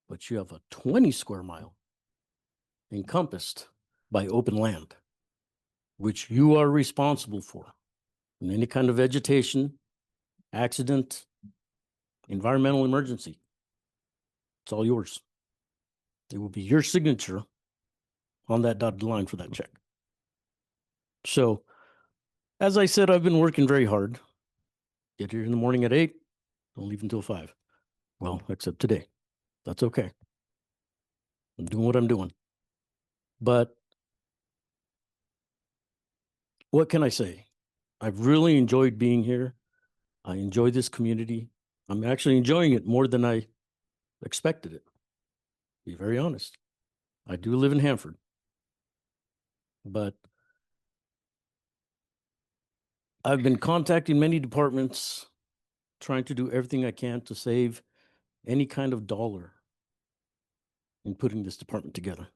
but you have a 20 square mile encompassed by open land, which you are responsible for. And any kind of vegetation, accident, environmental emergency, it's all yours. It will be your signature on that dotted line for that check. So, as I said, I've been working very hard. Get here in the morning at 8, don't leave until 5. Well, except today. That's okay. I'm doing what I'm doing. But what can I say? I've really enjoyed being here. I enjoy this community. I'm actually enjoying it more than I expected it. Be very honest. I do live in Hanford. But I've been contacting many departments, trying to do everything I can to save any kind of dollar in putting this department together.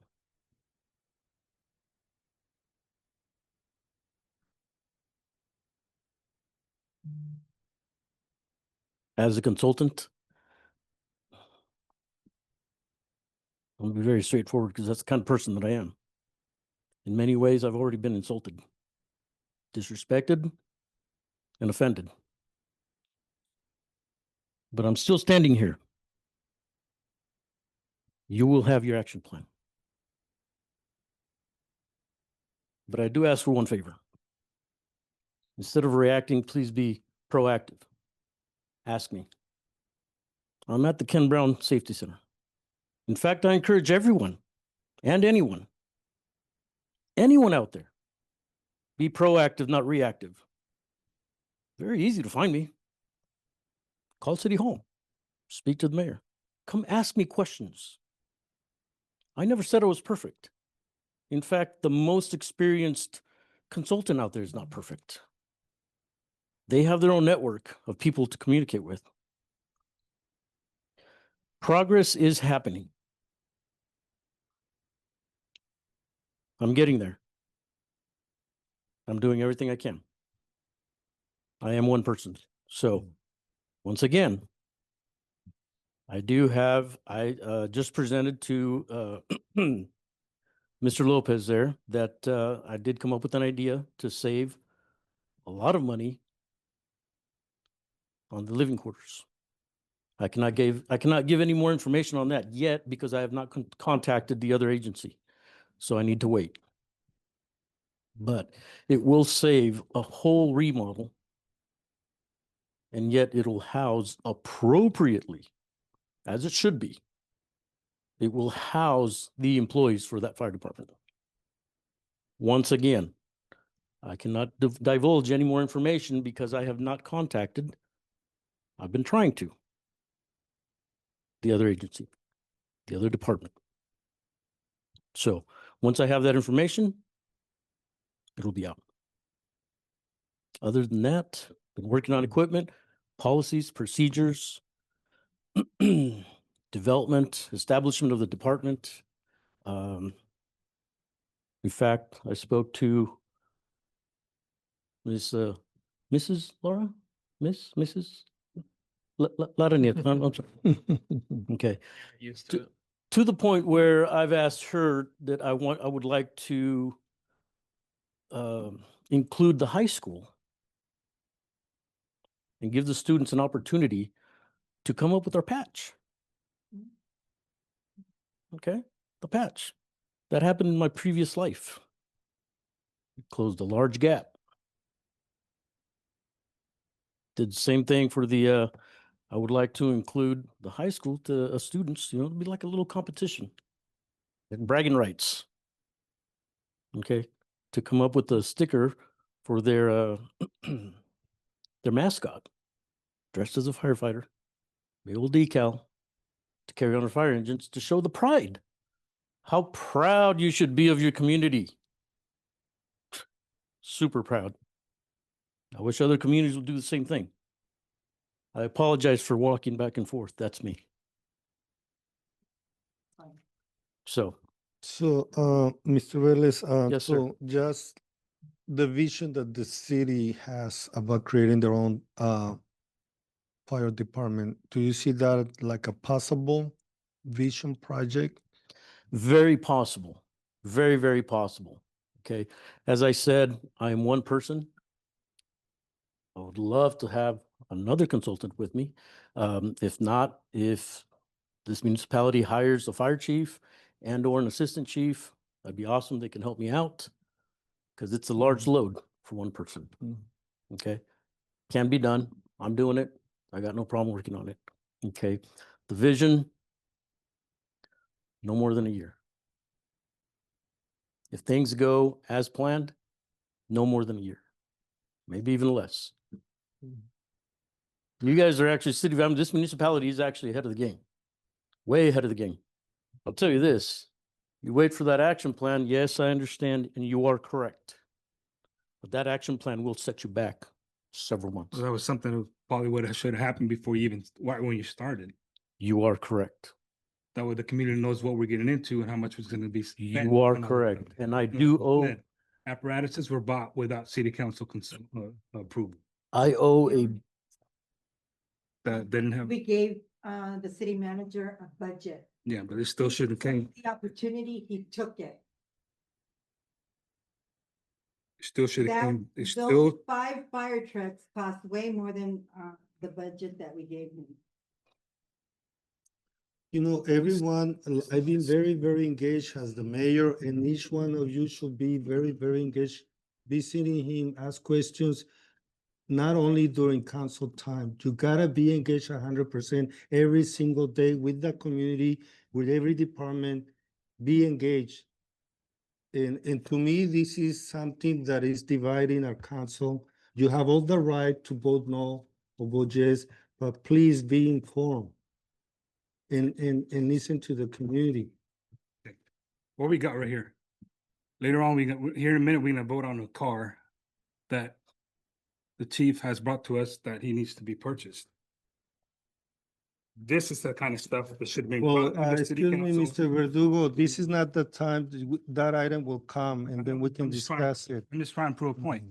As a consultant, I'm gonna be very straightforward because that's the kind of person that I am. In many ways, I've already been insulted, disrespected, and offended. But I'm still standing here. You will have your action plan. But I do ask for one favor. Instead of reacting, please be proactive. Ask me. I'm at the Ken Brown Safety Center. In fact, I encourage everyone and anyone out there, be proactive, not reactive. Very easy to find me. Call City Hall. Speak to the mayor. Come ask me questions. I never said I was perfect. In fact, the most experienced consultant out there is not perfect. They have their own network of people to communicate with. Progress is happening. I'm getting there. I'm doing everything I can. I am one person. So, once again, I do have, just presented to Mr. Lopez there that I did come up with an idea to save a lot of money on the living quarters. I cannot give any more information on that yet because I have not contacted the other agency. So I need to wait. But it will save a whole remodel, and yet it'll house appropriately, as it should be. It will house the employees for that fire department. Once again, I cannot divulge any more information because I have not contacted. I've been trying to. The other agency, the other department. So once I have that information, it'll be out. Other than that, been working on equipment, policies, procedures, development, establishment of the department. In fact, I spoke to Mrs. Laura, Mrs. Laranit. I'm sorry. Okay. Used to it. To the point where I've asked her that I would like to include the high school and give the students an opportunity to come up with our patch. Okay, the patch. That happened in my previous life. It closed a large gap. Did the same thing for the, I would like to include the high school to students, it'd be like a little competition. And bragging rights. Okay, to come up with a sticker for their their mascot, dressed as a firefighter, big old decal to carry on their fire engines to show the pride. How proud you should be of your community. Super proud. I wish other communities would do the same thing. I apologize for walking back and forth. That's me. So, Mr. Velez, Yes, sir. so just the vision that the city has about creating their own fire department, do you see that like a possible vision project? very possible. Very, very possible. Okay. As I said, I am one person. I would love to have another consultant with me. If not, if this municipality hires a fire chief and or an assistant chief, that'd be awesome. They can help me out because it's a large load for one person. Okay. Can be done. I'm doing it. I got no problem working on it. Okay. The vision, no more than a year. If things go as planned, no more than a year, maybe even less. You guys are actually city of Avenal. This municipality is actually ahead of the game, way ahead of the game. I'll tell you this, you wait for that action plan. Yes, I understand. And you are correct. But that action plan will set you back several months. That was something that probably would have should have happened before you even, when you started. You are correct. That way the community knows what we're getting into and how much was going to be spent. You are correct. And I do owe, Apparatuses were bought without city council approval. I owe a, That didn't have, We gave the city manager a budget. yeah, but it still should have came, The opportunity, he took it. still should have That, came, it's those still, 5 fire trucks cost way more than the budget that we gave him. You know, everyone, I've been very, very engaged as the mayor, and each one of you should be very, very engaged, visiting him, ask questions, not only during council time. You gotta be engaged 100% every single day with the community, with every department, be engaged. And to me, this is something that is dividing our council. You have all the right to vote no or vote yes, but please be informed and listen to the community. what we got right here. Later on, here in a minute, we're gonna vote on a car that the chief has brought to us that he needs to be purchased. This is the kind of stuff that should be. Well, brought to the city excuse me, council. Mr. Verdugo, this is not the time, that item will come and then we can I'm just trying- discuss it. I'm just trying to prove a point.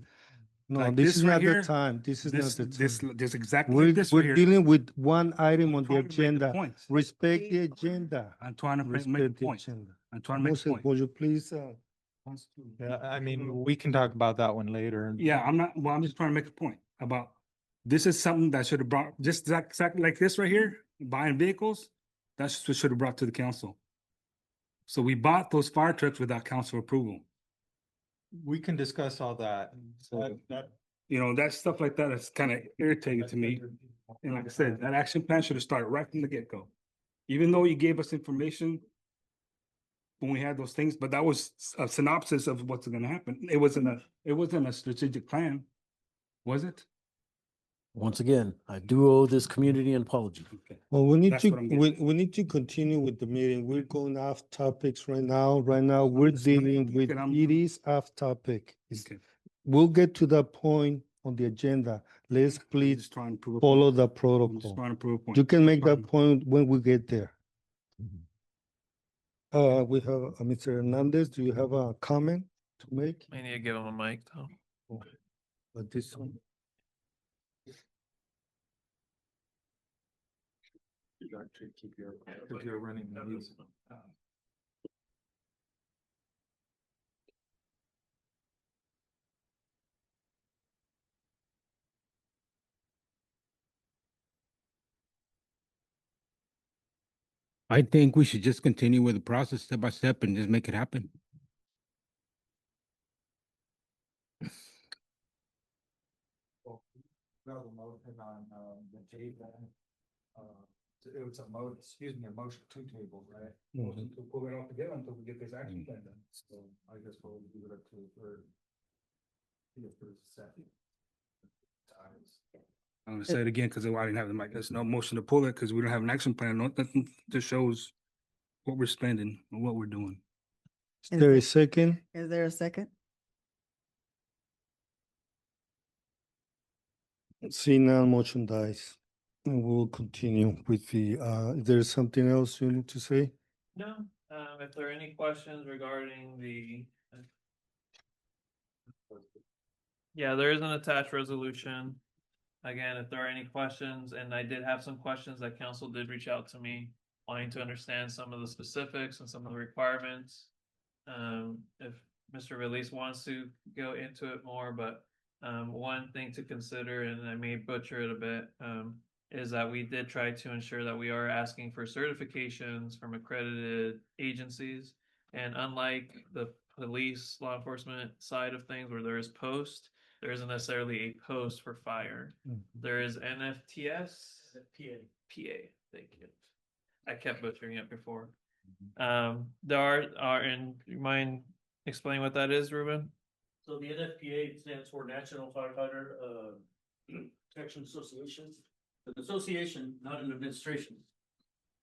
No, Like this this is right not the here, time. This is not the time. This exactly We're, like this right we're here. dealing with one item I'm on the trying to make the agenda. point. Respect the agenda. I'm trying to make Respect a the point. agenda. I'm trying to make a Moses, point. would you please, Yeah, I mean, we can talk about that one later. Yeah, I'm just trying to make a point about, this is something that should have brought, just exactly like this right here, buying vehicles, that's what should have brought to the council. So we bought those fire trucks without council approval. We can discuss all that. You know, that stuff like that is kind of irritating to me. And like I said, that action plan should have started right from the get-go. Even though you gave us information when we had those things, but that was a synopsis of what's gonna happen. It wasn't a strategic plan, was it? Once again, I do owe this community an apology. Okay. well, we need That's to, what I'm getting we need to continue with the meeting. We're going off topics right now. Right now, we're dealing with, it is off topic. Okay. We'll get to that point on the agenda. Let's I'm please just trying to prove a follow point. the I'm just protocol. trying to prove a point. You can make Trying that to- point when we get there. We have Mr. Hernandez. Do you have a comment to make? I need to give him a mic though. But this one, Keep your running music. I think we should just continue with the process step by step and just make it happen. Well, the motion on, the table, it was a motion to table, right? To pull it all together until we get this action plan done. So I guess we'll leave it up to the third. If there's a second. I'm gonna say it again because I didn't have the mic. There's no motion to pull it because we don't have an action plan. Nothing that shows what we're spending or what we're doing. is there a second? Is there a second? Seeing none, motion dies. And we'll continue with the, is there something else you need to say? No, if there are any questions regarding the. Yeah, there is an attached resolution. Again, if there are any questions, and I did have some questions that council did reach out to me, wanting to understand some of the specifics and some of the requirements. If Mr. Release wants to go into it more, but one thing to consider, and I may butcher it a bit, is that we did try to ensure that we are asking for certifications from accredited agencies. And unlike the police, law enforcement side of things where there is post, there isn't necessarily a post for fire. There is NFTS, PA, thank you. I kept butchering it before. There are, and you mind explaining what that is, Ruben? So the NFPA stands for National Firefighter Protection Association. An association, not an administration.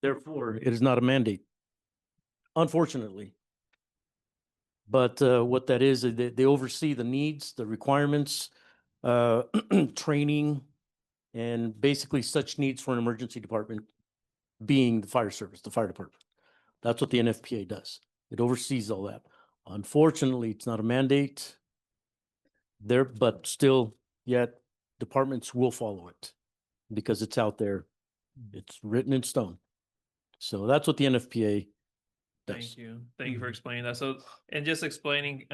Therefore, it is not a mandate, unfortunately. But what that is, they oversee the needs, the requirements, training, and basically such needs for an emergency department, being the fire service, the fire department. That's what the NFPA does. It oversees all that. Unfortunately, it's not a mandate there, but still, yet departments will follow it because it's out there. It's written in stone. So that's what the NFPA does. Thank you. Thank you for explaining that. So, and just explaining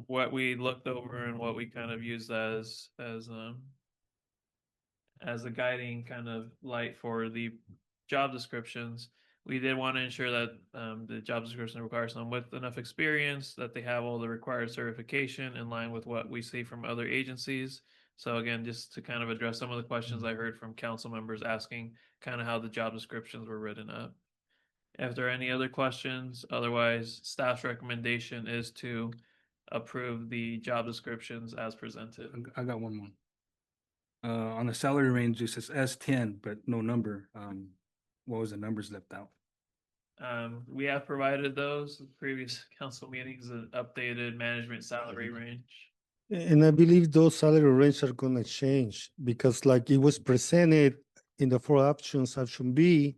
what we looked over and what we kind of used as a guiding kind of light for the job descriptions. We did want to ensure that the job description requires someone with enough experience, that they have all the required certification in line with what we see from other agencies. So again, just to kind of address some of the questions I heard from council members asking kind of how the job descriptions were written up. If there are any other questions, otherwise staff's recommendation is to approve the job descriptions as presented. I got one more. On the salary range, it says S10, but no number. What was the numbers left out? We have provided those in previous council meetings, an updated management salary range. And I believe those salary ranges are gonna change because like it was presented in the four options, option B,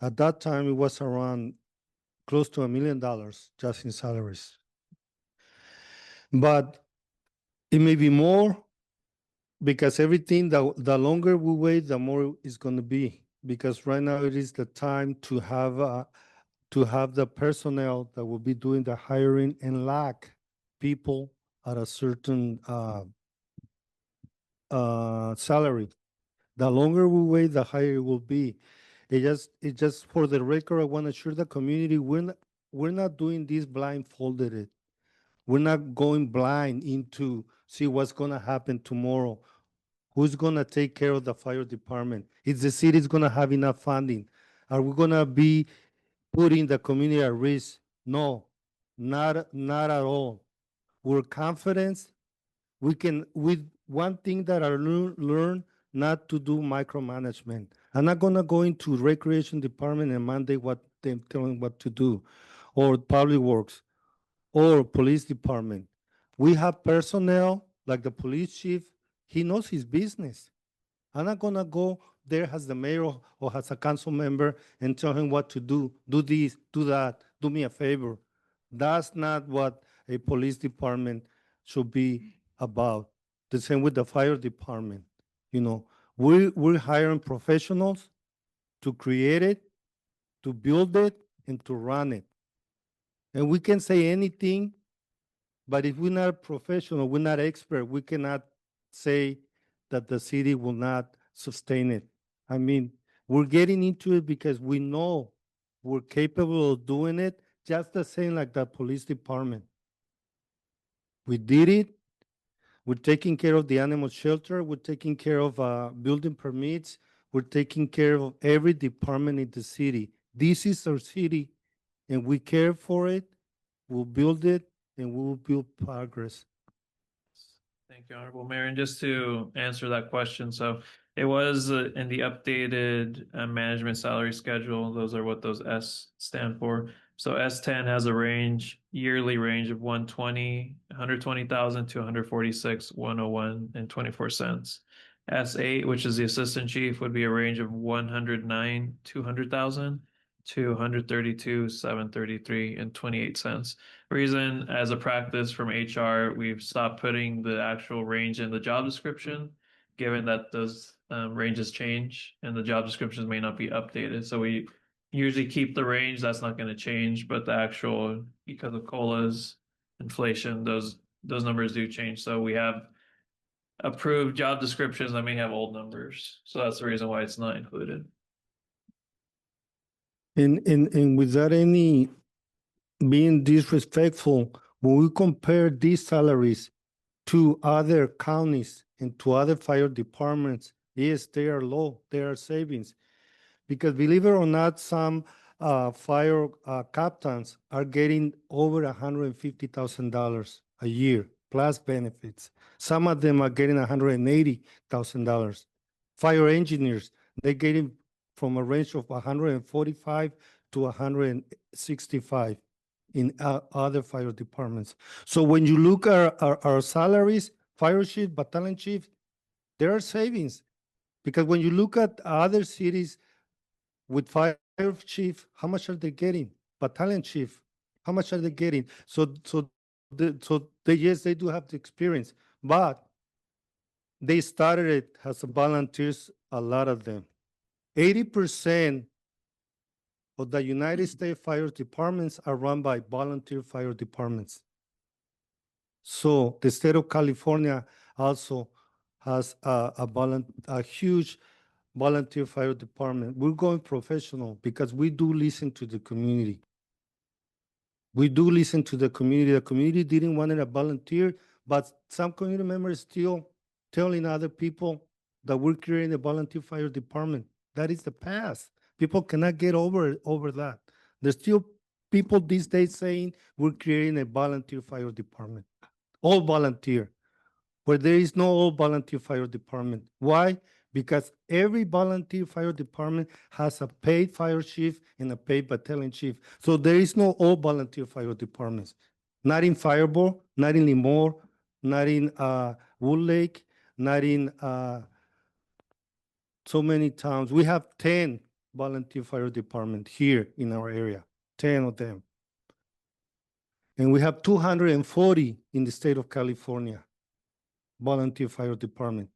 at that time it was around close to $1 million just in salaries. But it may be more because everything, the longer we wait, the more it's gonna be. Because right now it is the time to have the personnel that will be doing the hiring and lack people at a certain salary. The longer we wait, the higher it will be. It just for the record, I want to assure the community, we're not doing this blindfolded. We're not going blind into see what's gonna happen tomorrow. Who's gonna take care of the fire department? Is the city's gonna have enough funding? Are we gonna be putting the community at risk? No, not at all. We're confident with one thing that I learn not to do micromanagement. I'm not gonna go into recreation department and mandate what they tell them what to do, or public works, or police department. We have personnel like the police chief. He knows his business. I'm not gonna go there as the mayor or as a council member and tell him what to do. Do this, do that, do me a favor. That's not what a police department should be about. The same with the fire department. You know, we're hiring professionals to create it, to build it, and to run it. And we can say anything, but if we're not professional, we're not expert, we cannot say that the city will not sustain it. I mean, we're getting into it because we know we're capable of doing it, just the same like the police department. We did it. We're taking care of the animal shelter. We're taking care of building permits. We're taking care of every department in the city. This is our city, and we care for it. We'll build it, and we will build progress. Thank you, Honorable Mayor. And just to answer that question, so it was in the updated management salary schedule. Those are what those S stand for. So S10 has a range, yearly range of 120,000 to 146,101 and 24 cents. S8, which is the assistant chief, would be a range of 109,200,000 to 132,733 and 28 cents. Reason, as a practice from HR, we've stopped putting the actual range in the job description, given that those ranges change and the job descriptions may not be updated. So we usually keep the range. That's not going to change, but the actual, because of COLAs, inflation, those numbers do change. So we have approved job descriptions that may have old numbers. So that's the reason why it's not included. And without any being disrespectful, when we compare these salaries to other counties and to other fire departments, yes, they are low, they are savings. Because believe it or not, some fire captains are getting over $150,000 a year plus benefits. Some of them are getting $180,000. Fire engineers, they're getting from a range of 145 to 165 in other fire departments. So when you look at our salaries, fire chief, battalion chief, there are savings. Because when you look at other cities with fire chief, how much are they getting? Battalion chief, how much are they getting? So yes, they do have the experience, but they started it as volunteers, a lot of them. 80% of the United States fire departments are run by volunteer fire departments. So the state of California also has a huge volunteer fire department. We're going professional because we do listen to the community. We do listen to the community. The community didn't want a volunteer, but some community members still telling other people that we're creating a volunteer fire department. That is the past. People cannot get over that. There's still people these days saying we're creating a volunteer fire department. All volunteer, where there is no all volunteer fire department. Why? Because every volunteer fire department has a paid fire chief and a paid battalion chief. So there is no all volunteer fire departments. Not in Fireball, not in Limor, not in Wood Lake, not in so many towns. We have 10 volunteer fire departments here in our area, 10 of them. And we have 240 in the state of California, volunteer fire department.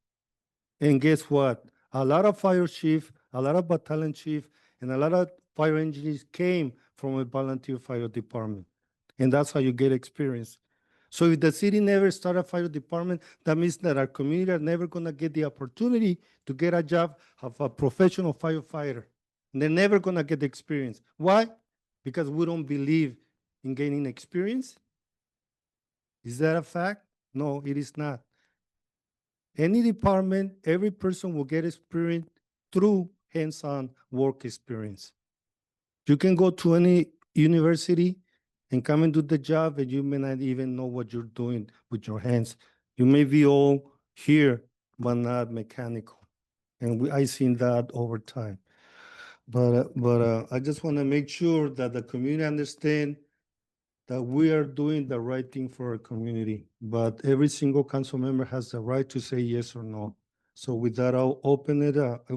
And guess what? A lot of fire chief, a lot of battalion chief, and a lot of fire engineers came from a volunteer fire department. And that's how you get experience. So if the city never start a fire department, that means that our community are never gonna get the opportunity to get a job of a professional firefighter. And they're never gonna get the experience. Why? Because we don't believe in gaining experience. Is that a fact? No, it is not. Any department, every person will get experience through hands-on work experience. You can go to any university and come and do the job, and you may not even know what you're doing with your hands. You may be all here, but not mechanical. And I seen that over time. But I just want to make sure that the community understand that we are doing the right thing for our community. But every single council member has the right to say yes or no. So with that, I'll open it up. It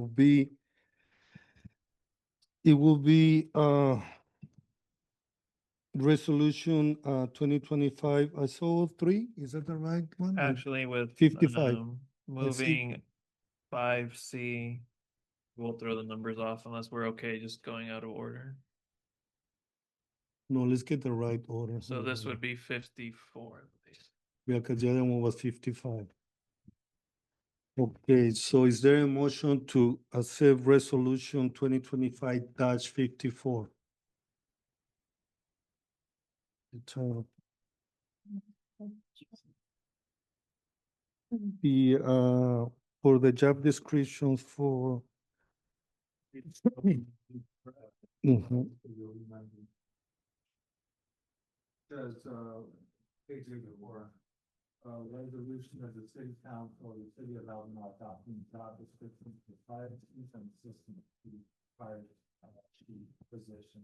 will be resolution 2025. I saw 3. Is that the right one? Actually, with 55. moving 5C, we'll throw the numbers off unless we're okay just going out of order. No, let's get the right order. So this would be 54. Yeah, because the other one was 55. Okay, so is there a motion to accept resolution 2025-54? For the job descriptions for. Mhm. Says, page 84, resolution of the city council, of the city of Avenal adopting job description for fire chief and assistant chief fire chief position.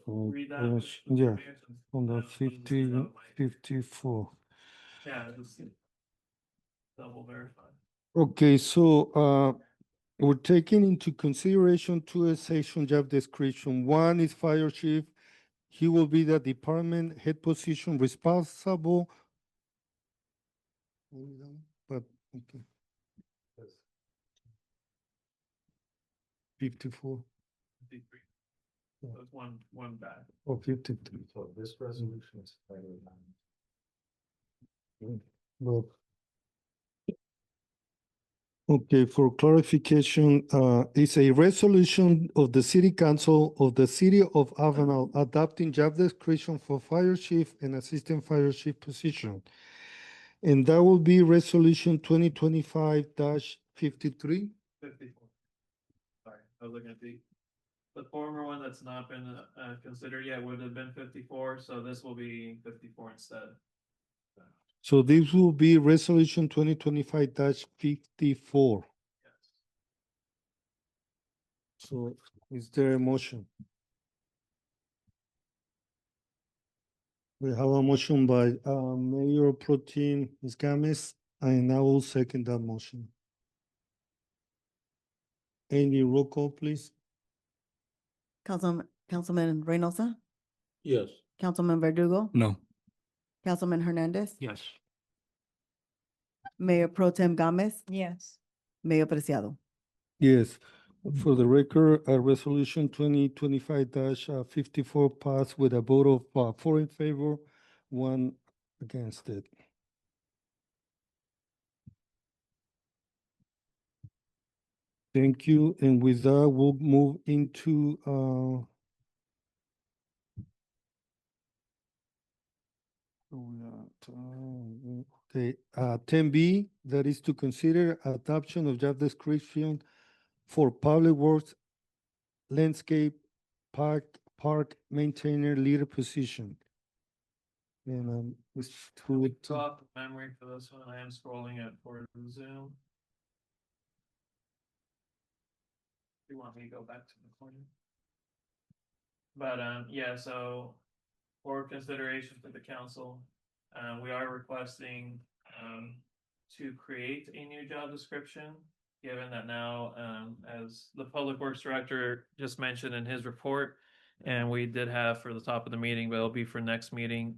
read that? Yeah, on the 54. Yeah, just double verify. Okay, so we're taking into consideration 2 section job description. One is fire chief. He will be the department head position responsible. But, okay. 54. 53. So it's one back. or 53. So this resolution is. Well, okay, for clarification, it's a resolution of the city council of the city of Avenal adopting job description for fire chief and assistant fire chief position. And that will be resolution 2025-53. 54. Sorry, I was looking at the former one that's not been considered yet would have been 54, so this will be 54 instead. So this will be resolution 2025-54. Yes. So is there a motion? We have a motion by Mayor Pro Tem Ms. Gomez, and I will second that motion. Any roll call, please? Councilman Reynosa, Yes. Councilman Verdugo, No. Councilman Hernandez, Yes. Mayor Pro Tem Gomez, Yes. Mayor Preciado. Yes. For the record, resolution 2025-54 passed with a vote of 4 in favor, 1 against it. Thank you. And with that, we'll move into okay, 10B, that is to consider adoption of job description for public works, landscape, park maintainer leader position. And Go off of memory for this one. I am scrolling it for Zoom. You want me to go back to the corner? But yeah, so for consideration for the council, we are requesting to create a new job description, given that now, as the Public Works Director just mentioned in his report, and we did have for the top of the meeting, but it'll be for next meeting.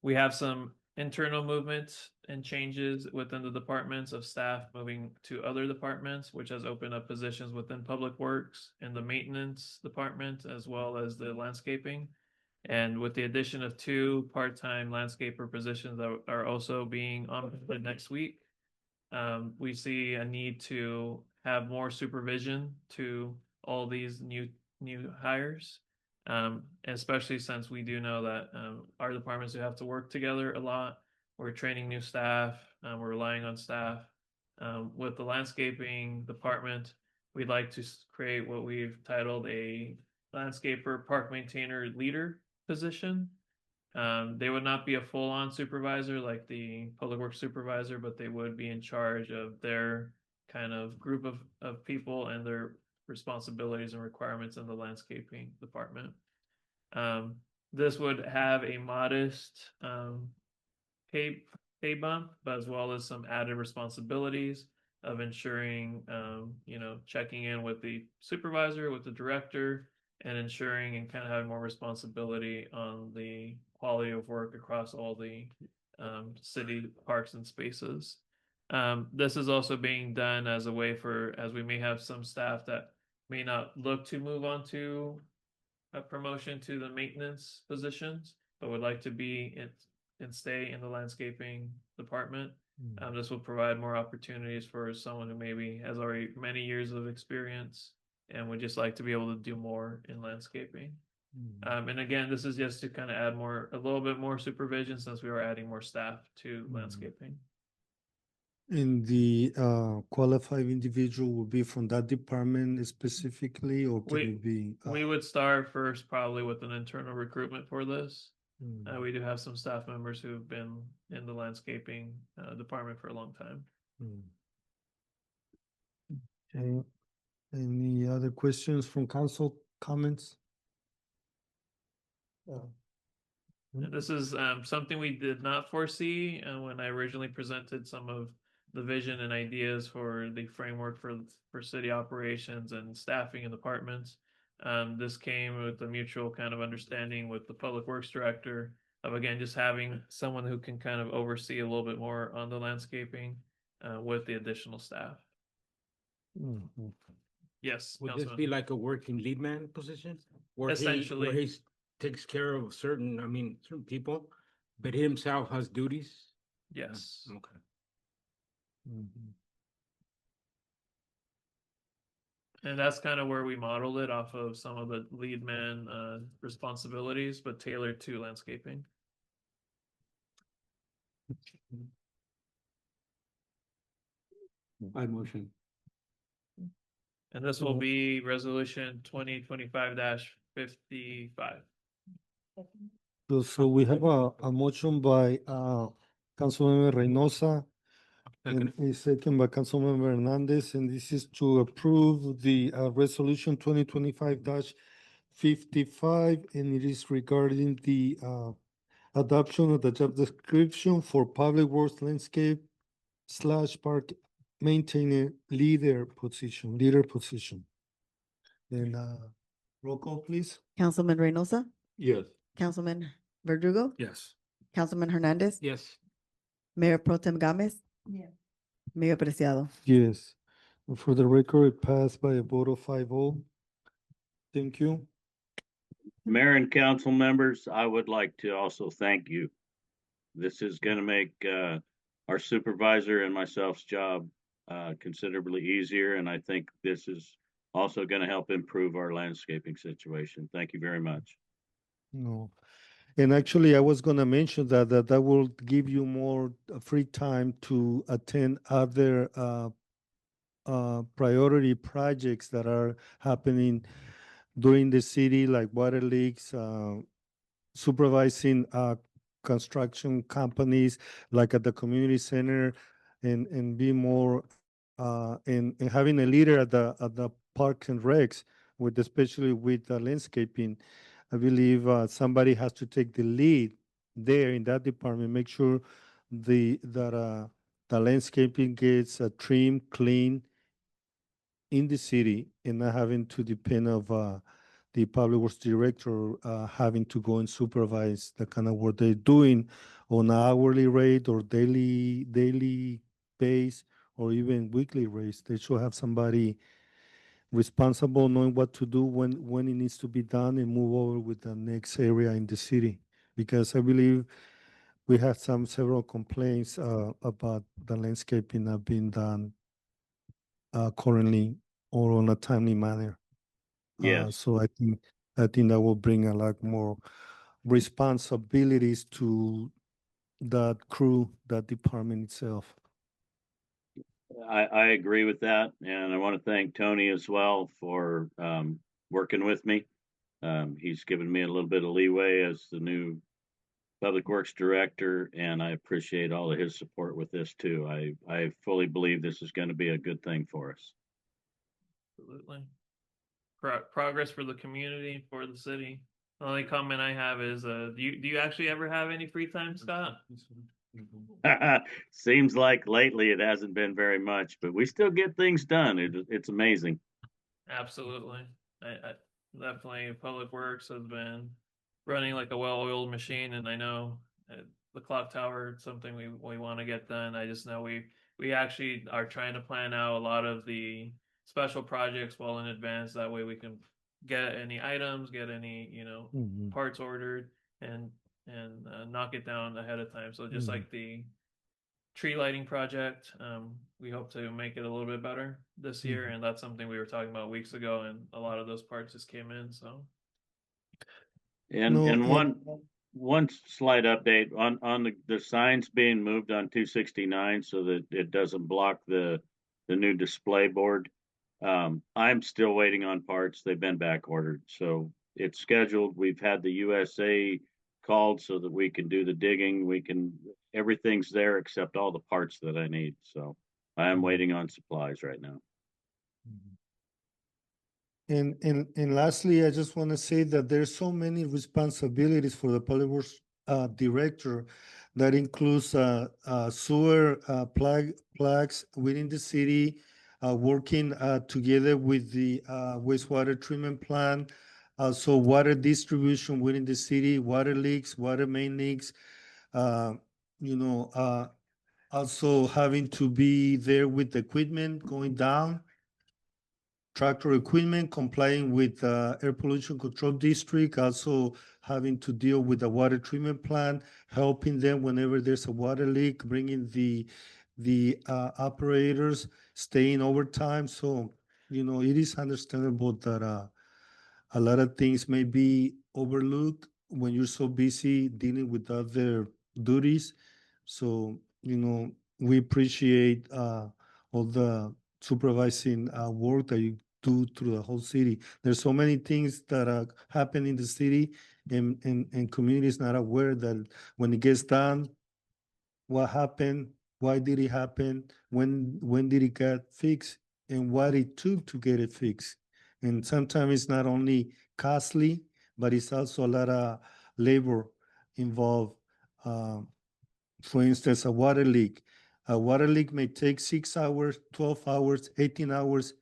We have some internal movements and changes within the departments of staff moving to other departments, which has opened up positions within Public Works and the maintenance department, as well as the landscaping. And with the addition of 2 part-time landscaper positions that are also being onboarded next week, we see a need to have more supervision to all these new hires. Especially since we do know that our departments do have to work together a lot. We're training new staff, we're relying on staff. With the landscaping department, we'd like to create what we've titled a landscaper park maintainer leader position. They would not be a full-on supervisor like the public works supervisor, but they would be in charge of their kind of group of people and their responsibilities and requirements in the landscaping department. This would have a modest pay bump, but as well as some added responsibilities of ensuring, checking in with the supervisor, with the director, and ensuring and kind of having more responsibility on the quality of work across all the city parks and spaces. This is also being done as a way as we may have some staff that may not look to move on to a promotion to the maintenance positions, but would like to be and stay in the landscaping department. This will provide more opportunities for someone who maybe has already many years of experience and would just like to be able to do more in landscaping. And again, this is just to kind of add a little bit more supervision since we are adding more staff to landscaping. And the qualified individual will be from that department specifically, or can it be? We would start first probably with an internal recruitment for this. We do have some staff members who have been in the landscaping department for a long time. Okay. Any other questions from council comments? This is something we did not foresee when I originally presented some of the vision and ideas for the framework for city operations and staffing in departments. This came with a mutual kind of understanding with the public works director of, again, just having someone who can kind of oversee a little bit more on the landscaping with the additional staff. Yes. Would this be like a working lead man position? Essentially. Where he takes care of certain people, but he himself has duties? Yes. Okay. And that's kind of where we modeled it off of some of the lead man responsibilities, but tailored to landscaping. I motion. And this will be resolution 2025-55. So we have a motion by Councilmember Reynosa and a second by Councilmember Hernandez, and this is to approve the resolution 2025-55, and it is regarding the adoption of the job description for public works landscape / park maintainer leader position. And roll call, please. Councilman Reynosa, Yes. Councilman Verdugo, Yes. Councilman Hernandez, Yes. Mayor Pro Tem Gomez, Yes. Mayor Preciado. Yes. And for the record, it passed by a vote of 5-0. Thank you. Mayor and council members, I would like to also thank you. This is gonna make our supervisor and myself's job considerably easier, and I think this is also gonna help improve our landscaping situation. Thank you very much. No. And actually, I was gonna mention that will give you more free time to attend other priority projects that are happening during the city, like water leaks, supervising construction companies, like at the community center, and be more and having a leader at the parks and recs, with especially with the landscaping. I believe somebody has to take the lead there in that department, make sure that the landscaping gets trimmed, clean in the city, and not having to depend of the public works director having to go and supervise the kind of work they're doing on an hourly rate or daily base or even weekly rates. They should have somebody responsible, knowing what to do when it needs to be done and move over with the next area in the city. Because I believe we had several complaints about the landscaping not being done currently or on a timely manner. Yes. So I think that will bring a lot more responsibilities to that crew, that department itself. I agree with that, and I want to thank Tony as well for working with me. He's given me a little bit of leeway as the new Public Works Director, and I appreciate all of his support with this too. I fully believe this is going to be a good thing for us. Absolutely. Progress for the community, for the city. The only comment I have is, do you actually ever have any free time, Scott? Seems like lately it hasn't been very much, but we still get things done. It's amazing. Absolutely. I definitely Public Works has been running like a well-oiled machine, and I know the clock tower is something we want to get done. I just know we actually are trying to plan out a lot of the special projects well in advance. That way we can get any items, get any parts ordered, and knock it down ahead of time. So just like the tree lighting project, we hope to make it a little bit better this year, and that's something we were talking about weeks ago, and a lot of those parts just came in. So and one slight update on the signs being moved on 269 so that it doesn't block the new display board. I'm still waiting on parts. They've been back ordered, so it's scheduled. We've had the USA called so that we can do the digging. Everything's there except all the parts that I need. So I am waiting on supplies right now. And lastly, I just want to say that there's so many responsibilities for the public works director. That includes sewer plugs within the city, working together with the wastewater treatment plant, also water distribution within the city, water leaks, water main leaks, uh, also having to be there with the equipment going down, tractor equipment, complying with air pollution control district, also having to deal with the water treatment plant, helping them whenever there's a water leak, bringing the operators, staying overtime. So, it is understandable that a lot of things may be overlooked when you're so busy dealing with other duties. So, we appreciate all the supervising work that you do through the whole city. There's so many things that happen in the city, and community is not aware that when it gets done, what happened, why did it happen, when did it get fixed, and what it took to get it fixed. And sometimes it's not only costly, but it's also a lot of labor involved. For instance, a water leak. A water leak may take 6 hours, 12 hours, 18 hours,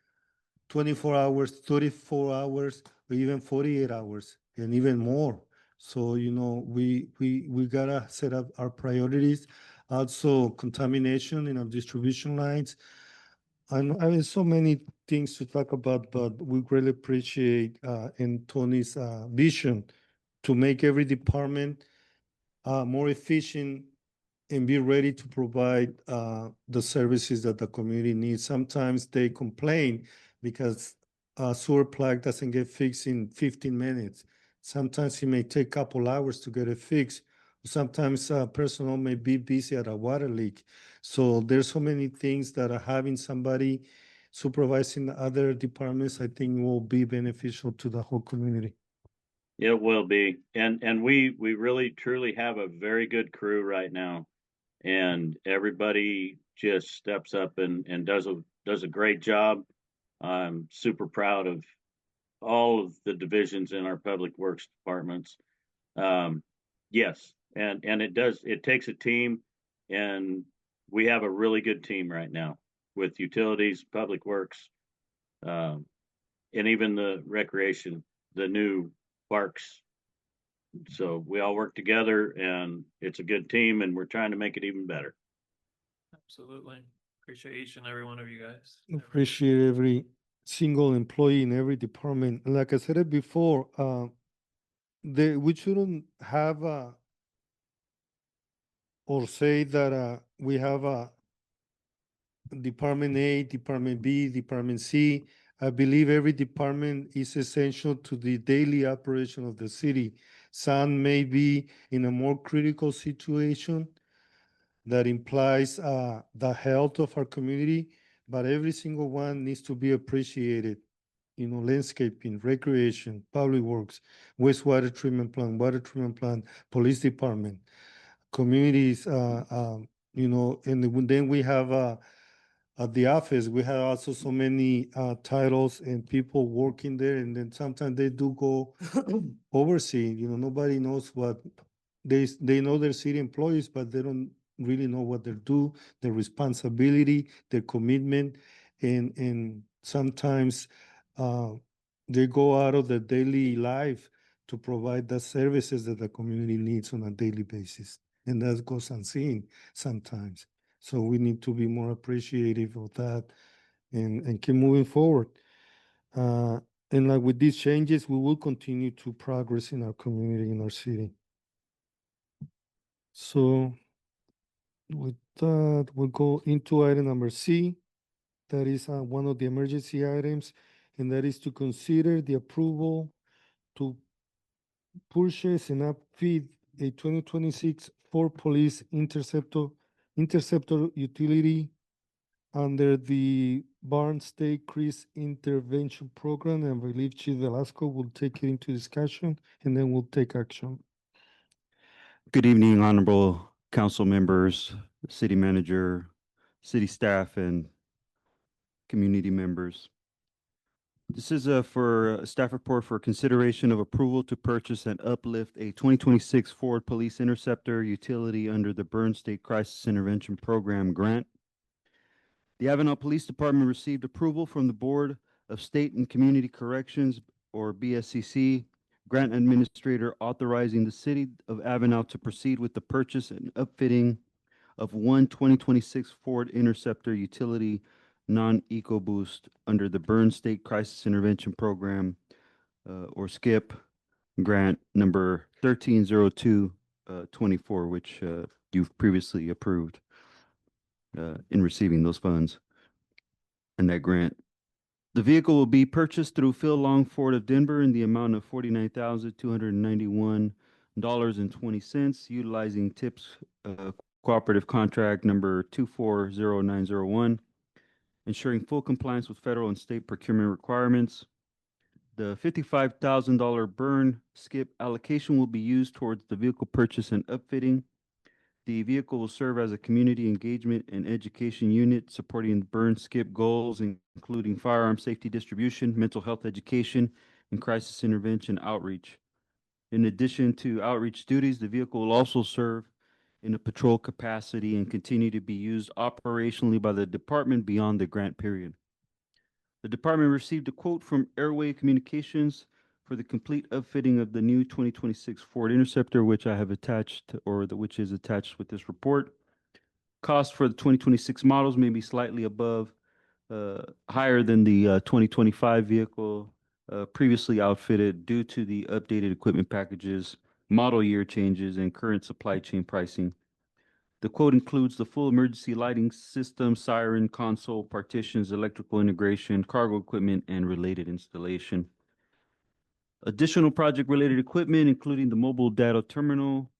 24 hours, 34 hours, or even 48 hours, and even more. So, we gotta set up our priorities. Also, contamination in our distribution lines. I mean, so many things to talk about, but we really appreciate in Tony's vision to make every department more efficient and be ready to provide the services that the community needs. Sometimes they complain because a sewer plug doesn't get fixed in 15 minutes. Sometimes it may take a couple hours to get it fixed. Sometimes personnel may be busy at a water leak. So there's so many things that having somebody supervising other departments, I think will be beneficial to the whole community. It will be. And we really truly have a very good crew right now. And everybody just steps up and does a great job. I'm super proud of all of the divisions in our public works departments. Yes, and it takes a team, and we have a really good team right now with utilities, public works, and even the recreation the new parks. So we all work together and it's a good team and we're trying to make it even better. Absolutely. Appreciate each and every one of you guys. Appreciate every single employee in every department. Like I said it before, we shouldn't have or say that we have a Department A, Department B, Department C. I believe every department is essential to the daily operation of the city. Some may be in a more critical situation that implies the health of our community, but every single one needs to be appreciated. You know, landscaping, recreation, public works, wastewater treatment plant, water treatment plant, police department, communities, you know, and then we have at the office, we have also so many titles and people working there, and then sometimes they do go overseeing. You know, nobody knows what they know they're city employees, but they don't really know what they do, their responsibility, their commitment, and sometimes they go out of their daily life to provide the services that the community needs on a daily basis, and that goes unseen sometimes. So we need to be more appreciative of that and keep moving forward. And like with these changes, we will continue to progress in our community, in our city. So with that, we'll go into item number C. That is one of the emergency items, and that is to consider the approval to purchase and outfit a 2026 Ford Police Interceptor utility under the Barn State Crease Intervention Program, and I believe Chief Velasco will take it into discussion, and then we'll take action. Good evening, honorable council members, city manager, city staff, and community members. This is for a staff report for consideration of approval to purchase and uplift a 2026 Ford Police Interceptor utility under the Burn State Crisis Intervention Program grant. The Avenal Police Department received approval from the Board of State and Community Corrections, or BSCC, grant administrator authorizing the city of Avenal to proceed with the purchase and upfitting of one 2026 Ford Interceptor utility non-EcoBoost under the Burn State Crisis Intervention Program, or SCIP, grant number 130224, which you've previously approved in receiving those funds and that grant. The vehicle will be purchased through Phil Long Ford of Denver in the amount of $49,291.20, utilizing TIPS cooperative contract number 240901, ensuring full compliance with federal and state procurement requirements. The $55,000 burn skip allocation will be used towards the vehicle purchase and upfitting. The vehicle will serve as a community engagement and education unit supporting burn skip goals, including firearm safety distribution, mental health education, and crisis intervention outreach. In addition to outreach duties, the vehicle will also serve in a patrol capacity and continue to be used operationally by the department beyond the grant period. The department received a quote from Airway Communications for the complete upfitting of the new 2026 Ford Interceptor, which I have attached, or which is attached with this report. Cost for the 2026 models may be slightly higher than the 2025 vehicle previously outfitted due to the updated equipment packages, model year changes, and current supply chain pricing. The quote includes the full emergency lighting system, siren, console, partitions, electrical integration, cargo equipment, and related installation. Additional project-related equipment, including the mobile data terminal,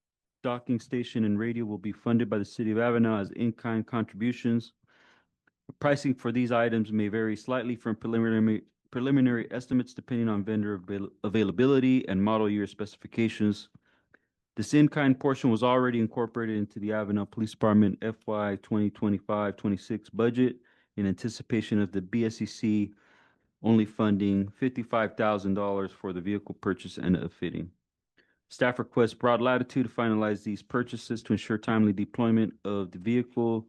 docking station, and radio, will be funded by the City of Avenal as in-kind contributions. Pricing for these items may vary slightly from preliminary estimates depending on vendor availability and model year specifications. This in-kind portion was already incorporated into the Avenal Police Department FY 2025-26 budget in anticipation of the BSCC only funding $55,000 for the vehicle purchase and outfitting. Staff requests broad latitude to finalize these purchases to ensure timely deployment of the vehicle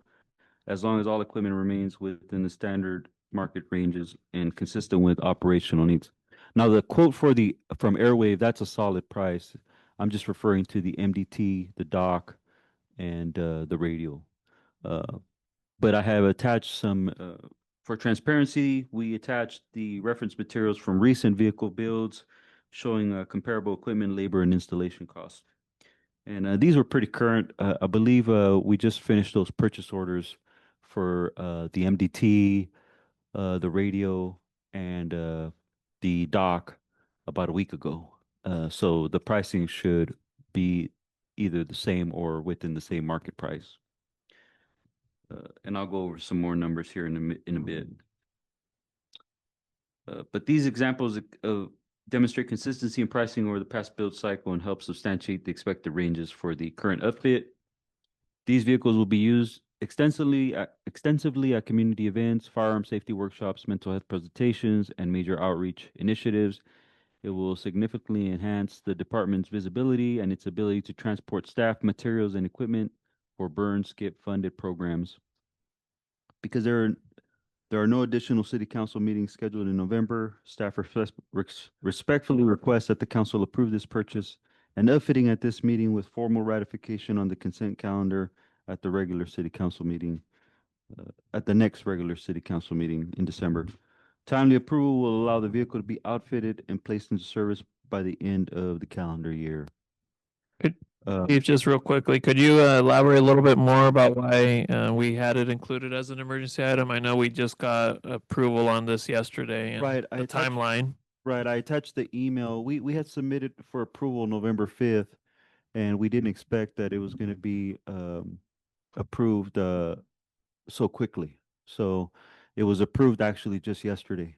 as long as all equipment remains within the standard market ranges and consistent with operational needs. Now, the quote for from Airwave, that's a solid price. I'm just referring to the MDT, the dock, and the radio. But I have attached some, for transparency, we attached the reference materials from recent vehicle builds showing comparable equipment, labor, and installation costs. And these were pretty current. I believe we just finished those purchase orders for the MDT, the radio, and the dock about a week ago. So the pricing should be either the same or within the same market price. And I'll go over some more numbers here in a bit. But these examples demonstrate consistency in pricing over the past build cycle and help substantiate the expected ranges for the current upfit. These vehicles will be used extensively at community events, firearm safety workshops, mental health presentations, and major outreach initiatives. It will significantly enhance the department's visibility and its ability to transport staff, materials, and equipment for burn skip funded programs. Because there are no additional city council meetings scheduled in November, staff respectfully request that the council approve this purchase and upfitting at this meeting with formal ratification on the consent calendar at the regular city council meeting, at the next regular city council meeting in December. Timely approval will allow the vehicle to be outfitted and placed into service by the end of the calendar year. Chief, just real quickly, could you elaborate a little bit more about why we had it included as an emergency item? I know we just got approval on this yesterday and Right, the timeline. Right, I attached the email. We had submitted for approval November 5th, and we didn't expect that it was going to be approved so quickly. So it was approved actually just yesterday.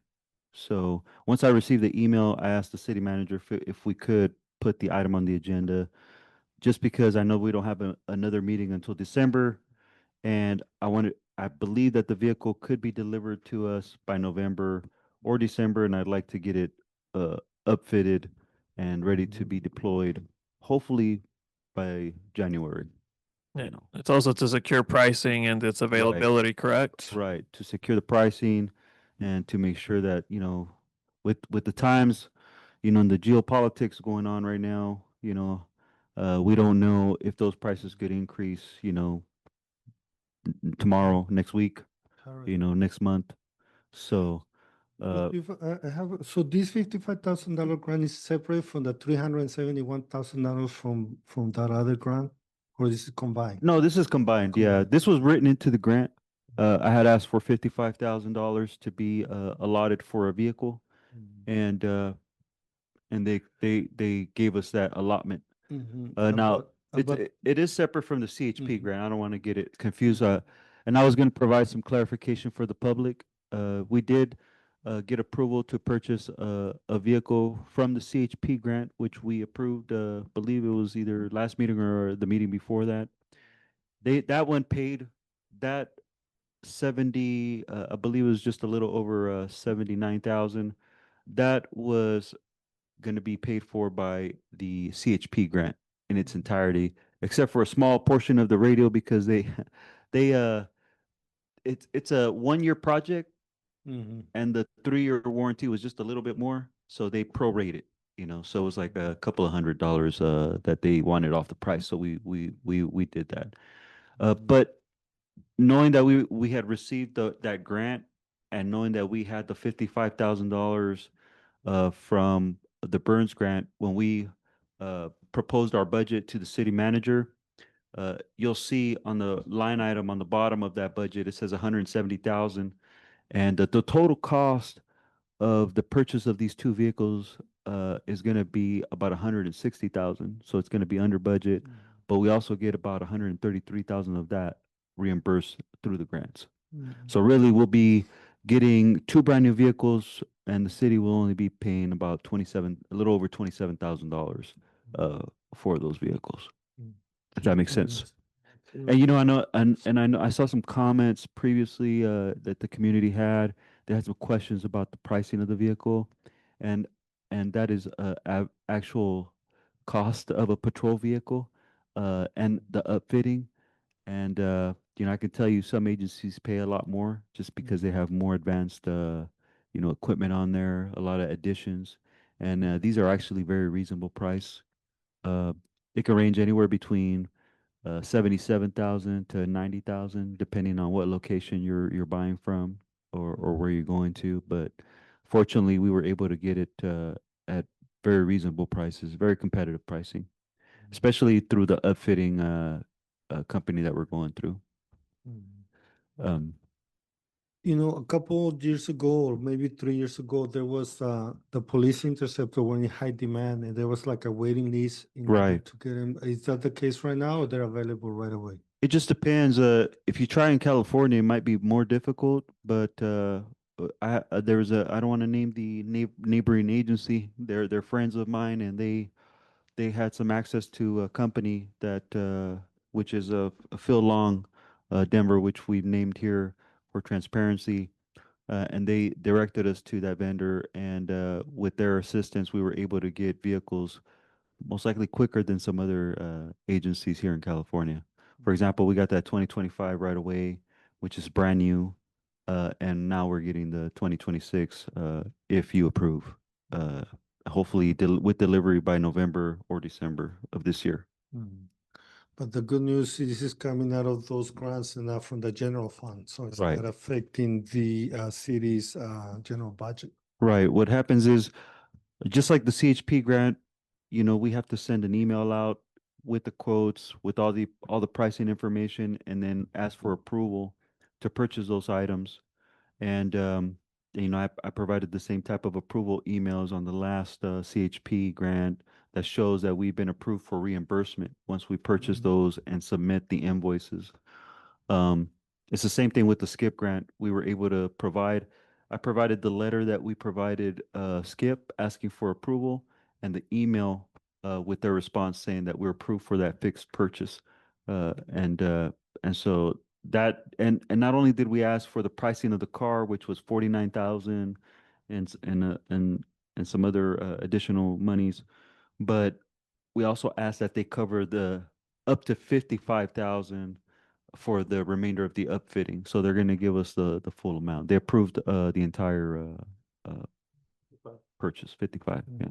So once I received the email, I asked the city manager if we could put the item on the agenda, just because I know we don't have another meeting until December, and I believe that the vehicle could be delivered to us by November or December, and I'd like to get it upfitted and ready to be deployed, hopefully by January. Yeah. It's also to secure pricing and its availability, correct? Right, to secure the pricing and to make sure that, with the times, and the geopolitics going on right now, we don't know if those prices could increase, tomorrow, next week, next month. So, If I have, so this $55,000 grant is separate from the $371,000 from that other grant, or this is combined? no, this is combined. Yeah, this was written into the grant. I had asked for $55,000 to be allotted for a vehicle, and they gave us that allotment. Now it is separate from the CHP grant. I don't want to get it confused. And I was going to provide some clarification for the public. We did get approval to purchase a vehicle from the CHP grant, which we approved. Believe it was either last meeting or the meeting before that. That one paid that 70. I believe it was just a little over 79,000. That was going to be paid for by the CHP grant in its entirety, except for a small portion of the radio because it's a 1 year project, and the 3 year warranty was just a little bit more, so they prorate it. So it was like a couple of $100 that they wanted off the price, so we did that. But knowing that we had received that grant, and knowing that we had the $55,000 from the Burns grant, when we proposed our budget to the city manager, you'll see on the line item on the bottom of that budget, it says 170,000. And the total cost of the purchase of these two vehicles is going to be about 160,000. So it's going to be under budget, but we also get about 133,000 of that reimbursed through the grants. So really, we'll be getting two brand new vehicles, and the city will only be paying about a little over $27,000 for those vehicles. If that makes sense. And I know, and I know I saw some comments previously that the community had. They had some questions about the pricing of the vehicle, and that is actual cost of a patrol vehicle, and the upfitting. And I can tell you some agencies pay a lot more just because they have more advanced equipment on there, a lot of additions. And these are actually very reasonable price. Uh, it can range anywhere between 77,000 to 90,000, depending on what location you're buying from or where you're going to. But fortunately, we were able to get it at very reasonable prices, very competitive pricing, especially through the upfitting company that we're going through. Um, You know, a couple of years ago, or maybe 3 years ago, there was the police interceptor were in high demand, and there was like a waiting list in order Right. to get them. Is that the case right now, or they're available right away? It just depends. If you try in California, it might be more difficult. But there was a I don't want to name the neighboring agency. They're friends of mine, and they had some access to a company that which is a Phil Long, Denver, which we've named here for transparency. And they directed us to that vendor, and with their assistance, we were able to get vehicles most likely quicker than some other agencies here in California. For example, we got that 2025 right away, which is brand new, and now we're getting the 2026 if you approve. Uh, hopefully with delivery by November or December of this year. But the good news is this is coming out of those grants and not from the general fund, so it's Right. not affecting the city's general budget. Right. What happens is, just like the CHP grant, we have to send an email out with the quotes, with all the pricing information, and then ask for approval to purchase those items. And I provided the same type of approval emails on the last CHP grant that shows that we've been approved for reimbursement once we purchase those and submit the invoices. Um, it's the same thing with the SKIP grant. We were able to I provided the letter that we provided SKIP asking for approval and the email with their response saying that we're approved for that fixed purchase. And so and not only did we ask for the pricing of the car, which was 49,000 and some other additional monies, but we also asked that they cover the up to 55,000 for the remainder of the upfitting. So they're going to give us the full amount. They approved the entire purchase, 55. Yeah.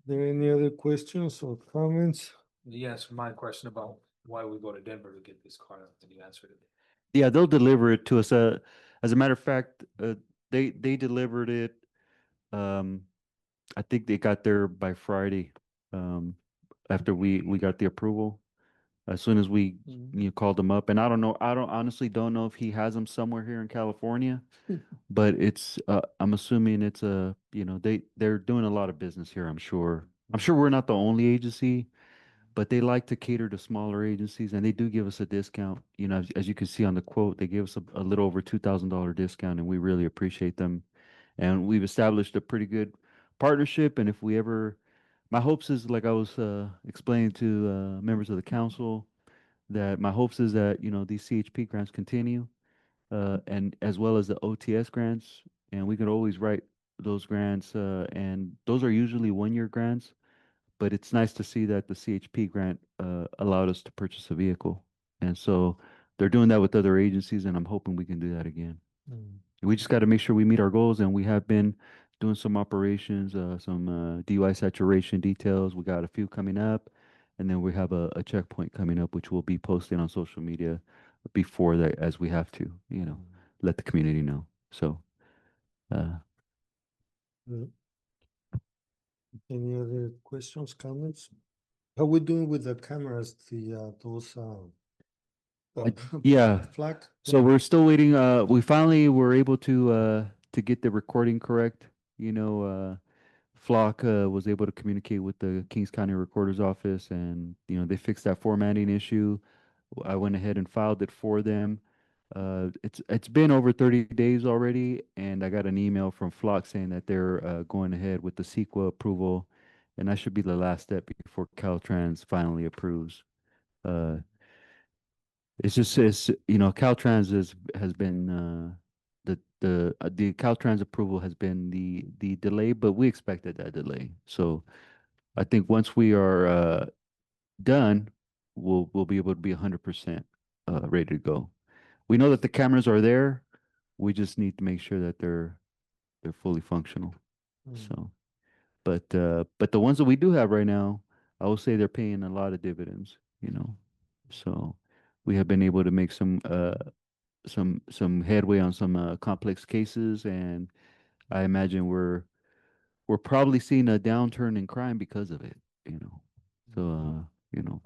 There any other questions or comments? Yes, my question about why we go to Denver to get this car, and you answered it. Yeah, they'll deliver it to us. As a matter of fact, they delivered it. Um, I think they got there by Friday. After we got the approval. As soon as we called him up, and I don't honestly don't know if he has them somewhere here in California, but I'm assuming it's they're doing a lot of business here. I'm sure we're not the only agency, but they like to cater to smaller agencies, and they do give us a discount. As you can see on the quote, they gave us a little over $2,000 discount, and we really appreciate them. And we've established a pretty good partnership. And if we ever, my hopes is, like I was explaining to members of the council, that my hopes is that these CHP grants continue, and as well as the OTS grants, and we could always write those grants, and those are usually 1-year grants. But it's nice to see that the CHP grant allowed us to purchase a vehicle. And so they're doing that with other agencies, and I'm hoping we can do that again. We just got to make sure we meet our goals, and we have been doing some operations, some DUI saturation details. We got a few coming up, and then we have a checkpoint coming up, which we'll be posting on social media before that, as we have to, let the community know. So, Any other questions, comments? How we doing with the cameras, those yeah. flag? So we're still waiting. We finally were able to get the recording correct. Flock was able to communicate with the Kings County Recorder's Office, and they fixed that formatting issue. I went ahead and filed it for them. It's been over 30 days already, and I got an email from Flock saying that they're going ahead with the CEQA approval, and that should be the last step before Caltrans finally approves. Caltrans has been the Caltrans approval has been the delay, but we expected that delay. So I think once we are done, we'll be able to be 100% ready to go. We know that the cameras are there. We just need to make sure that they're they're fully functional. Mm. So, but the ones that we do have right now, I will say they're paying a lot of dividends, you know. So we have been able to make some headway on some complex cases, and I imagine we're probably seeing a downturn in crime because of it, you know. So you know,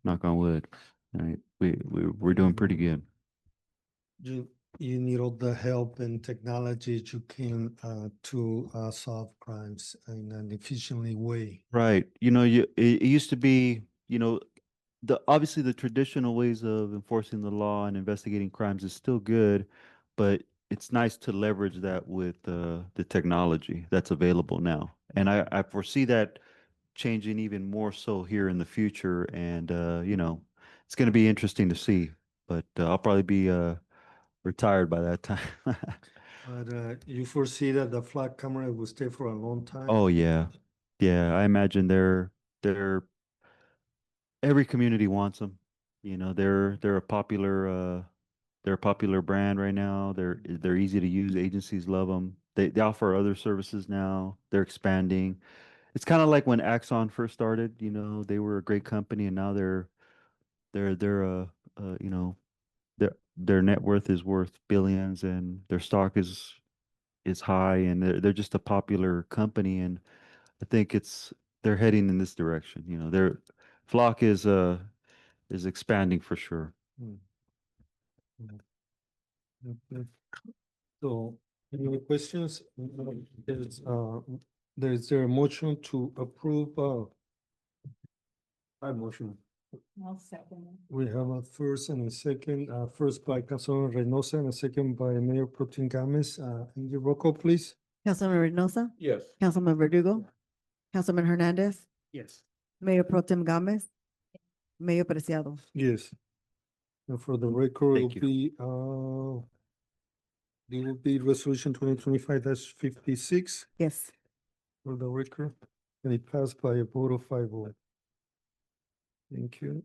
knock on wood, right? We're doing pretty good. You, you need all the help and technology you can to solve crimes in an efficiently way. Right. You know, it used to be, you know, obviously the traditional ways of enforcing the law and investigating crimes is still good, but it's nice to leverage that with the technology that's available now. And I foresee that changing even more so here in the future. And you know, it's going to be interesting to see. But I'll probably be retired by that time. But you foresee that the flag camera will stay for a long time? Oh yeah, yeah. I imagine they're every community wants them. You know, they're a popular brand right now. They're easy to use. Agencies love them. They offer other services now. They're expanding. It's kind of like when Axon first started. You know, they were a great company, and now they're you know, their net worth is worth billions, and their stock is high, and they're just a popular company. And I think they're heading in this direction. You know, their Flock is expanding for sure. Mm. Mm. Okay. So, any other questions? There's there a motion to approve, I motion. I'll second. We have a first and a second, first by Councilor Reynosa and a second by Mayor Pro Tem Gomez. Angie, roll call, please. Councilman Reynosa, Yes. Councilman Verdugo, Councilman Hernandez, Yes. Mayor Pro Tem Gomez, Mayor Preciado. Yes. And for the record, Thank it will be resolution 2025 56 Yes. for the record, and it passed by a vote of 5-0. Thank you.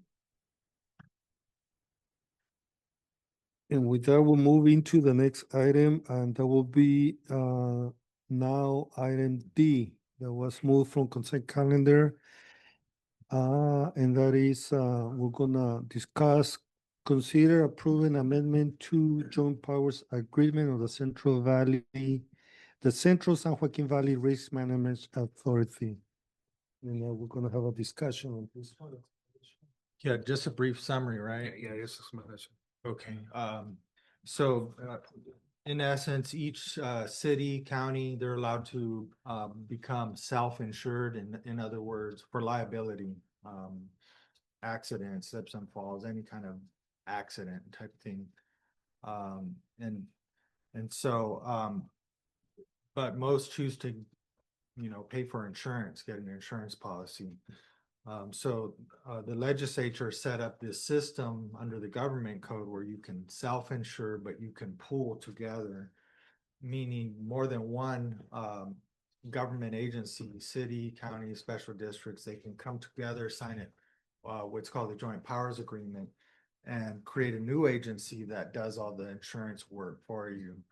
And with that, we'll move into the next item, and that will be now item D that was moved from consent calendar. And that is, we're gonna discuss, consider approving amendment to joint powers agreement of the Central San Joaquin Valley Risk Management Authority. And we're gonna have a discussion on this one. Yeah, just a brief summary, right? Yeah, yes, it's my question. Okay, so in essence, each city, county, they're allowed to become self-insured, in other words, for liability. Accidents, slips and falls, any kind of accident type thing. And so, but most choose to, you know, pay for insurance, get an insurance policy. So the legislature set up this system under the government code where you can self-insure, but you can pool together, meaning more than one government agency, city, county, special districts, they can come together, sign it, what's called the Joint Powers Agreement, and create a new agency that does all the insurance work for you.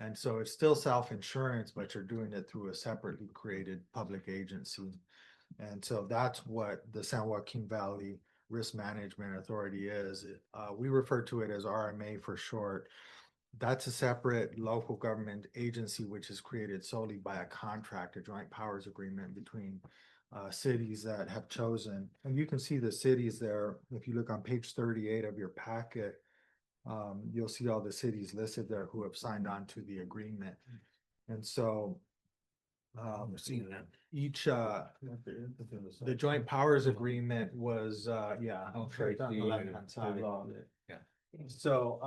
And so it's still self-insurance, but you're doing it through a separately created public agency. And so that's what the San Joaquin Valley Risk Management Authority is. We refer to it as RMA for short. That's a separate local government agency which is created solely by a contract, a joint powers agreement between cities that have chosen. And you can see the cities there. If you look on page 38 of your packet, you'll see all the cities listed there who have signed on to the agreement. And so each the joint powers agreement was yeah, on the left-hand side. Yeah. So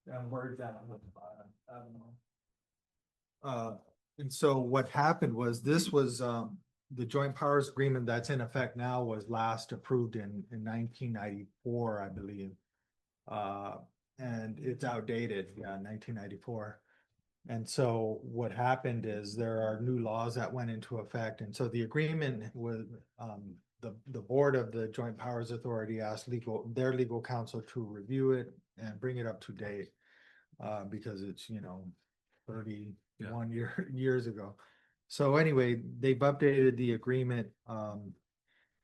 and where's that on the bottom? And so what happened was this was the joint powers agreement that's in effect now was last approved in 1994, I believe. And it's outdated, yeah, 1994. And so what happened is there are new laws that went into effect. And so the agreement with the board of the Joint Powers Authority asked their legal counsel to review it and bring it up to date because it's, you know, 30, Yeah. 1 year, years ago. So anyway, they've updated the agreement,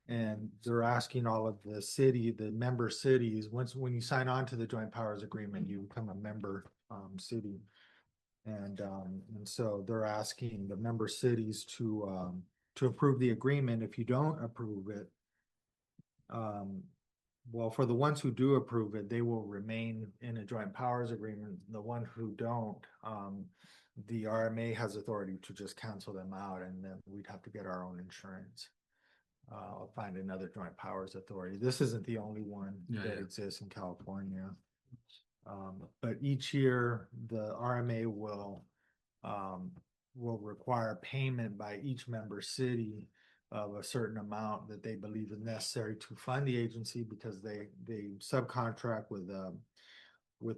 and they're asking all of the member cities, when you sign on to the joint powers agreement, you become a member, city. And so they're asking the member cities to approve the agreement. If you don't approve it, well, for the ones who do approve it, they will remain in a joint powers agreement. The one who don't, the RMA has authority to just cancel them out, and then we'd have to get our own insurance. Find another joint powers authority. This isn't the only one that exists in California. But each year, the RMA will require payment by each member city of a certain amount that they believe is necessary to fund the agency, because they subcontract with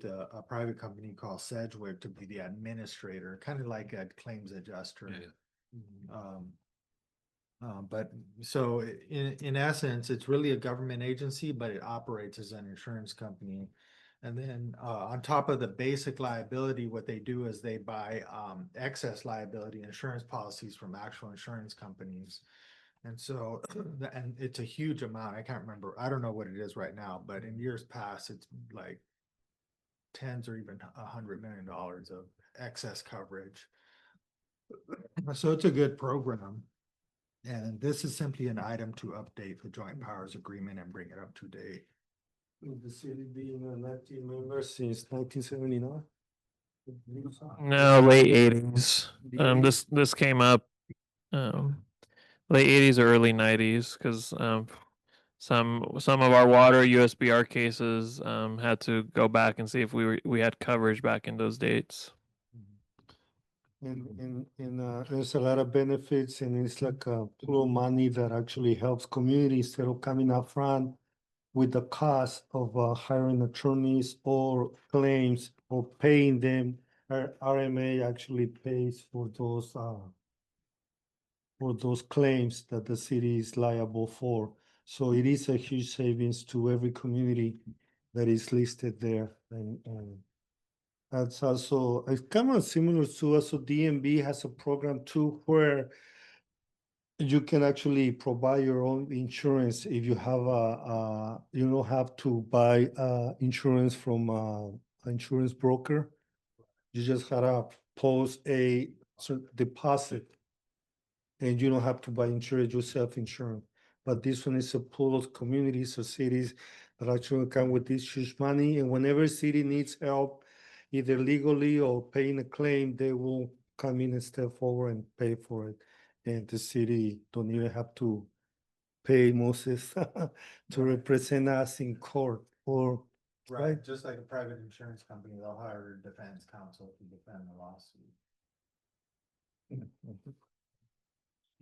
a private company called Sedgwick to be the administrator, kind of like a claims adjuster. But so in essence, it's really a government agency, but it operates as an insurance company. And then on top of the basic liability, what they do is they buy excess liability insurance policies from actual insurance companies. And so, and it's a huge amount. I can't remember. I don't know what it is right now, but in years past, it's like tens or even $100 million of excess coverage. So it's a good program. And this is simply an item to update the joint powers agreement and bring it up to date. The city being an active member since 1979. No, late 80s. This came up late 80s or early 90s, because some of our water USBR cases had to go back and see if we had coverage back in those dates. And there's a lot of benefits, and it's like a pool of money that actually helps communities instead of coming up front with the cost of hiring attorneys or claims or paying them. RMA actually pays for those claims that the city is liable for. So it is a huge savings to every community that is listed there. And that's also, it's kind of similar to also DMV has a program too, where you can actually provide your own insurance if you have you don't have to buy insurance from an insurance broker. You just gotta post a deposit, and you don't have to buy insurance, you're self-insurance. But this one is a pool of communities or cities that actually come with this huge money, and whenever city needs help, either legally or paying a claim, they will come in and step forward and pay for it. And the city don't even have to pay Moses to represent us in court, or Right, just like a private insurance company, they'll hire a defense counsel to defend the lawsuit.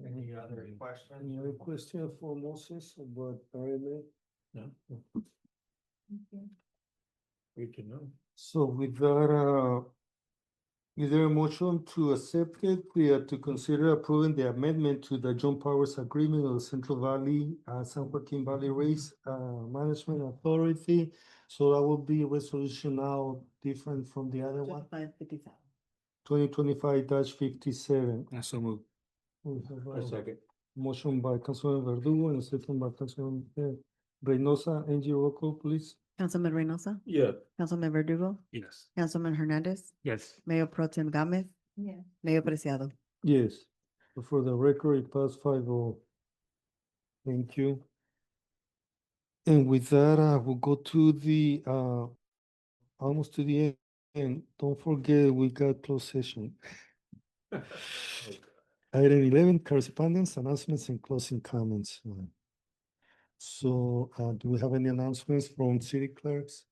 Any other questions? Any other question for Moses about RMA? No. Good to know. So with that, is there a motion to accept it, to consider approving the amendment to the Joint Powers Agreement of the Central Valley, San Joaquin Valley Race Management Authority? So that will be a resolution now different from the other one. 2025-57. So moved. We have I second. motion by Councilman Verdugo and a second by Councilman Reynosa. Angie, roll call, please. Councilman Reynosa? Yeah. Councilman Verdugo? Yes. Councilman Hernandez? Yes. Mayor Pro Tem Gomez? Yes. Mayor Preciado? Yes. So for the record, it passed 5-0. Thank you. And with that, we'll go to the almost to the end. And don't forget, we got closed session. Item 11, correspondence, announcements, and closing comments. So do we have any announcements from city clerks?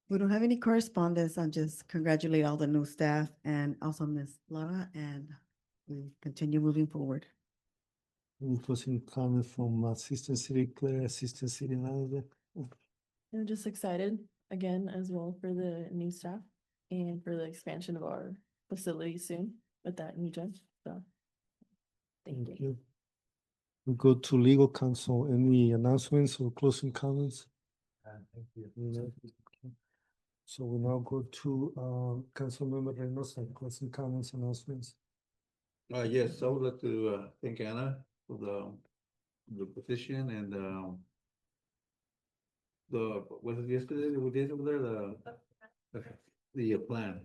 We don't have any correspondence. I'll just congratulate all the new staff and also Ms. Laura, and we continue moving forward. Any closing comments from Assistant City Clerk, Assistant City Manager? I'm just excited again as well for the new staff and for the expansion of our facility soon with that new judge. So thank you. We go to legal counsel. Any announcements or closing comments? Thank you. No. So we now go to Councilmember Reynosa, closing comments, announcements. Yes, I would like to thank Anna for the petition and was it yesterday that we did over there, the plan.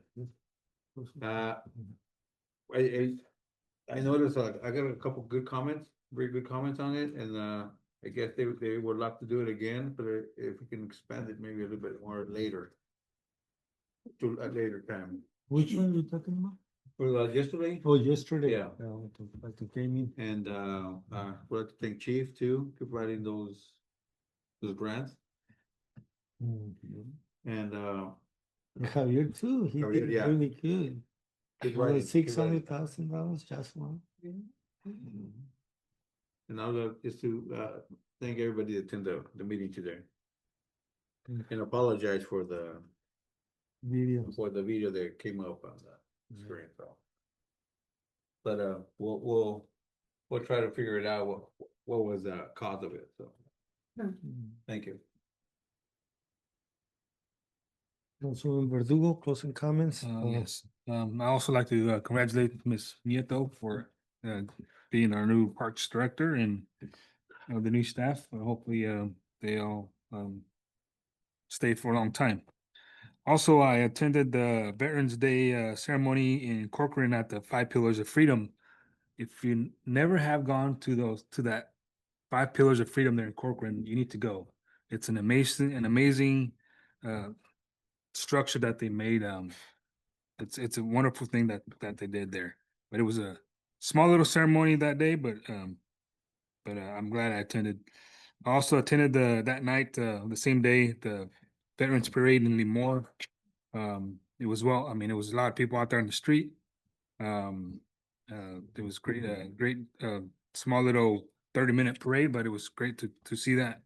I noticed, I got a couple good comments, very good comments on it, and I guess they would love to do it again, but if we can expand it maybe a little bit more later. To a later time. Which one are you talking about? For yesterday? Oh, yesterday. Yeah. I think Amy. And would like to thank Chief too, for providing those grants. And Javier too, he Javier, did yeah. really good. Good writing, good writing. $600,000, just one. And I would like just to thank everybody that attended the meeting today. And apologize for the Video. that came up on the screen, so. But we'll try to figure it out, what was the cause of it, so. Thank you. Councilman Verdugo, closing comments. Yes, I also like to congratulate Ms. Nieto for being our new Parks Director and the new staff. Hopefully, they all stay for a long time. Also, I attended the Veterans Day ceremony in Corcoran at the Five Pillars of Freedom. If you never have gone to that Five Pillars of Freedom there in Corcoran, you need to go. It's an amazing structure that they made. It's a wonderful thing that they did there. But it was a small little ceremony that day, but I'm glad I attended. I also attended that night, the same day, the Veterans Parade in Lemoore. It was it was a lot of people out there on the street. It was great small little 30-minute parade, but it was great to see that.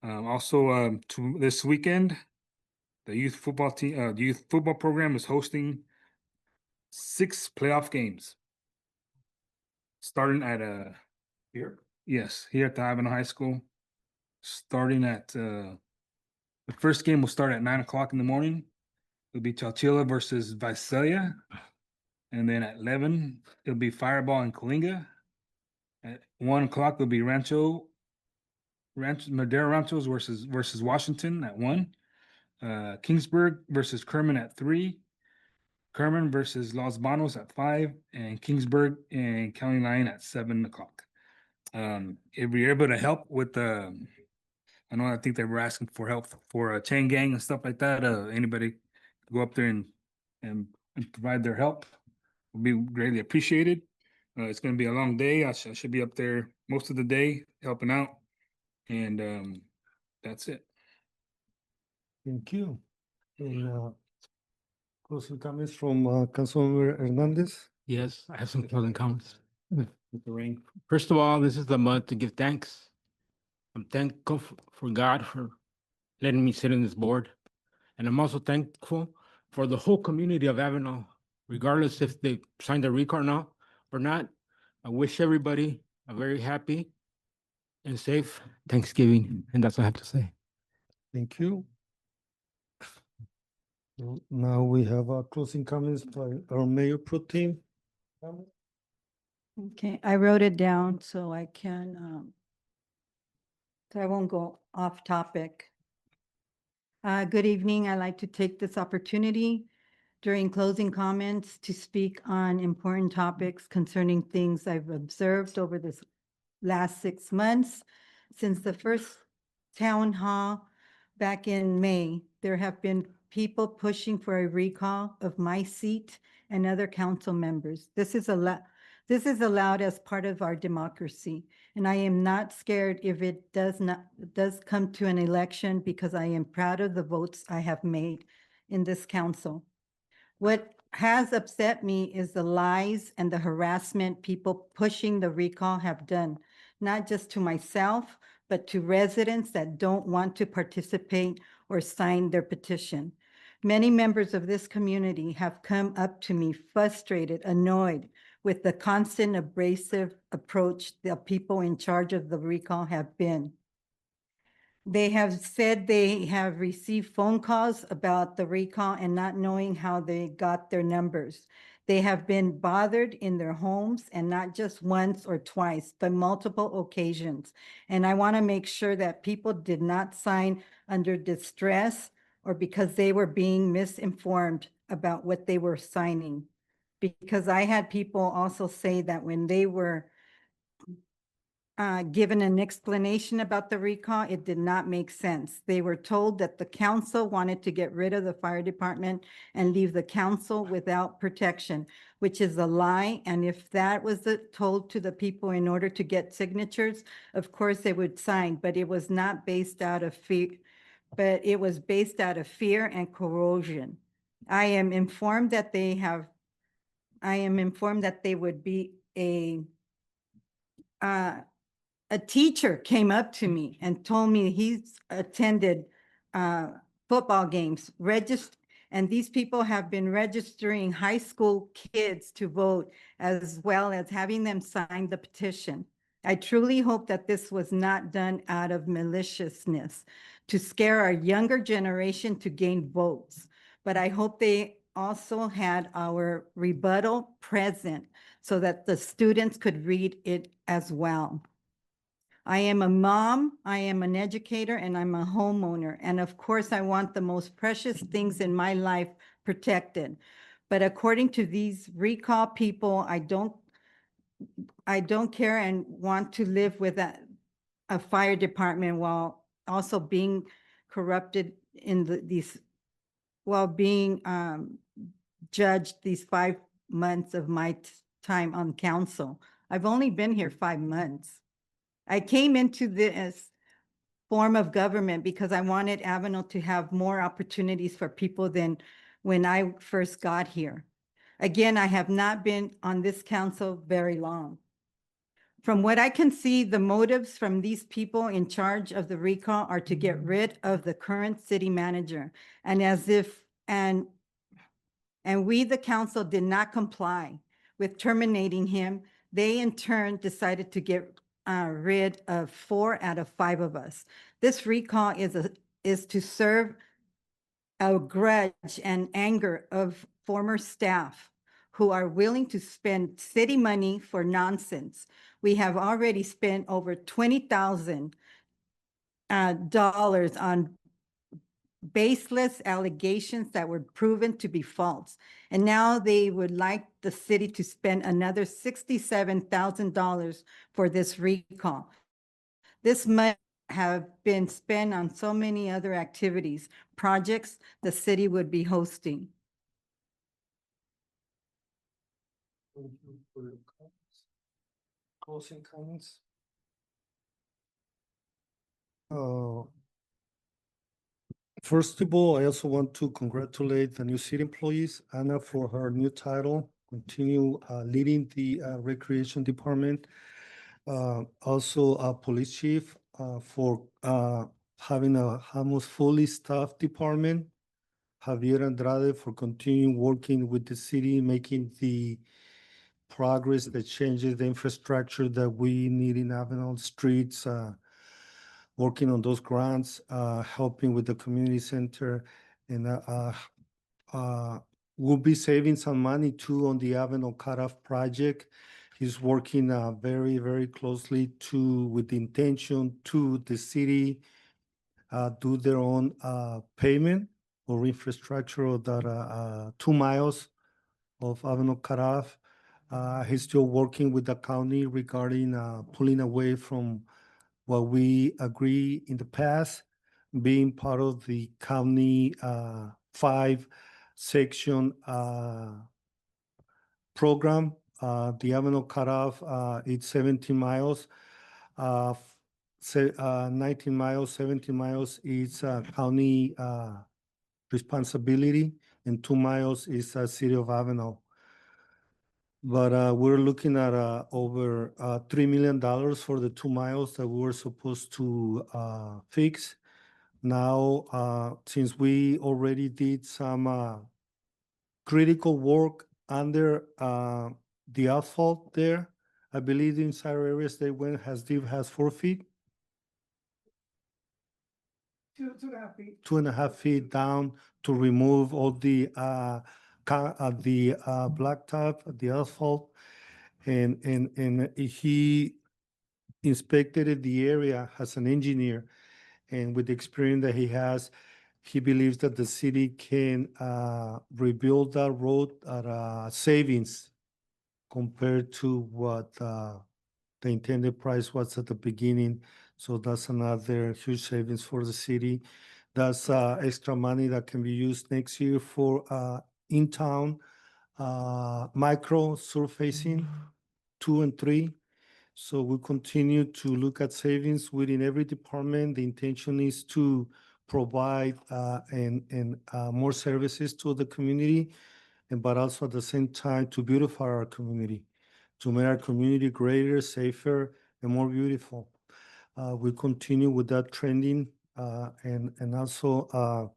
Also, this weekend, the youth football team, the youth football program is hosting 6 playoff games. Starting at Here? yes, here at the Avenal High School. Starting at the first game will start at 9 o'clock in the morning. It'll be Chowchilla versus Visalia. And then at 11, it'll be Fireball and Coalinga. At 1 o'clock, it'll be Madera Ranchos versus Washington at 1. Kingsburg versus Kerman at 3. Kerman versus Los Banos at 5. And Kingsburg and County Line at 7 o'clock. If you're able to help with I think they were asking for help for a chain gang and stuff like that. Anybody go up there and provide their help will be greatly appreciated. It's going to be a long day. I should be up there most of the day helping out, and that's it. Thank you. And closing comments from Councilmember Hernandez. Yes, I have some closing comments. First of all, this is the month to give thanks. I'm thankful for God for letting me sit on this board. And I'm also thankful for the whole community of Avenal, regardless if they signed a recall or not. I wish everybody a very happy and safe Thanksgiving. And that's all I have to say. Thank you. Now we have our closing comments by our Mayor Pro Tem. Okay, I wrote it down so I can, so I won't go off topic. Good evening. I'd like to take this opportunity during closing comments to speak on important topics concerning things I've observed over this last 6 months. Since the first town hall back in May, there have been people pushing for a recall of my seat and other council members. This is allowed as part of our democracy. And I am not scared if it does come to an election, because I am proud of the votes I have made in this council. What has upset me is the lies and the harassment people pushing the recall have done, not just to myself, but to residents that don't want to participate or sign their petition. Many members of this community have come up to me frustrated, annoyed with the constant abrasive approach the people in charge of the recall have been. They have said they have received phone calls about the recall and not knowing how they got their numbers. They have been bothered in their homes and not just once or twice, but multiple occasions. And I want to make sure that people did not sign under distress or because they were being misinformed about what they were signing. Because I had people also say that when they were given an explanation about the recall, it did not make sense. They were told that the council wanted to get rid of the fire department and leave the council without protection, which is a lie. And if that was told to the people in order to get signatures, of course they would sign, but it was not based out of fear, but it was based out of fear and coercion. I am informed that they would be a teacher came up to me and told me he's attended football games, and these people have been registering high school kids to vote as well as having them sign the petition. I truly hope that this was not done out of maliciousness to scare our younger generation to gain votes. But I hope they also had our rebuttal present so that the students could read it as well. I am a mom, I am an educator, and I'm a homeowner. And of course, I want the most precious things in my life protected. But according to these recall people, I don't care and want to live with a fire department while also being corrupted in while being judged these 5 months of my time on council. I've only been here 5 months. I came into this form of government because I wanted Avenal to have more opportunities for people than when I first got here. Again, I have not been on this council very long. From what I can see, the motives from these people in charge of the recall are to get rid of the current city manager. And we, the council, did not comply with terminating him. They in turn decided to get rid of 4 out of 5 of us. This recall is to serve a grudge and anger of former staff who are willing to spend city money for nonsense. We have already spent over $20,000 on baseless allegations that were proven to be false. And now they would like the city to spend another $67,000 for this recall. This money have been spent on so many other activities, projects the city would be hosting. Thank you for your comments. Closing comments. First of all, I also want to congratulate the new city employees, Anna, for her new title, continue leading the recreation department. Also, police chief for having a almost fully staffed department. Javier Andrade for continuing working with the city, making the progress that changes the infrastructure that we need in Avenal streets, working on those grants, helping with the community center, and we'll be saving some money too on the Avenal cutoff project. He's working very, very closely with the intention to the city do their own payment or infrastructure of that 2 miles of Avenal cutoff. He's still working with the county regarding pulling away from what we agree in the past, being part of the county 5-section program. The Avenal cutoff, it's 17 miles. 19 miles, 17 miles is county responsibility, and 2 miles is city of Avenal. But we're looking at over $3 million for the 2 miles that we were supposed to fix. Now, since we already did some critical work under the asphalt there, I believe in inside areas they went as deep as 4 feet. 2.5 feet. 2.5 feet down to remove all the blacktop, the asphalt. And he inspected the area as an engineer. And with the experience that he has, he believes that the city can rebuild that road at a savings compared to what the intended price was at the beginning. So that's another huge savings for the city. That's extra money that can be used next year for in-town micro surfacing 2 and 3. So we continue to look at savings within every department. The intention is to provide and more services to the community, but also at the same time to beautify our community, to make our community greater, safer, and more beautiful. We continue with that trending, and also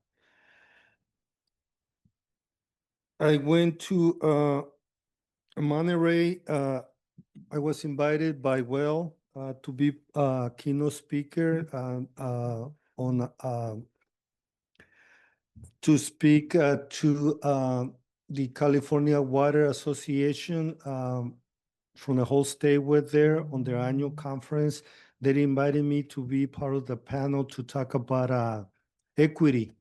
I went to Monterey. I was invited by to be a keynote speaker on to speak to the California Water Association. From the whole state were there on their annual conference. They invited me to be part of the panel to talk about equity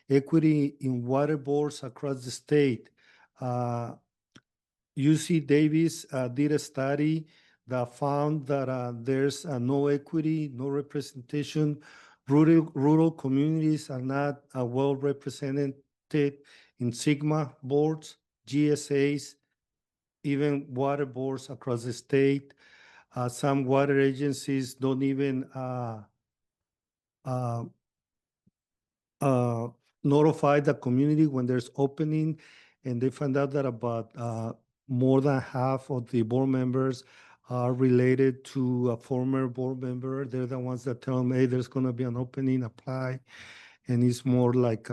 in water boards across the state. UC Davis did a study that found that there's no equity, no representation. Rural communities are not well represented in SIGMA boards, GSAs, even water boards across the state. Some water agencies don't even notify the community when there's opening, and they found out that about more than half of the board members are related to a former board member. They're the ones that tell them, hey, there's going to be an opening, apply. And it's more like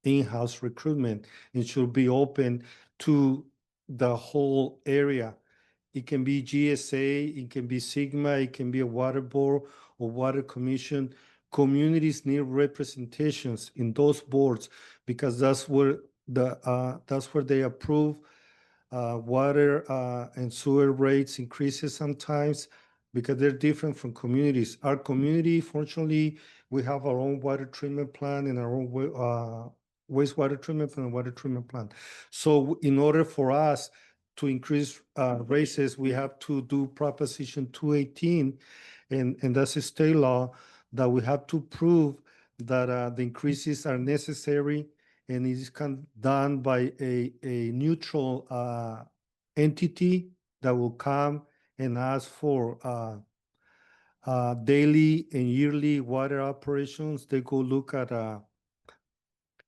in-house recruitment. It should be open to the whole area. It can be GSA, it can be SIGMA, it can be a water board or water commission. Communities need representations in those boards because that's where they approve water and sewer rates increases sometimes because they're different from communities. Our community, fortunately, we have our own water treatment plant and our own wastewater treatment plant and water treatment plant. So in order for us to increase races, we have to do Proposition 218, and that's a state law that we have to prove that the increases are necessary, and it is done by a neutral entity that will come and ask for daily and yearly water operations. They go look at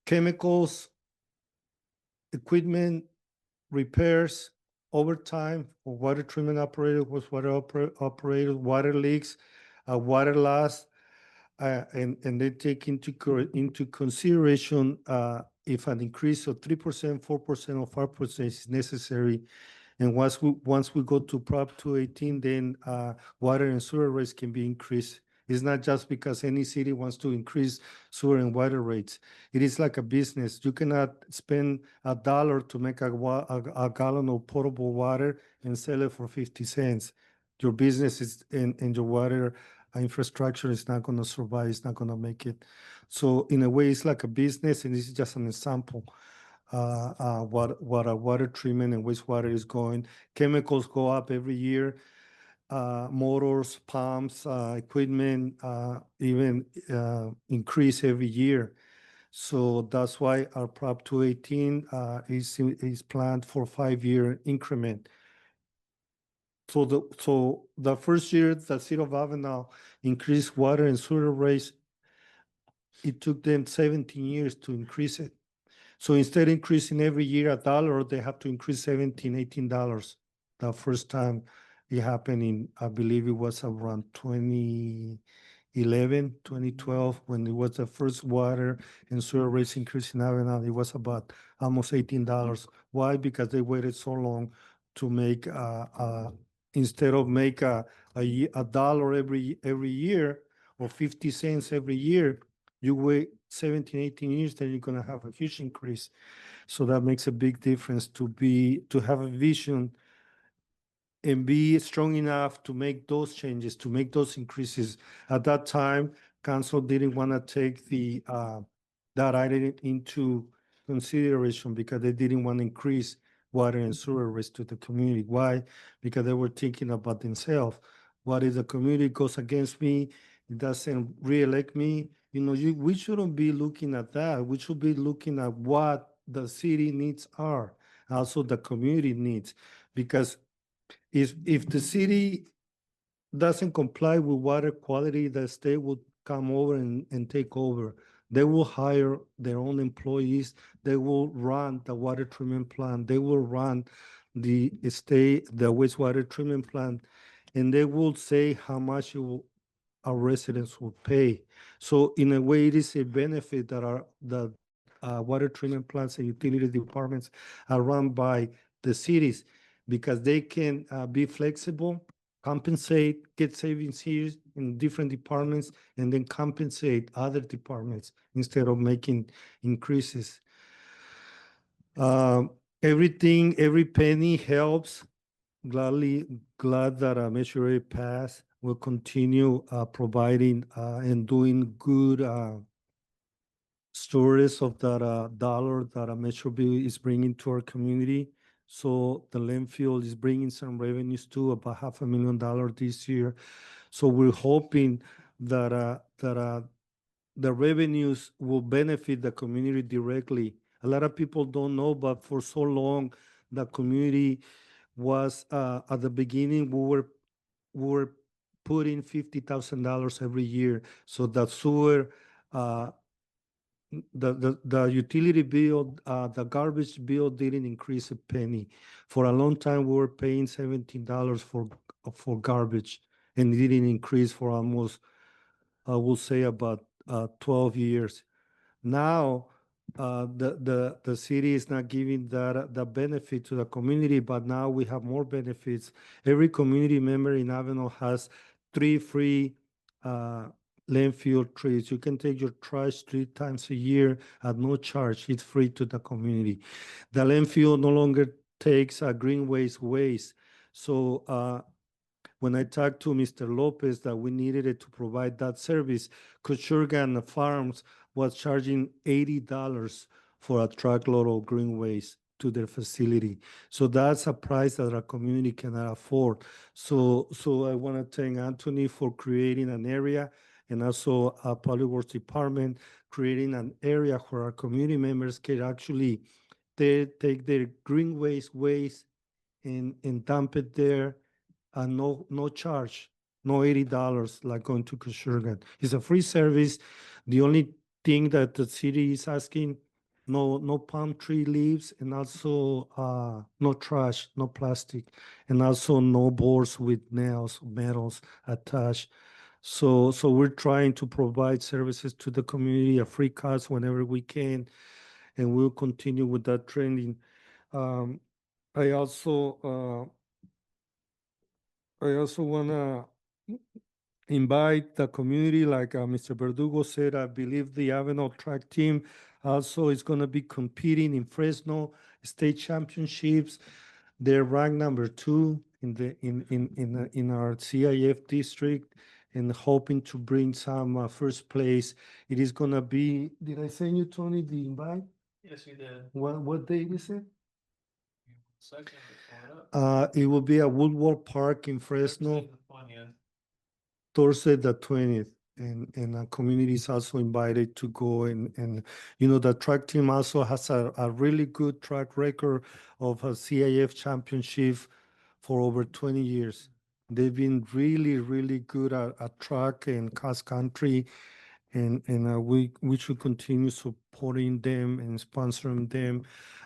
chemicals, equipment, repairs, overtime for water treatment operators, operators, water leaks, water loss, and they take into consideration if an increase of 3%, 4%, or 5% is necessary. And once we go to Prop 218, then water and sewer rates can be increased. It's not just because any city wants to increase sewer and water rates. It is like a business. You cannot spend $1 to make a gallon of potable water and sell it for 50 cents. Your business is and your water infrastructure is not going to survive. It's not going to make it. So in a way, it's like a business, and this is just an example. What a water treatment and wastewater is going. Chemicals go up every year. Motors, pumps, equipment, even increase every year. So that's why our Prop 218 is planned for 5-year increment. So the first year the city of Avenal increased water and sewer rates, it took them 17 years to increase it. So instead of increasing every year $1, they have to increase $17, $18. The first time it happened in, I believe it was around 2011, 2012, when it was the first water and sewer rates increase in Avenal. It was about almost $18. Why? Because they waited so long to make, instead of make a dollar every year or 50 cents every year, You wait 17, 18 years, then you're gonna have a huge increase. So that makes a big difference to have a vision and be strong enough to make those changes, to make those increases. At that time, council didn't want to take that item into consideration because they didn't want to increase water and sewer rates to the community. Why? Because they were thinking about themselves. What if the community goes against me? It doesn't re-elect me? You know, we shouldn't be looking at that. We should be looking at what the city needs are, also the community needs. Because if the city doesn't comply with water quality, the state will come over and take over. They will hire their own employees. They will run the water treatment plant. They will run the wastewater treatment plant, and they will say how much our residents will pay. So in a way, it is a benefit that the water treatment plants and utility departments are run by the cities because they can be flexible, compensate, get savings here in different departments, and then compensate other departments instead of making increases. Every penny helps. Glad that Measure A passed. We'll continue providing and doing good stories of that dollar that Metro B is bringing to our community. So the landfill is bringing some revenues too, about $500,000 this year. So we're hoping that the revenues will benefit the community directly. A lot of people don't know, but for so long, the community was at the beginning we were putting $50,000 every year. So the sewer the utility bill, the garbage bill didn't increase a penny. For a long time, we were paying $17 for garbage, and it didn't increase for almost, I will say, about 12 years. Now, the city is not giving the benefit to the community, but now we have more benefits. Every community member in Avenal has 3 free landfill trips. You can take your trash 3 times a year at no charge. It's free to the community. The landfill no longer takes green waste. So when I talked to Mr. Lopez that we needed it to provide that service, Kuchurgan Farms was charging $80 for a truckload of green waste to their facility. So that's a price that our community cannot afford. So I want to thank Anthony for creating an area, and also our Public Works Department creating an area where our community members can actually take their green waste and dump it there, and no charge, no $80 like going to Kuchurgan. It's a free service. The only thing that the city is asking, no palm tree leaves, and also no trash, no plastic, and also no boards with nails, metals attached. So we're trying to provide services to the community at free cost whenever we can, and we'll continue with that trending. I also want to invite the community, like Mr. Verdugo said. I believe the Avenal track team also is going to be competing in Fresno state championships. They're ranked number 2 in our CIF district, and hoping to bring some first place. It is going to be. Did I send you, Tony, the invite? Yes, you did. What date is it? Second, up. It will be at Woodward Park in Fresno, Thursday, the 20th. Thursday the 20th. And our community is also invited to go, and you know, the track team also has a really good track record of a CIF championship for over 20 years. They've been really good at track and cross country, and we should continue supporting them and sponsoring them.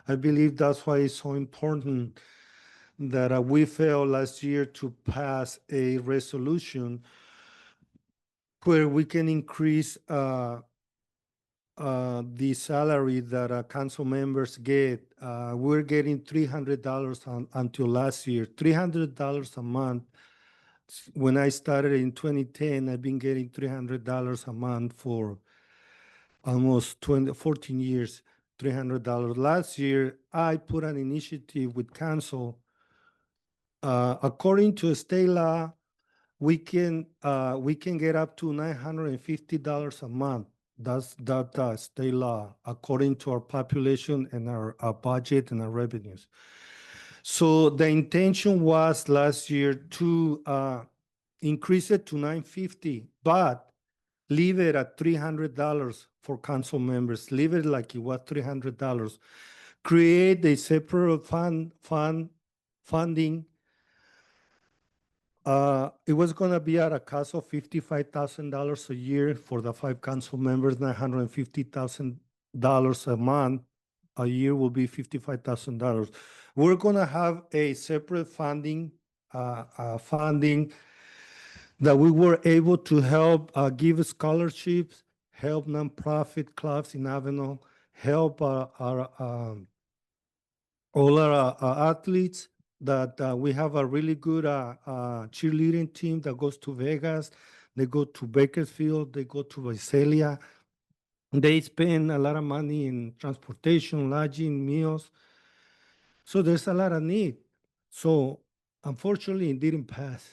I believe that's why it's so important that we failed last year to pass a resolution where we can increase the salary that council members get. We're getting $300 until last year, $300 a month. When I started in 2010, I've been getting $300 a month for almost 14 years, $300. Last year, I put an initiative with council. According to state law, we can get up to $950 a month. That's state law, according to our population and our budget and our revenues. So the intention was last year to increase it to $950, but leave it at $300 for council members. Leave it like it was $300. Create a separate funding. It was gonna be at a cost of $55,000 a year for the 5 council members, $950,000 a month. A year will be $55,000. We're gonna have a separate funding that we were able to help give scholarships, help nonprofit clubs in Avenal, help all our athletes. That we have a really good cheerleading team that goes to Vegas. They go to Bakersfield. They go to Visalia. They spend a lot of money in transportation, lodging, meals. So there's a lot of need. So unfortunately, it didn't pass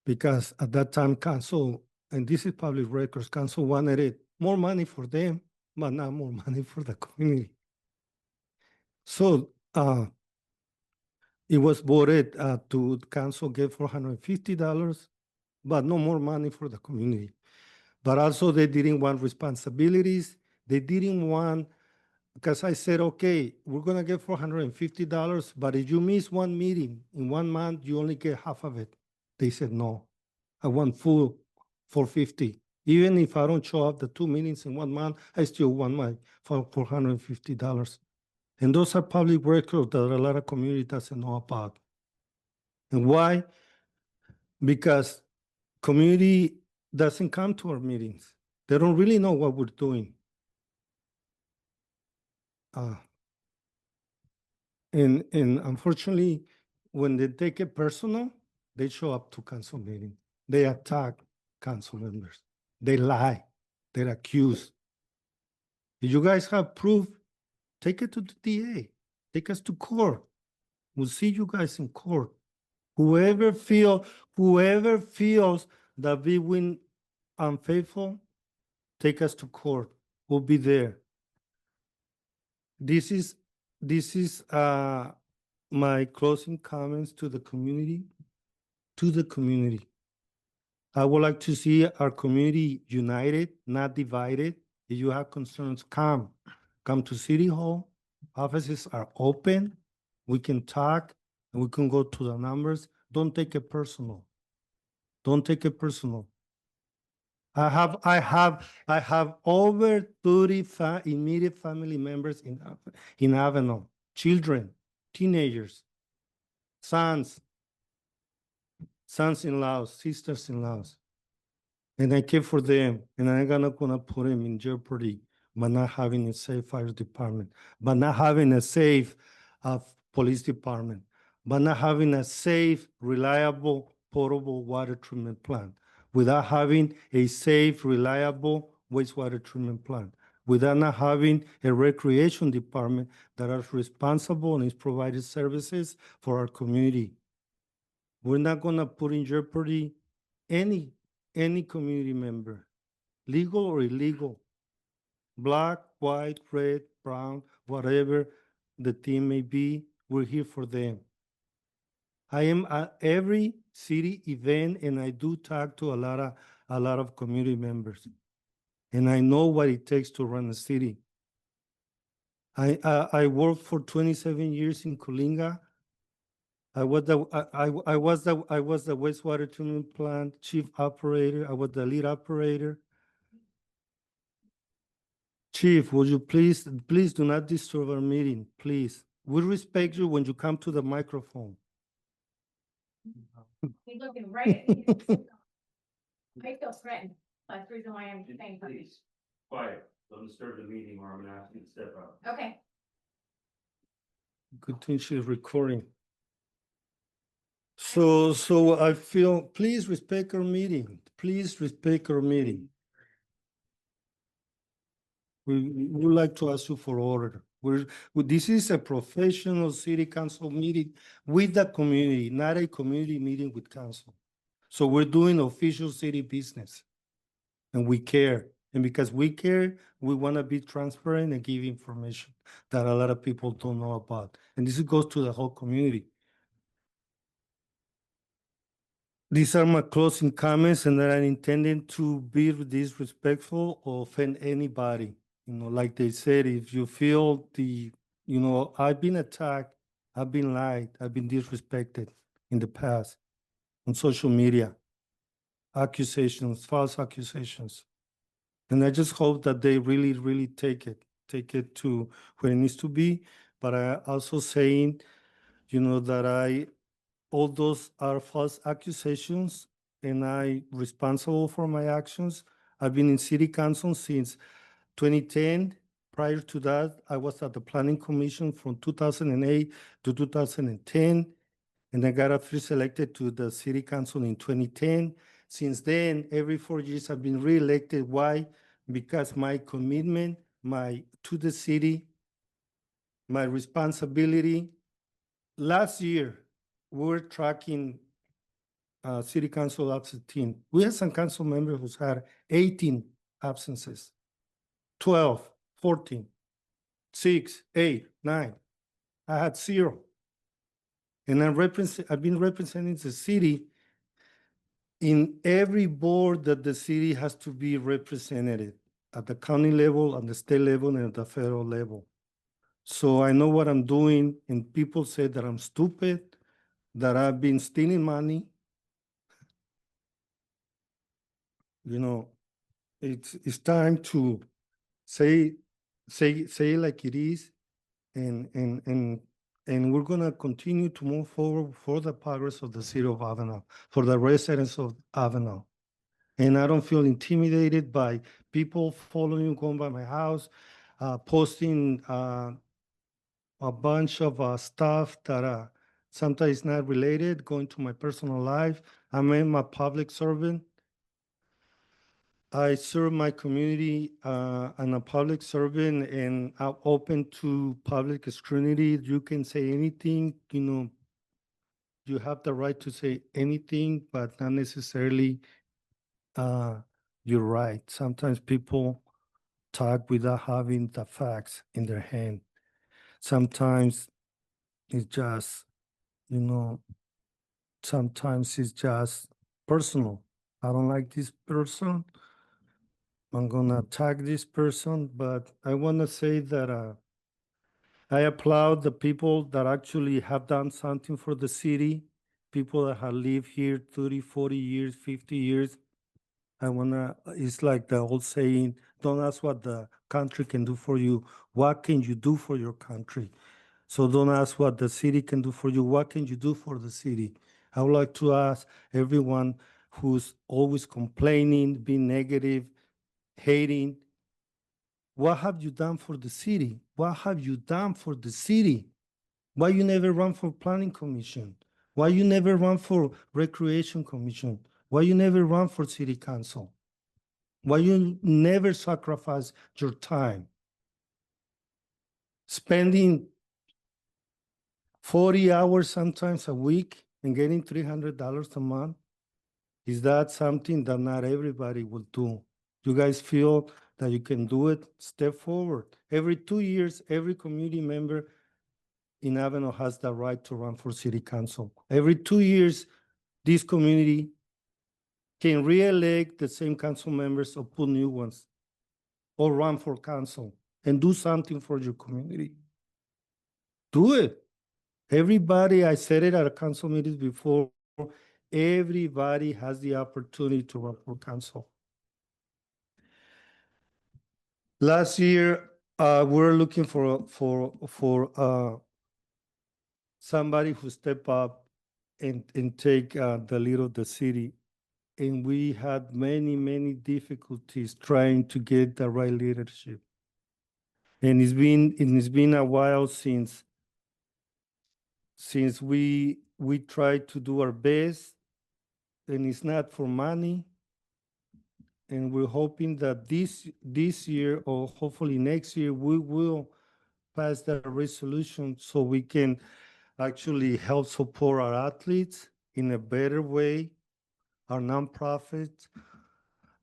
because at that time, council, and this is public records, council wanted it more money for them, but not more money for the community. So it was voted to council get $450, but no more money for the community. But also they didn't want responsibilities. They didn't want, because I said, okay, we're gonna get $450, but if you miss one meeting in 1 month, you only get half of it. They said, no, I want full $450. Even if I don't show up the 2 meetings in 1 month, I still want my $450. And those are public records that a lot of community doesn't know about. And why? Because community doesn't come to our meetings. They don't really know what we're doing. And unfortunately, when they take it personal, they show up to council meeting. They attack council members. They lie. They're accused. If you guys have proof, take it to the DA. Take us to court. We'll see you guys in court. Whoever feels that we were unfaithful, take us to court. We'll be there. This is my closing comments to the community. I would like to see our community united, not divided. If you have concerns, come to City Hall. Offices are open. We can talk and we can go to the numbers. Don't take it personal. Don't take it personal. I have over 30 immediate family members in Avenal, children, teenagers, sons-in-laws, sisters-in-laws. And I care for them, and I'm not gonna put them in jeopardy by not having a safe fire department, by not having a safe police department, by not having a safe, reliable, potable water treatment plant, without having a safe, reliable wastewater treatment plant, without not having a recreation department that is responsible and is providing services for our community. We're not gonna put in jeopardy any community member, legal or illegal, black, white, red, brown, whatever the team may be, we're here for them. I am at every city event and I do talk to a lot of community members. And I know what it takes to run a city. I worked for 27 years in Colinga. I was the wastewater treatment plant chief operator. I was the lead operator. Chief, would you please do not disturb our meeting, please. We respect you when you come to the microphone. He's looking right at me. I feel threatened. That's the reason why I'm saying something. Quiet, don't disturb the meeting or I'm gonna ask you to step out. Okay. Good thing she's recording. So I feel, please respect our meeting. Please respect our meeting. We would like to ask you for order. This is a professional city council meeting with the community, not a community meeting with council. So we're doing official city business. And we care. And because we care, we want to be transparent and give information that a lot of people don't know about. And this goes to the whole community. These are my closing comments, and that I intended to be disrespectful or offend anybody. You know, like they said, if you feel I've been attacked, I've been lied, I've been disrespected in the past on social media, accusations, false accusations. And I just hope that they really, really take it to where it needs to be. But I also saying, that all those are false accusations and I responsible for my actions. I've been in city council since 2010. Prior to that, I was at the planning commission from 2008 to 2010. And I got first elected to the city council in 2010. Since then, every 4 years I've been reelected. Why? Because my commitment, to the city, my responsibility. Last year, we were tracking city council absentee. We had some council members who had 18 absences, 12, 14, 6, 8, 9. I had 0. And I've been representing the city in every board that the city has to be represented at the county level, on the state level, and at the federal level. So I know what I'm doing, and people say that I'm stupid, that I've been stealing money. It's time to say it like it is, and we're gonna continue to move forward for the progress of the city of Avenal, for the residents of Avenal. And I don't feel intimidated by people following, going by my house, posting a bunch of stuff that sometimes not related, going to my personal life. I'm a public servant. I serve my community. I'm a public servant, and I'm open to public scrutiny. You can say anything, you have the right to say anything, but not necessarily you're right. Sometimes people talk without having the facts in their hand. Sometimes it's just, sometimes it's just personal. I don't like this person. I'm gonna attack this person, but I wanna say that I applaud the people that actually have done something for the city, people that have lived here 30, 40 years, 50 years. It's like the old saying, don't ask what the country can do for you. What can you do for your country? So don't ask what the city can do for you. What can you do for the city? I would like to ask everyone who's always complaining, being negative, hating, what have you done for the city? What have you done for the city? Why you never run for planning commission? Why you never run for recreation commission? Why you never run for city council? Why you never sacrifice your time? Spending 40 hours sometimes a week and getting $300 a month? Is that something that not everybody will do? You guys feel that you can do it? Step forward. Every 2 years, every community member in Avenal has the right to run for city council. Every 2 years, this community can re-elect the same council members or put new ones or run for council and do something for your community. Do it. Everybody, I said it at a council meeting before, everybody has the opportunity to run for council. Last year, we're looking for somebody who step up and take the lead of the city. And we had many, many difficulties trying to get the right leadership. And it's been a while since we tried to do our best, and it's not for money. And we're hoping that this year or hopefully next year, we will pass that resolution so we can actually help support our athletes in a better way, our nonprofits,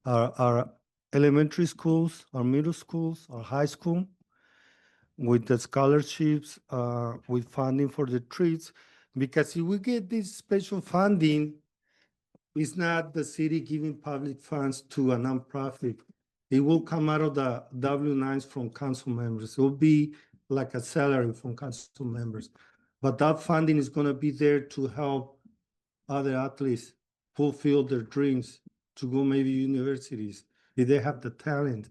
our elementary schools, our middle schools, our high school, with the scholarships, with funding for the treats. Because if we get this special funding, it's not the city giving public funds to a nonprofit. It will come out of the W-9s from council members. It will be like a salary from council members. But that funding is going to be there to help other athletes fulfill their dreams to go maybe universities if they have the talent.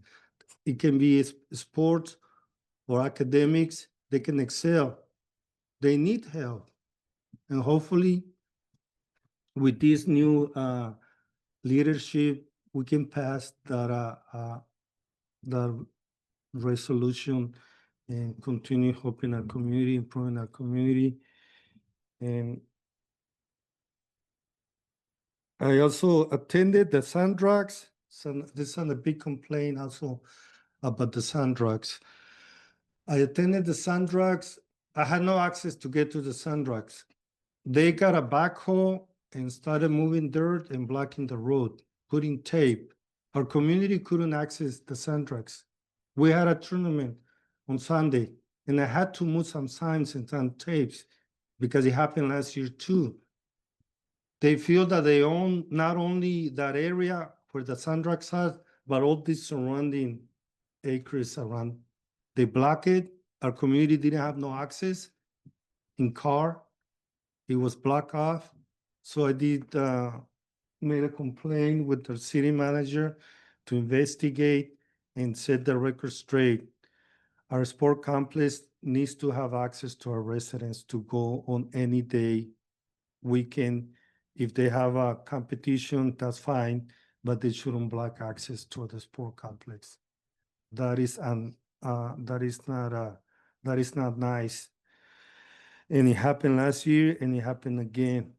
It can be sports or academics. They can excel. They need help. And hopefully with this new leadership, we can pass that resolution and continue helping our community, improving our community. And I also attended the sun drugs. So this is a big complaint also about the sun drugs. I attended the sun drugs. I had no access to get to the sun drugs. They got a backhoe and started moving dirt and blocking the road, putting tape. Our community couldn't access the sun drugs. We had a tournament on Sunday, and I had to move some signs and some tapes because it happened last year too. They feel that they own not only that area where the sun drugs are, but all these surrounding acres around. They block it. Our community didn't have no access in car. It was blocked off. So I did made a complaint with the city manager to investigate and set the record straight. Our sport complex needs to have access to our residents to go on any day, weekend. If they have a competition, that's fine, but they shouldn't block access to the sport complex. That is not nice. And it happened last year, and it happened again.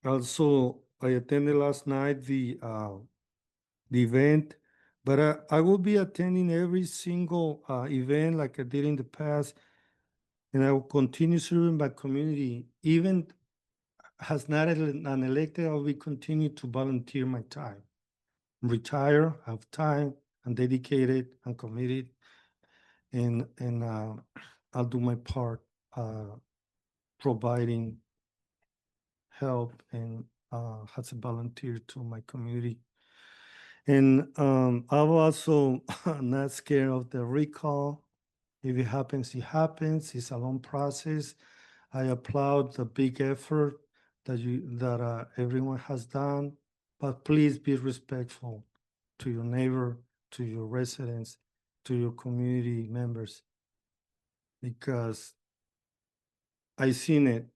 Also, I attended last night the event, but I will be attending every single event like I did in the past, and I will continue serving my community. Even as not an elected, I will continue to volunteer my time. Retire, have time, I'm dedicated, I'm committed, and I'll do my part providing help and as a volunteer to my community. And I'm also not scared of the recall. If it happens, it happens. It's a long process. I applaud the big effort that everyone has done, but please be respectful to your neighbor, to your residents, to your community members, because I seen it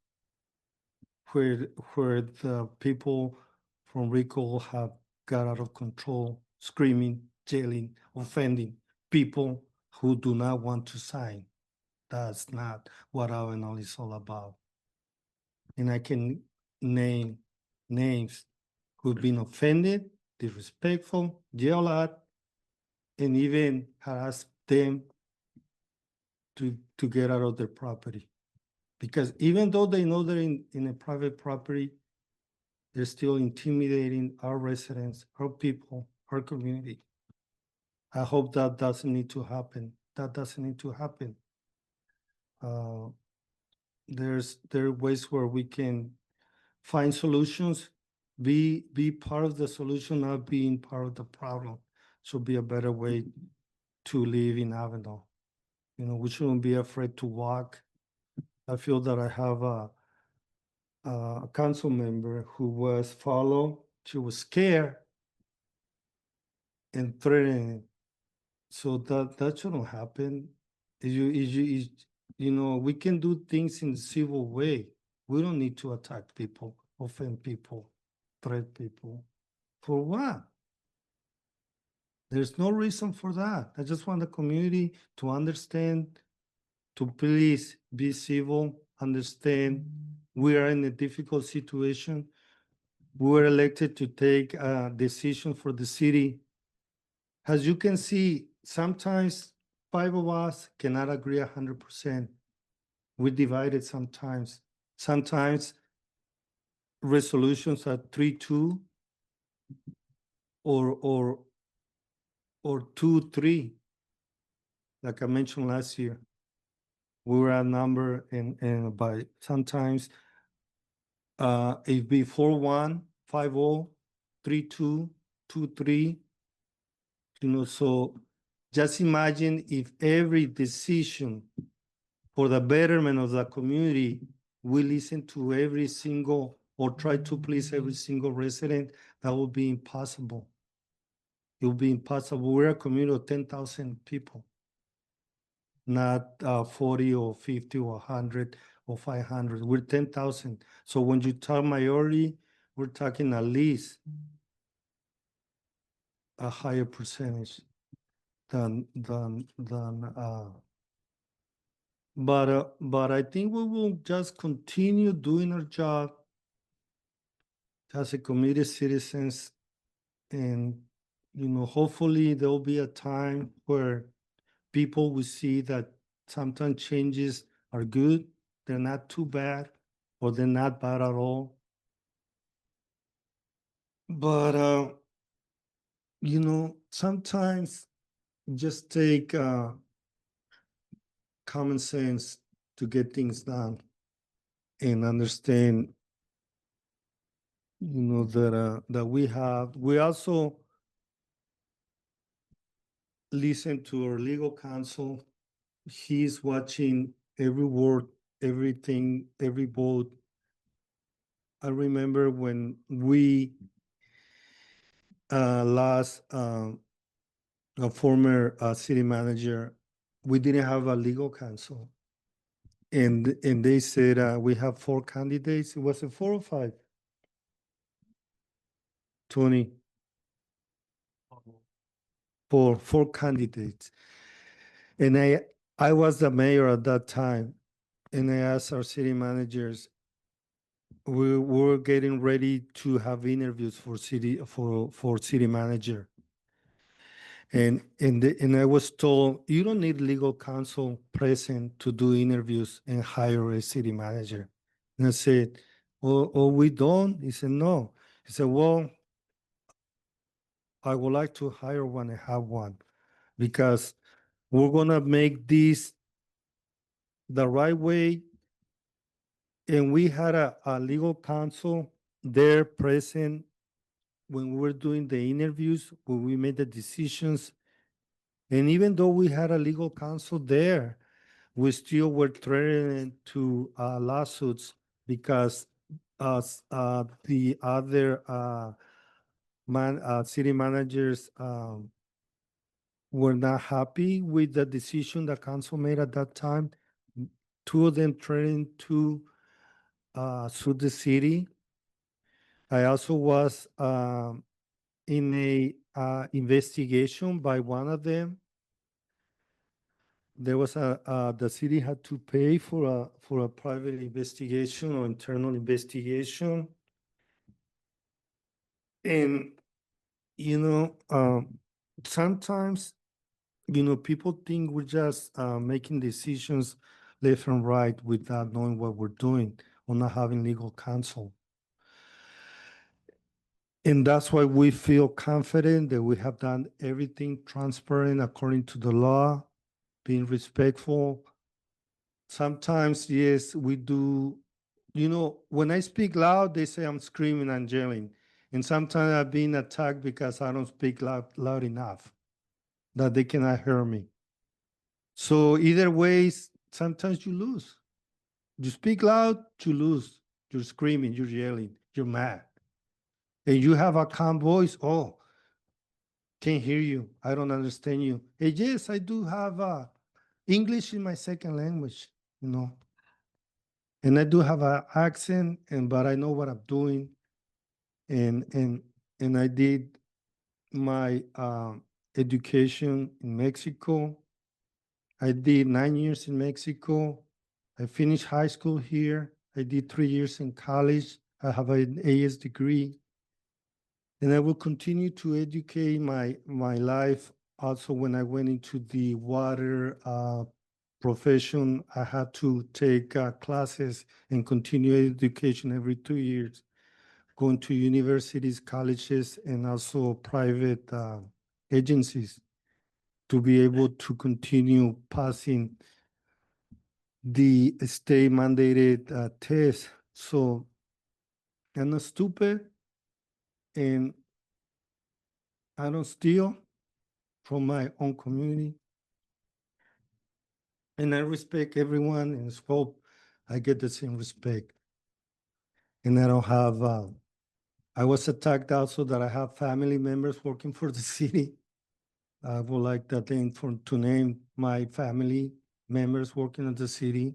where the people from RICO have got out of control, screaming, yelling, offending people who do not want to sign. That's not what Avenal is all about. And I can name names who've been offended, disrespectful, yell at, and even harass them to get out of their property. Because even though they know they're in a private property, they're still intimidating our residents, our people, our community. I hope that doesn't need to happen. That doesn't need to happen. There are ways where we can find solutions, be part of the solution, not being part of the problem. Should be a better way to live in Avenal. You know, we shouldn't be afraid to walk. I feel that I have a council member who was followed. She was scared and threatening. So that shouldn't happen. You know, we can do things in a civil way. We don't need to attack people, offend people, threat people. For what? There's no reason for that. I just want the community to understand, to please be civil, understand we are in a difficult situation. we were elected to take a decision for the city. As you can see, sometimes 5 of us cannot agree 100%. We divided sometimes. Sometimes resolutions are 3-2 or 2-3, like I mentioned last year. We were outnumbered and by sometimes it'd be 4-1, 5-0, 3-2, 2-3. So just imagine if every decision for the betterment of the community, we listen to every single or try to please every single resident, that would be impossible. It would be impossible. We're a community of 10,000 people, not 40 or 50 or 100 or 500. We're 10,000. So when you talk majority, we're talking at least a higher percentage than but I think we will just continue doing our job as a community citizens, and hopefully there will be a time where people will see that sometimes changes are good, they're not too bad, or they're not bad at all. But sometimes just take common sense to get things done and understand that we also listen to our legal counsel. He's watching every word, everything, every vote. I remember when we lost a former city manager, we didn't have a legal counsel. And they said we have 4 candidates. Was it 4 or 5? 20. 4 candidates. And I was the mayor at that time. And I asked our city managers, we were getting ready to have interviews for city manager. And I was told, you don't need legal counsel present to do interviews and hire a city manager. And I said, oh, we don't? He said, no. He said, well, I would like to hire one and have one, because we're gonna make this the right way. And we had a legal counsel there present when we were doing the interviews, when we made the decisions. And even though we had a legal counsel there, we still were threatened to lawsuits because the other city managers were not happy with the decision the council made at that time. 2 of them threatened to sue the city. I also was in a investigation by one of them. There was the city had to pay for a private investigation or internal investigation. And sometimes people think we're just making decisions left and right without knowing what we're doing or not having legal counsel. And that's why we feel confident that we have done everything transparent according to the law, being respectful. Sometimes, yes, we do. When I speak loud, they say I'm screaming and yelling. And sometimes I've been attacked because I don't speak loud enough, that they cannot hear me. So either ways, sometimes you lose. You speak loud, you lose. You're screaming, you're yelling, you're mad. And you have a calm voice, oh, can't hear you, I don't understand you. Hey, yes, I do have English in my second language, and I do have an accent, but I know what I'm doing. And I did my education in Mexico. I did 9 years in Mexico. I finished high school here. I did 3 years in college. I have an AS degree. And I will continue to educate my life. Also, when I went into the water profession, I had to take classes and continue education every 2 years, going to universities, colleges, and also private agencies to be able to continue passing the state mandated test. So I'm not stupid, and I don't steal from my own community. And I respect everyone and hope I get the same respect. And I don't have, I was attacked also that I have family members working for the city. I would like that thing to name my family members working at the city,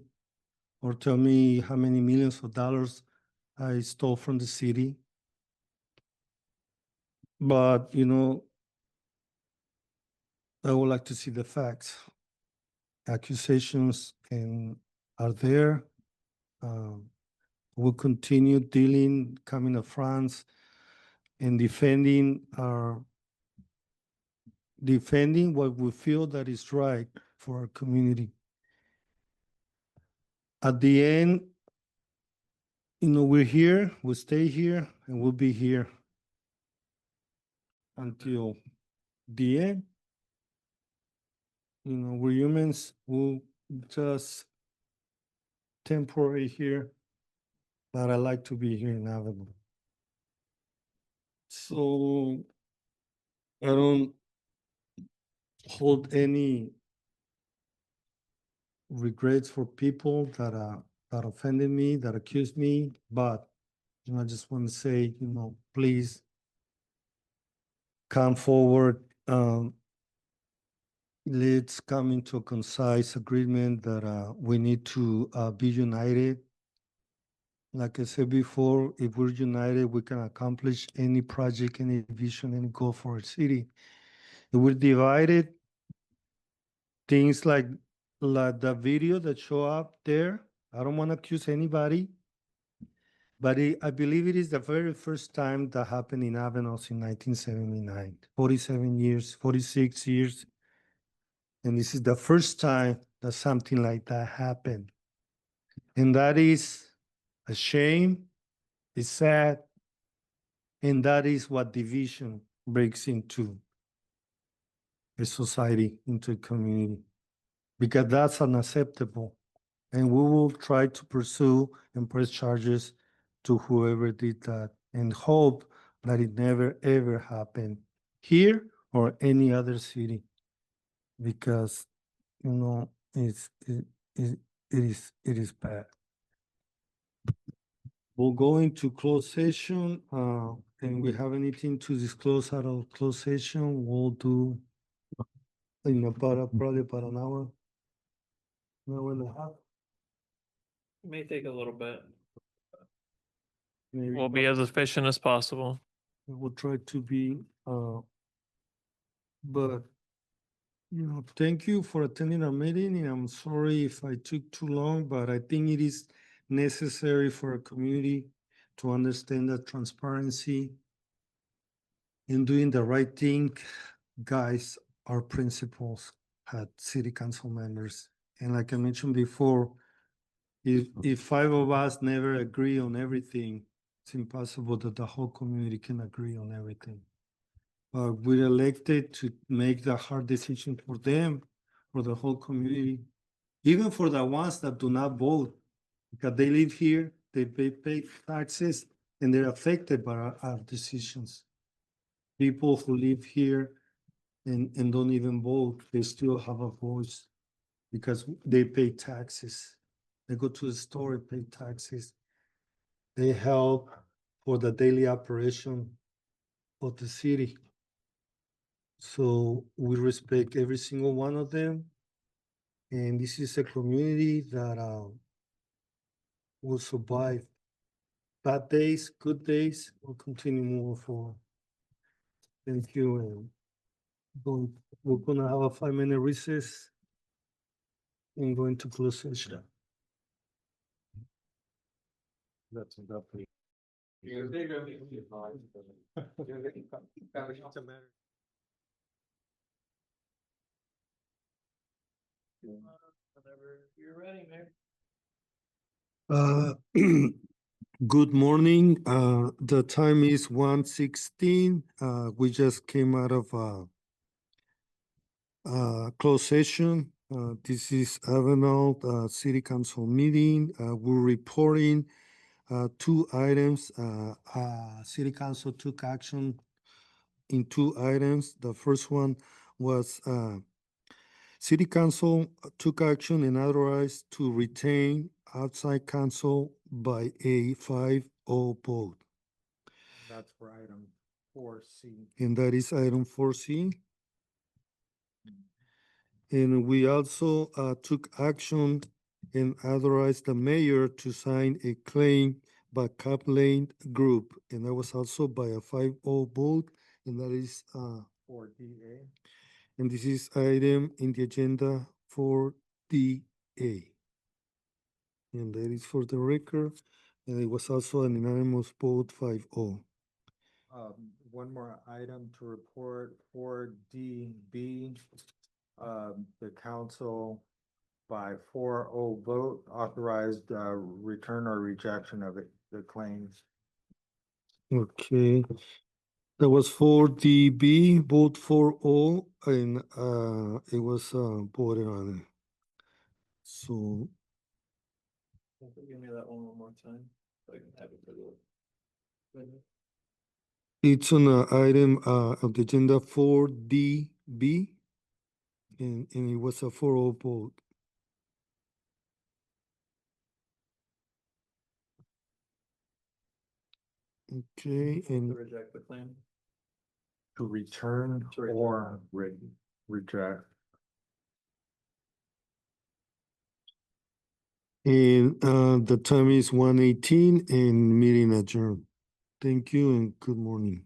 or tell me how many millions of dollars I stole from the city. But, I would like to see the facts. Accusations are there. We'll continue dealing, coming to France and defending what we feel that is right for our community. At the end, we're here, we'll stay here, and we'll be here until the end. We're humans, we'll just temporary here, but I like to be here in Avenal. So I don't hold any regrets for people that offended me, that accused me, but I just want to say, please come forward. Let's come into a concise agreement that we need to be united. Like I said before, if we're united, we can accomplish any project, any vision, any goal for our city. If we're divided, things like the video that show up there, I don't want to accuse anybody, but I believe it is the very first time that happened in Avenal in 1979, 47 years, 46 years. And this is the first time that something like that happened. And that is a shame, it's sad, and that is what division breaks into a society, into a community, because that's unacceptable. And we will try to pursue and press charges to whoever did that and hope that it never ever happened here or any other city, because it is bad. We'll go into closed session, and we have anything to disclose out of closed session, we'll do in probably about an hour and a half. May take a little bit. Maybe We'll be as efficient as possible. we'll try to be, but, thank you for attending our meeting, and I'm sorry if I took too long, but I think it is necessary for a community to understand that transparency and doing the right thing, guys, are principles at city council members. And like I mentioned before, if 5 of us never agree on everything, it's impossible that the whole community can agree on everything. But we're elected to make the hard decision for them, for the whole community, even for the ones that do not vote, because they live here, they pay taxes, and they're affected by our decisions. People who live here and don't even vote, they still have a voice because they pay taxes. They go to the store and pay taxes. They help for the daily operation of the city. So we respect every single one of them. And this is a community that will survive bad days, good days, will continue moving forward. Thank you. And we're gonna have a 5-minute recess and go into closed session. That's enough. Whenever you're ready, Mayor. Uh, Good morning. The time is 1:16. We just came out of closed session. This is Avenal, City Council meeting. We're reporting two items. City Council took action in two items. The first one was City Council took action and authorized to retain outside counsel by a 5-0 vote. That's for item 4C. And that is item 4C. And we also took action and authorized the mayor to sign a claim by Lane Group. And that was also by a 5-0 vote, and that is 4DA. and this is item in the agenda for DA. And that is for the record. And it was also an unanimous vote 5-0. One more item to report for DB. The council by 4-0 vote authorized return or rejection of the claims. Okay. That was for DB, vote 4-0, and it was voted on. So Give me that one more time, so I can have it for the. it's on item of the agenda 4DB, and it was a 4-0 vote. Okay, To and reject the claim. To return To return. or reject. and the time is 1:18 and meeting adjourned. Thank you and good morning.